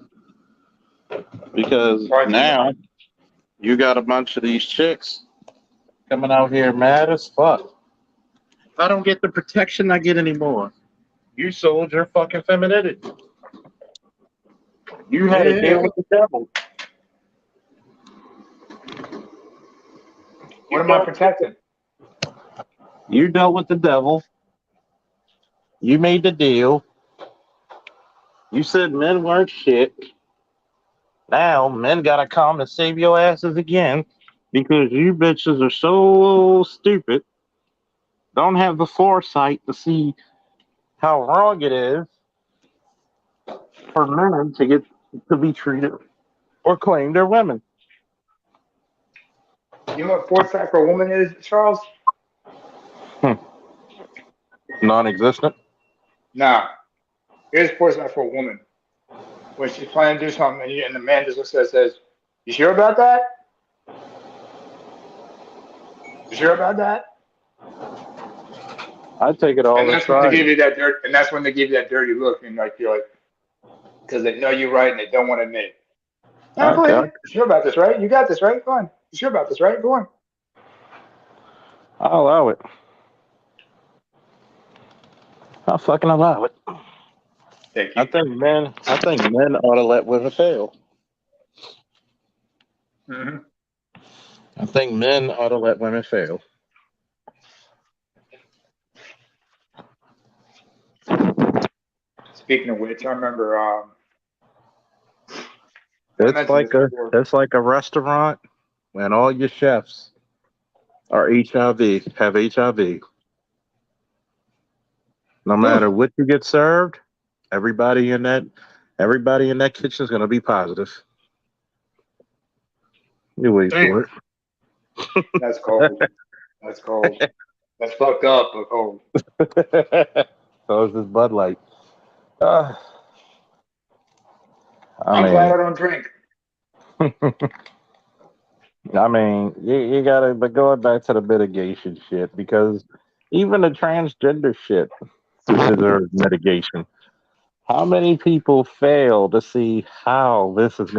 Because now you got a bunch of these chicks coming out here mad as fuck. I don't get the protection I get anymore. You sold your fucking femininity. You had to deal with the devil. What am I protecting? You dealt with the devil. You made the deal. You said men weren't shit. Now men gotta come and save your asses again because you bitches are so stupid. Don't have the foresight to see how wrong it is for men to get to be treated or claim they're women. You know what foresight for a woman is, Charles? Non-existent. Nah. Here's foresight for a woman. When she's planning to do something and the man just looks at it and says, "You sure about that? You sure about that?" I take it all And the that's when they time. give you that dirt. And that's when they give you that dirty look, and like you're like, because they know you're right and they don't want to admit it. Now, go ahead. You sure about this, right? You got this, right? Go on. You sure about this, right? Go on. I'll allow it. I'll fucking allow it. Thank you. I think men ought to let women fail. Mm-hmm. I think men ought to let women fail. Speaking of which, I remember I It's mentioned like this before. a restaurant and all your chefs are have HIV. No matter what you get served, everybody in that kitchen is gonna be positive. You wait for it. That's cold. That's cold. That's fucked up, but cold. So is this Bud Light. I'm glad I don't drink. I mean, you gotta, but going back to the mitigation shit, because even the transgender shit deserves mitigation. How many people fail to see how this is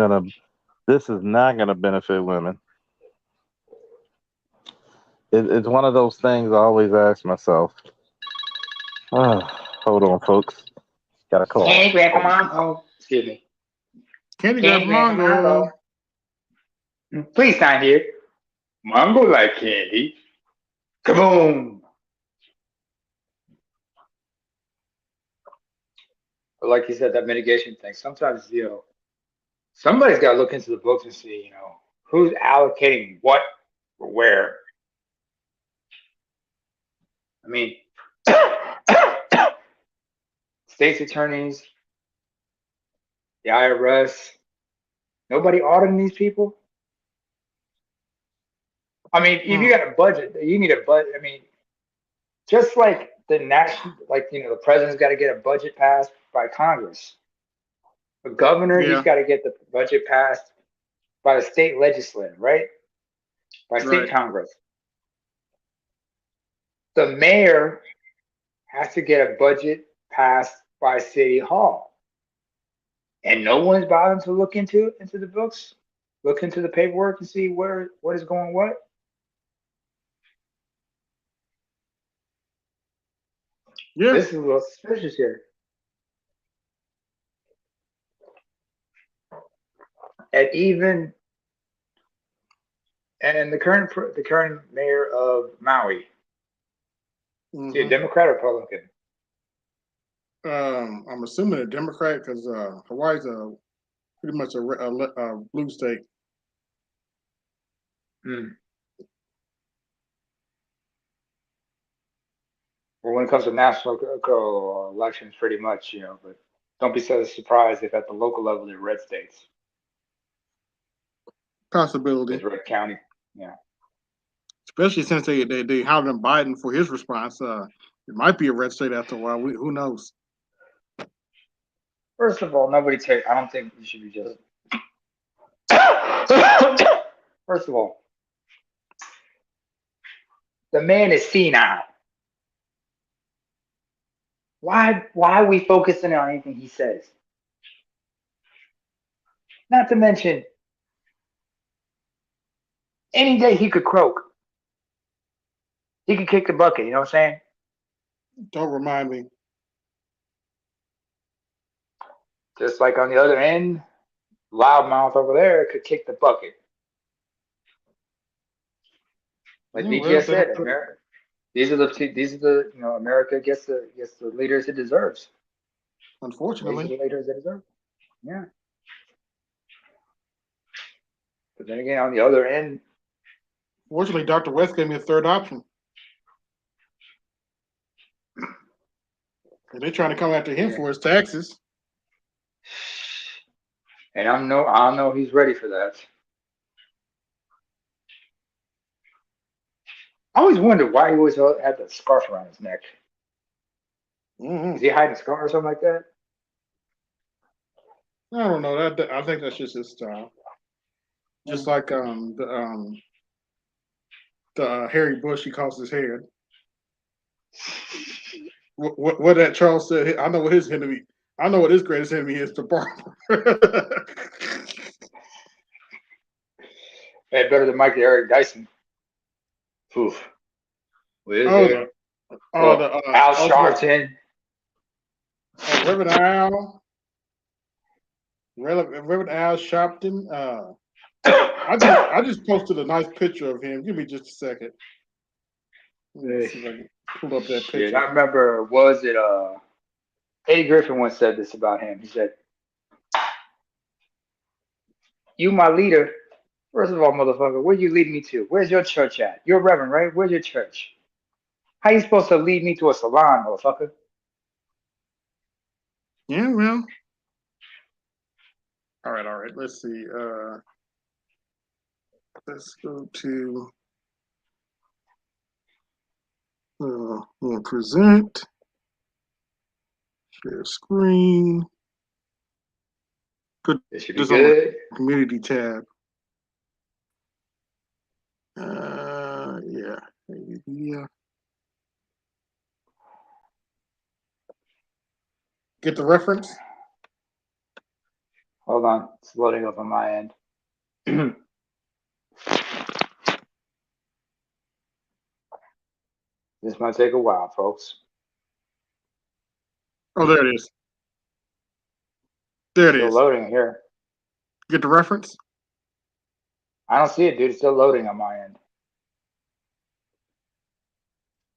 not gonna benefit women? It's one of those things I always ask myself. Hold on, folks. Got a call. Hey, Grandpa Mongo. Excuse me. Candy Hey, Grandpa Grandpa Mongo. Please sign here. Mongo like candy. Kaboom. But like you said, that mitigation thing, sometimes, somebody's got to look into the books and see, who's allocating what for where. I mean, state's attorneys, the IRS, nobody auditing these people. I mean, if you got a budget, you need a budget. I mean, just like the president's got to get a budget passed by Congress. The governor, he's got to get the budget passed by the state legislature, right? By state Congress. The mayor has to get a budget passed by City Hall. And no one's bothering to look into the books, look into the paperwork and see what is going what. Yeah. This is a little suspicious here. And the current mayor of Maui, is he a Democrat or Republican? I'm assuming a Democrat because Hawaii's pretty much a blue state. Well, when it comes to national elections, pretty much, but don't be so surprised if at the local level they're red states. Possibility. Red county. Yeah. Especially since they hounded on Biden for his response. It might be a red state after a while. Who knows? First of all, I don't think you should be just. First of all, the man is senile. Why are we focusing on anything he says? Not to mention, any day he could croak. He could kick the bucket, you know what I'm saying? Don't remind me. Just like on the other end, loudmouth over there could kick the bucket. Like BGS said, America. These are the America gets the leaders it deserves. Unfortunately, these are the leaders it deserves. Yeah. But then again, on the other end, fortunately, Dr. West gave me a third option, and they're trying to come after him for his taxes. And I know he's ready for that. I always wondered why he always had that scarf around his neck. Mm-hmm. Is he hiding a scar or something like that? I don't know. I think that's just his style. Just like the Harry Bush, he calls his head. What that Charles said. I know what his enemy. I know what his greatest enemy is, the barber. Hey, better than Mike Eric Dyson. Oof. Al Sharpton. Reverend Al. Reverend Al Sharpton. I just posted a nice picture of him. Give me just a second. Let me see if I can pull up that picture. I remember, was it Eddie Griffin once said this about him. He said, "You my leader. First of all, motherfucker, where you leading me to? Where's your church at? You're a reverend, right? Where's your church? How you supposed to lead me to a salon, motherfucker?" Yeah, well. All right. Let's see. Let's go to present. Share screen. Put this should be this good. on the community tab. Yeah. Get the reference? Hold on. It's loading up on my end. This might take a while, folks. Oh, there it is. There it Still is. loading here. Get the reference? I don't see it, dude. It's still loading on my end.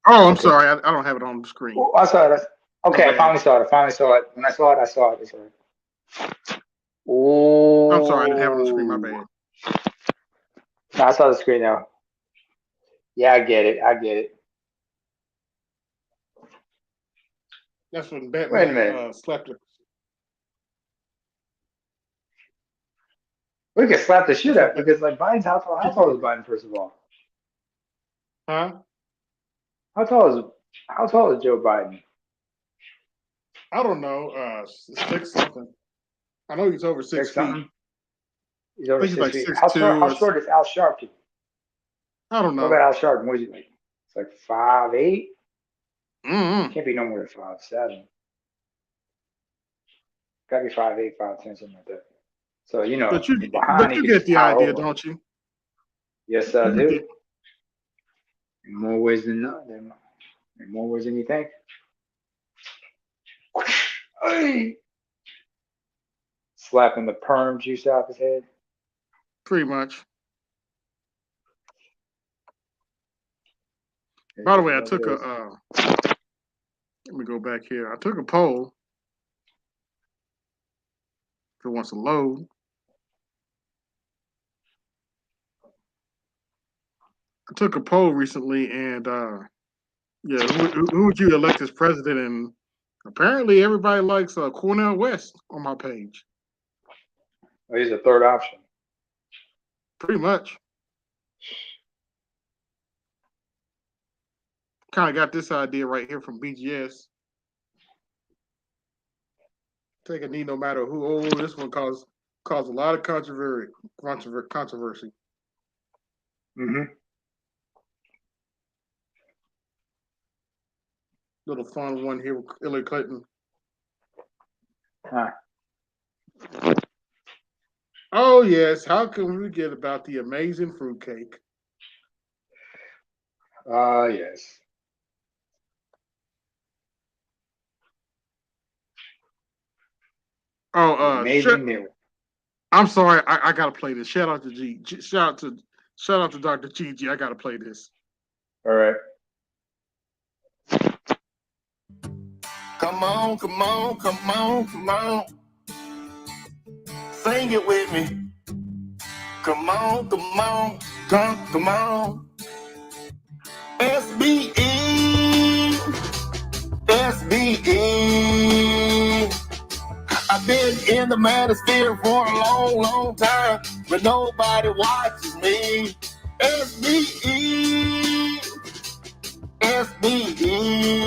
Oh, I'm sorry. I don't have it on the screen. Oh, I saw it. Okay, I finally saw it. When I saw it, I saw it. Oh. I'm sorry. I didn't have it on the screen. My bad. No, I saw the screen now. Yeah, I get it. That's when Wait a Batman minute. slapped her. We can slap the shit out because like Biden's how tall is Biden, first of all? Huh? How tall is Joe Biden? I don't know. 6 something. I know he's over 6 feet. Something? He's over I think 6 he's feet. like How 6'2". short is Al Sharpton? I don't know. What about Al Sharpton? What is he like? It's like 5'8". Mm-hmm. Can't be no more than 5'7". Gotta be 5'8", 5'10", something like that. So But you behind he get can the tower idea, over. don't you? Yes, I do. In more ways than not. In more ways than you think. Hey. Slapping the perm juice out his head. Pretty much. By the way, I took a. Let me go back here. I took a poll. If it wants to load. I took a poll recently, and who would you elect as president? And apparently, everybody likes Cornel West on my page. Oh, he's a third option. Pretty much. Kind of got this idea right here from BGS. Take a knee no matter who. Oh, this one caused a lot of controversy. Mm-hmm. Little fun one here with Hillary Clinton. Huh. Oh yes, how can we forget about the amazing fruitcake? Yes. Oh, The amazing meal. I'm sorry, I gotta play this. Shout out to shout out to Dr. Gigi. I gotta play this. All right. Come on, come on, come on, come on. Sing it with me. Come on, come on, come on. SBE, SBE. I've been in the manosphere for a long, long time, but nobody watches me. SBE, SBE.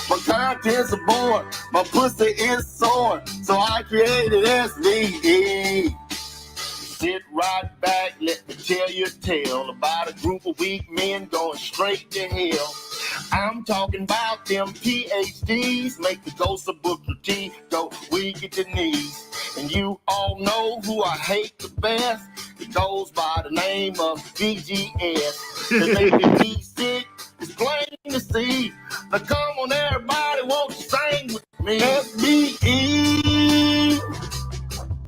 My content's aboard, my pussy is sore, so I created SBE. Sit right back, let me tell you a tale about a group of weak men going straight to hell. I'm talking about them PhDs, make the ghost of Booker T go weak at the knees. And you all know who I hate the best. It goes by the name of BGS. They make me sick, it's plain to see. Now come on everybody, won't you sing with me? SBE,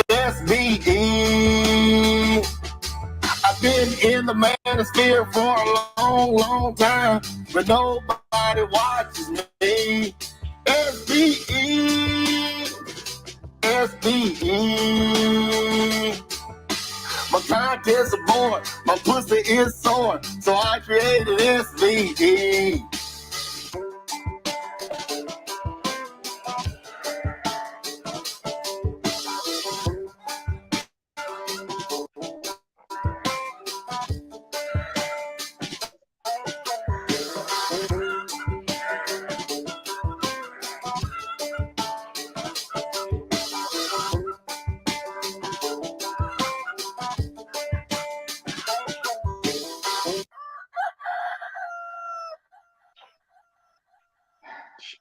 SBE. I've been in the manosphere for a long, long time, but nobody watches me. SBE, SBE. My content's aboard, my pussy is sore, so I created SBE.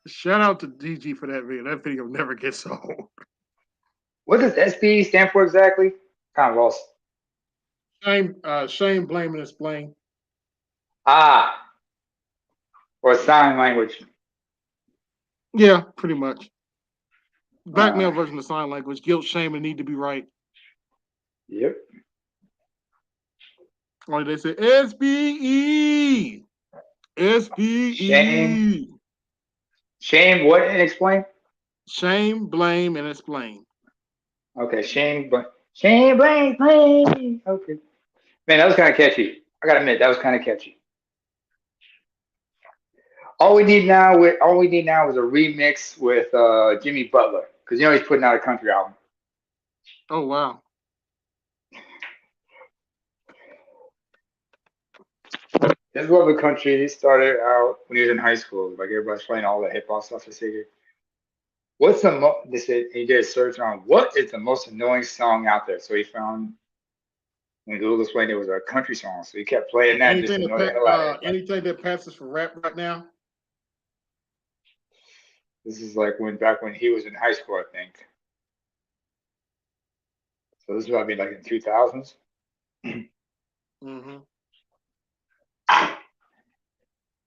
Shout out to DG for that video. That video never gets old. What does SBE stand for exactly? Kind of lost. Shame, blame, and explain. Ah, or sign language. Yeah, pretty much. Blackmail version of sign language. Guilt, shame, and need to be right. Yep. Or they say SBE. SBE. Shame, what, and explain? Shame, blame, and explain. Okay, shame, blame, explain. Okay. Man, that was kind of catchy. I gotta admit, that was kind of catchy. All we need now is a remix with Jimmy Butler, because you know he's putting out a country album. Oh wow. His love of country, he started out when he was in high school. Like everybody's playing all the hip hop stuff. They said, what's the they said he did a search on what is the most annoying song out there. So he found when Google explained it was a country song. So he kept playing that just to annoy the hell out of everybody. Anything that passes for rap right now? This is like back when he was in high school, I think. So this is what I mean, like in 2000s. Mm-hmm.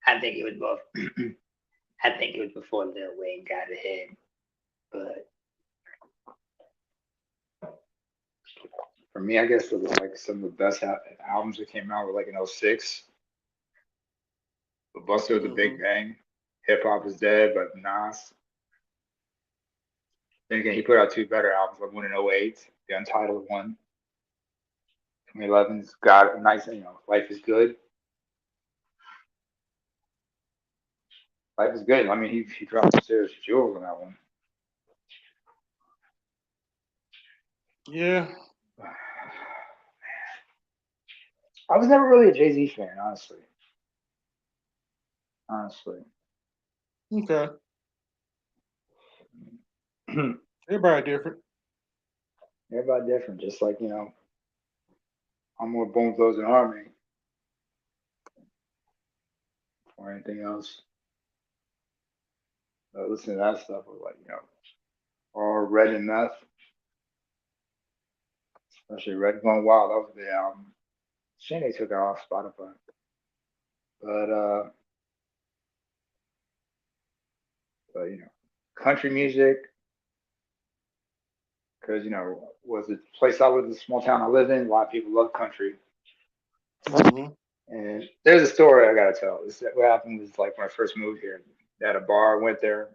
I think it was both. I think it was before Lil Wayne got ahead, but for me, I guess it was like some of the best albums that came out were like in 06. But Buster with the Big Bang, Hip Hop is Dead, but Nas. Then again, he put out two better albums, like one in 08, the Untitled one. 2011's got a nice, Life is Good. Life is Good. I mean, he dropped some serious jewels on that one. Yeah. I was never really a Jay-Z fan, honestly. honestly. Okay. Everybody different. Everybody different, just like, you know, I'm more bone flows and harmony or anything else. Listen to that stuff was like, you know, or Red and Meth, especially Red Going Wild. That was the album. Shame they took it off Spotify. But you know, country music, because you know, was the place I live, the small town I live in. A lot of people love country. Mm-hmm. And there's a story I gotta tell. What happened was like when I first moved here. At a bar, went there.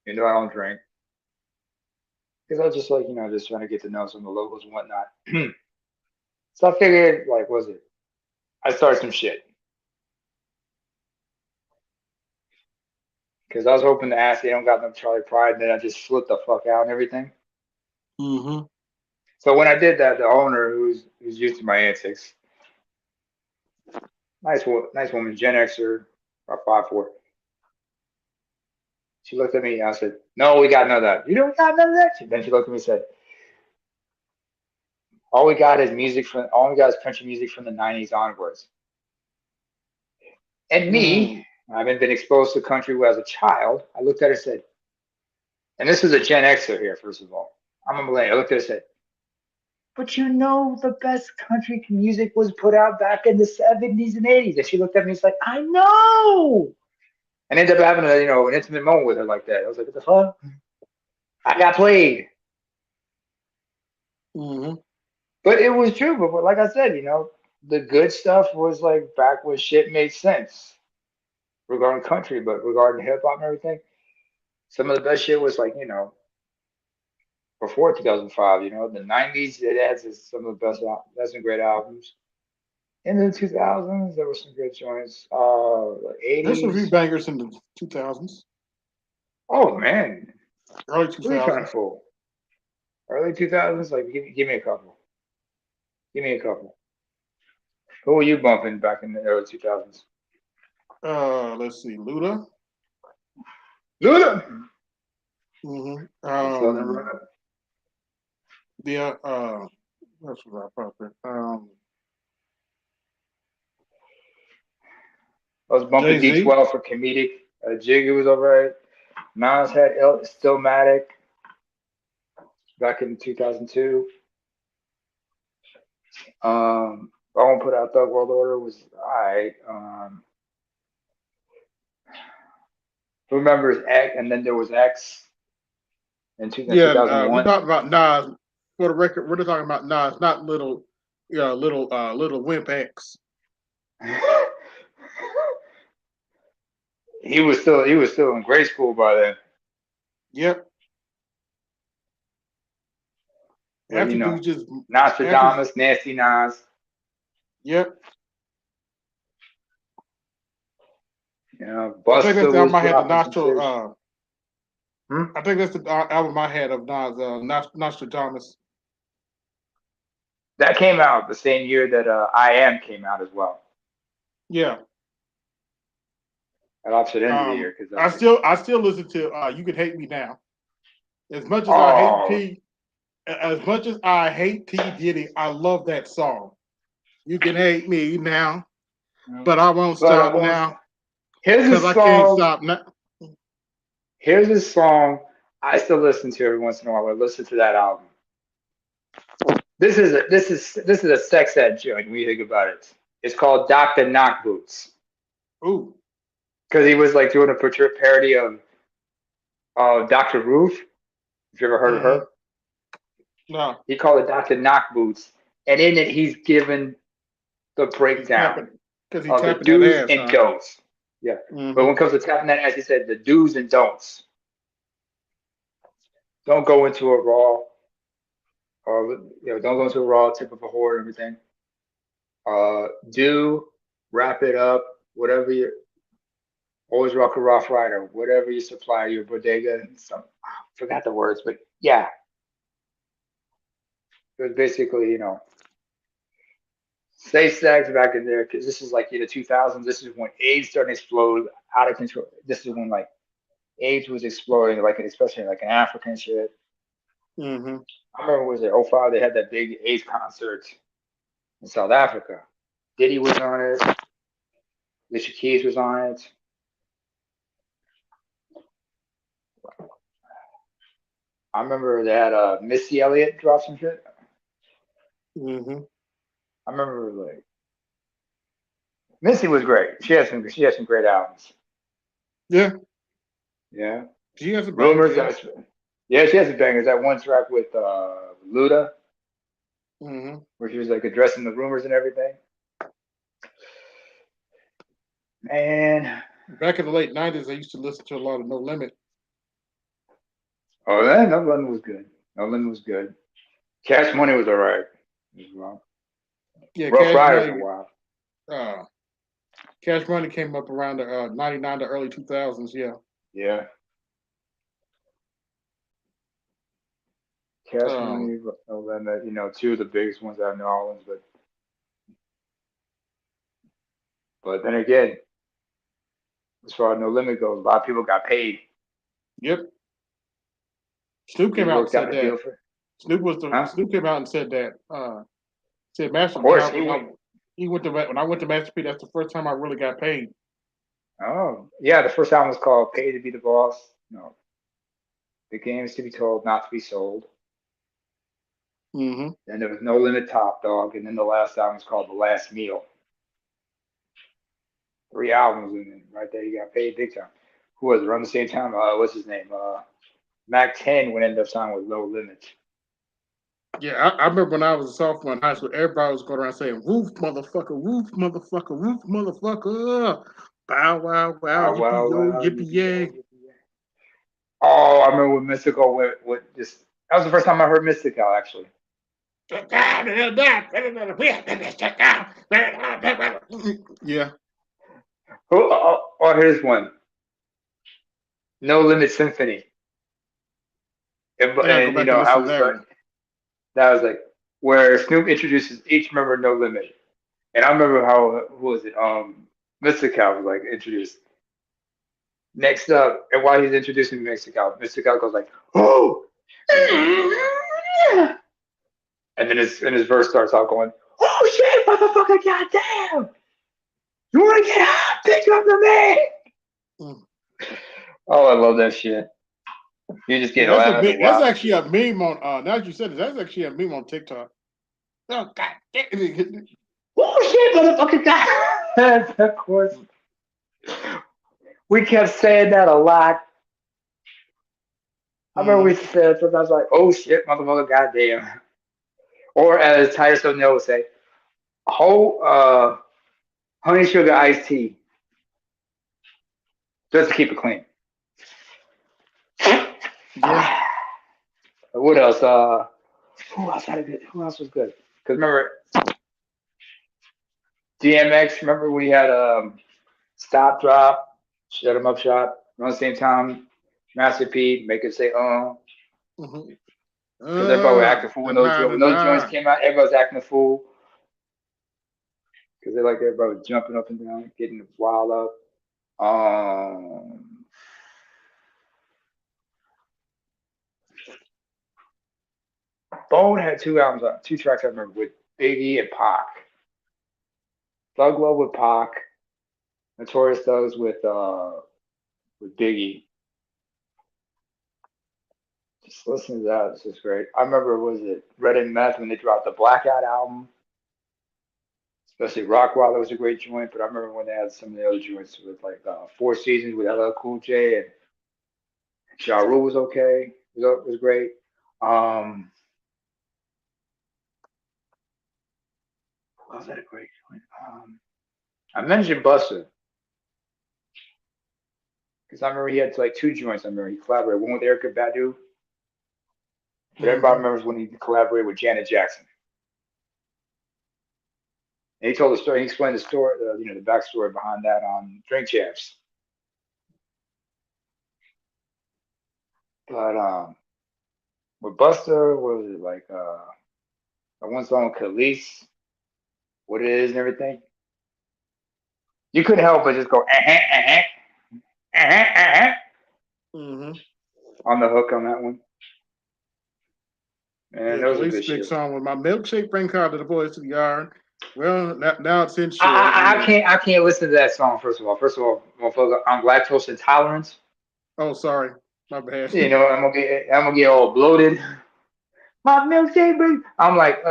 You know, I don't drink because I was just like, you know, just trying to get to know some of the locals and whatnot. So I figured, like, was it? I started some shit because I was hoping to ask. They don't got no Charlie Pride, and then I just flipped the fuck out and everything. Mm-hmm. So when I did that, the owner, who's used to my antics, nice woman, Gen Xer, about 5'4". She looked at me. I said, "No, we got none of that. You don't got none of that." Then she looked at me and said, all we got is country music from the 90s onwards. And me, I haven't been exposed to country as a child. I looked at her and said, and this is a Gen Xer here, first of all. I'm a millennial. I looked at her and said, but you know the best country music was put out back in the 70s and 80s. And she looked at me and was like, I know. And ended up having an intimate moment with her like that. I was like, what the fuck? I got played. Mm-hmm. But it was true. But like I said, the good stuff was like back when shit made sense regarding country, but regarding hip hop and everything, some of the best shit was like, before 2005, the 90s, it has some of the best and great albums. In the 2000s, there were some good joints. The There's a few 80s. bangers in the 2000s. Oh, man. Early What are you trying 2000s. to fool? Early 2000s? Like, give me a couple. Give me a couple. Who were you bumping back in the early 2000s? Let's see. Luda. Luda! Mm-hmm. Southern Rap. That's what I probably. I was bumping Jay-Z. D12 for comedic. Jiggy was alright. Nas had Stillmatic back in 2002. I won't put out Thug World Order was alright. Who remembers X? And then there was X in 2001. We talked about Nas. For the record, we're talking about Nas, not little Wimp X. He was still in grade school by then. Yep. Well, After dudes just Nostradamus, Nasty Nas. Yep. Busta I think that's the album I had the dropping some Nostro. I think that's the album I had of Nas, Nostradamus. That came out the same year that I Am came out as well. Yeah. At opposite end of the year, because I still listen to You Can Hate Me Now. As much as I hate T Diddy, I love that song. You can hate me now, but I won't stop now. Here's a I can't stop now. Here's a song I still listen to every once in a while. I listen to that album. This is a sex ed joint when you think about it. It's called Dr. Knock Boots. Ooh. Because he was like doing a parody of Dr. Ruth. If you ever heard of her? No. He called it Dr. Knock Boots. And in it, he's given the breakdown of the do's and don'ts. Yeah. Mm-hmm. But when it comes to tapping that ass, he said the do's and don'ts. Don't go into a raw, don't go into a raw tip of a whore and everything. Wrap it up, whatever you always rock a Rough Rider, whatever you supply your bodega. I forgot the words, but yeah. It was basically, Safe sex back in there, because this is like in the 2000s. This is when AIDS started to explode out of control. This is when like AIDS was exploding, like especially like in Africa and shit. Mm-hmm. I remember was it '05 they had that big AIDS concert in South Africa. Diddy was on it. Alicia Keys was on it. I remember they had Missy Elliott drop some shit. Mm-hmm. I remember like Missy was great. She had some great albums. Yeah. Yeah. She has a Rumors. yeah. Yeah, she has some bangers. That one track with Luda, Mm-hmm. where she was like addressing the rumors and everything. Man. Back in the late 90s, I used to listen to a lot of No Limit. Oh, man, No Limit was good. No Limit was good. Cash Money was alright as well. Yeah, Rough Cash Riders Money. were wild. Cash Money came up around the 99 to early 2000s. Yeah. Yeah. Cash Money, No Limit, two of the biggest ones out of New Orleans, but then again, as far as No Limit goes, a lot of people got paid. Yep. Snoop came He out and worked out said a deal that. for. Snoop came out and said that. Said Master Of course, when I went to Master P, that's the first time I really got paid. Oh, yeah, the first album was called Pay to Be the Boss. No. The game is to be told, not to be sold. Mm-hmm. Then there was No Limit Top Dog, and then the last album was called The Last Meal. 3 albums, and right there you got paid big time. Who was it? Around the same time, what's his name? Mac 10 would end up signing with Low Limit. Yeah, I remember when I was a sophomore in high school, everybody was going around saying, "Woof, motherfucker, woof, motherfucker, woof, motherfucker, bow wow wow, yippee yay." Oh, I remember when Mystical with just. That was the first time I heard Mystical, actually. Yeah. Oh, here's one. No Limit Symphony. And I gotta go back and I listen to was that like, one. that was like where Snoop introduces each member of No Limit. And I remember who was it? Mystical was like introduced. Next up, and while he's introducing Mystical goes like, "Oh!" And then his verse starts out going, "Oh shit, motherfucker, goddamn! You wanna get out? Pick up the man!" Oh, I love that shit. You just get laughing. That's actually a meme on. Now that you said it, that's actually a meme on TikTok. Oh god damn! Oh shit, motherfucker, god! Of course. We kept saying that a lot. I remember we said sometimes like, "Oh shit, motherfucker, goddamn," or as Titus O'Neil would say, "Whole honey sugar iced tea," just to keep it clean. Yeah. What else? Who else was good? Because remember, DMX. Remember we had Stop Drop, Shut 'Em Up Shop around the same time. Master P, Make It Say Mm-hmm. Because everybody was acting fool when those joints came out. Everybody was acting a fool because everybody was jumping up and down, getting wild up. Bone had 2 albums, 2 tracks I remember with Biggie and Pac. Thug Love with Pac, Notorious Thugs with Biggie. Just listen to that. It's just great. I remember, was it Red and Meth when they dropped the Blackout album? Especially Rockwilder was a great joint, but I remember when they had some of the other joints with like 4 Seasons with LL Cool J and Ja Rule was okay. Was great. Who else had a great joint? I mentioned Busta because I remember he had like 2 joints. I remember he collaborated, one with Erykah Badu, but everybody remembers when he collaborated with Janet Jackson. And he told the story. He explained the story, the backstory behind that on Drink Champs. But with Busta, what was it like? One song with Khalees. what it is and everything. You couldn't help but just go Mm-hmm. on the hook on that one. Yeah, And those are Joey good Stick shit. song with my milkshake bring car to the boys to the yard. Well, now it's insured. I can't listen to that song. First of all, motherfucker, I'm lactose intolerant. Oh, sorry, my bad. You know, I'm gonna get all bloated. My milkshake bring. I'm like,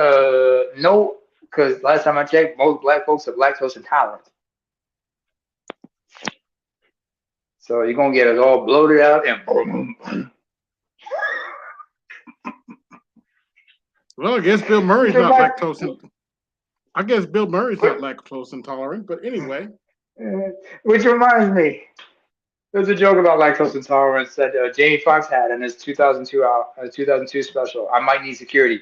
no, because last time I checked, most black folks are lactose intolerant. So you're gonna get us all bloated out and. Well, I guess Bill Murray's not lactose. I guess Bill Murray's not lactose intolerant, but anyway. Which reminds me, there's a joke about lactose intolerance that Jamie Foxx had in his 2002 special. I might need security.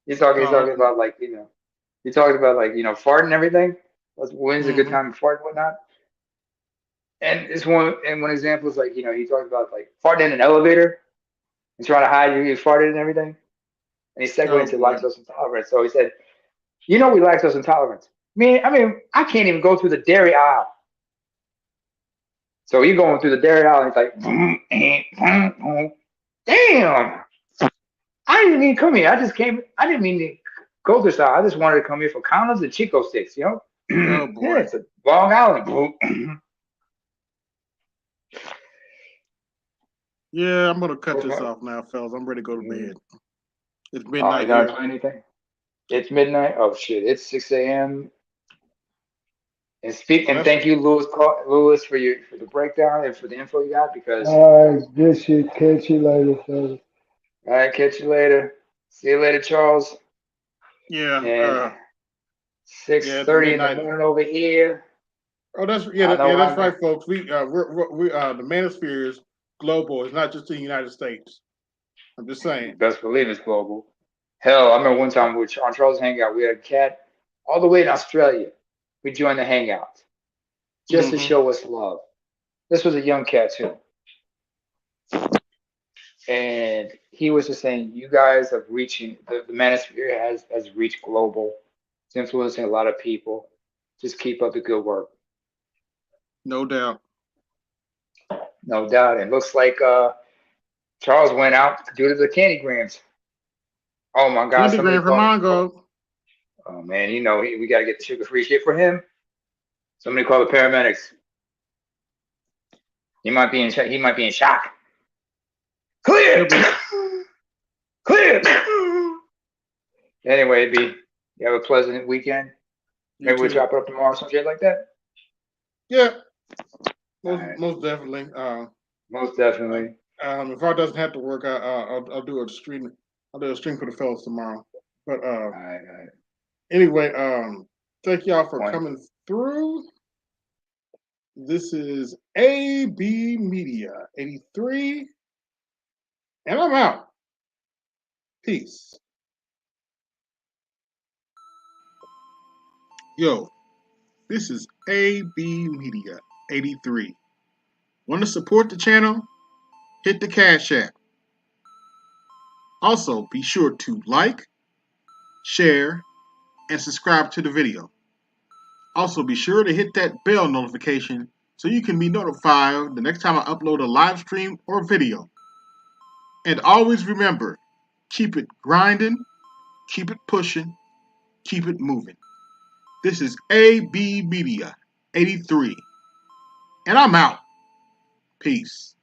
He's talking about like he talked about like fart and everything. When's a good time to fart and whatnot. And one example is like he talked about like farting in an elevator and trying to hide you farted and everything. And he segued into lactose intolerance. So he said, we lactose intolerant. I mean, I can't even go through the dairy aisle. So you're going through the dairy aisle and it's like, damn. I didn't mean to come here. I didn't mean to go this aisle. I just wanted to come here for condoms and Chico sticks, Oh boy. Yeah, it's a Long Island. Yeah, I'm gonna cut this off now, fellas. I'm ready to go to bed. It's Oh, midnight you not here. doing anything? It's midnight. Oh shit! It's 6 a.m. And thank you, Lewis, for the breakdown and for the info you got. Because All right, good shit. Catch you later, fellas. all right, catch you later. See you later, Charles. Yeah. And 6:30 in the morning over here. Oh, that's right, folks. We're the manosphere is global. It's not just the United States. I'm just saying. Best believe it's global. Hell, I remember one time on Charles Hangout, we had a cat all the way in Australia. We joined the Hangout just to show us love. This was a young cat too. And he was just saying, you guys have reaching, the manosphere has reached global. It's influencing a lot of people. Just keep up the good work. No doubt. No doubt. It looks like Charles went out due to the candygrams. Oh my God. Candygram for Mongo. Oh man, we got to get the sugar-free shit for him. Somebody call the paramedics. He might be in shock. Clear. Clear. Anyway, B, you have a pleasant weekend. Maybe we'll chop it up tomorrow, some shit like that. Yeah. Most definitely. Most definitely. If Art doesn't have to work, I'll do a stream. I'll do a stream for the fellas tomorrow. But all right. Anyway, thank y'all for coming through. This is AB Media 83, and I'm out. Peace. Yo, this is AB Media 83. Want to support the channel? Hit the Cash App. Also, be sure to like, share, and subscribe to the video. Also, be sure to hit that bell notification so you can be notified the next time I upload a live stream or video. And always remember, keep it grinding, keep it pushing, keep it moving. This is AB Media 83, and I'm out. Peace.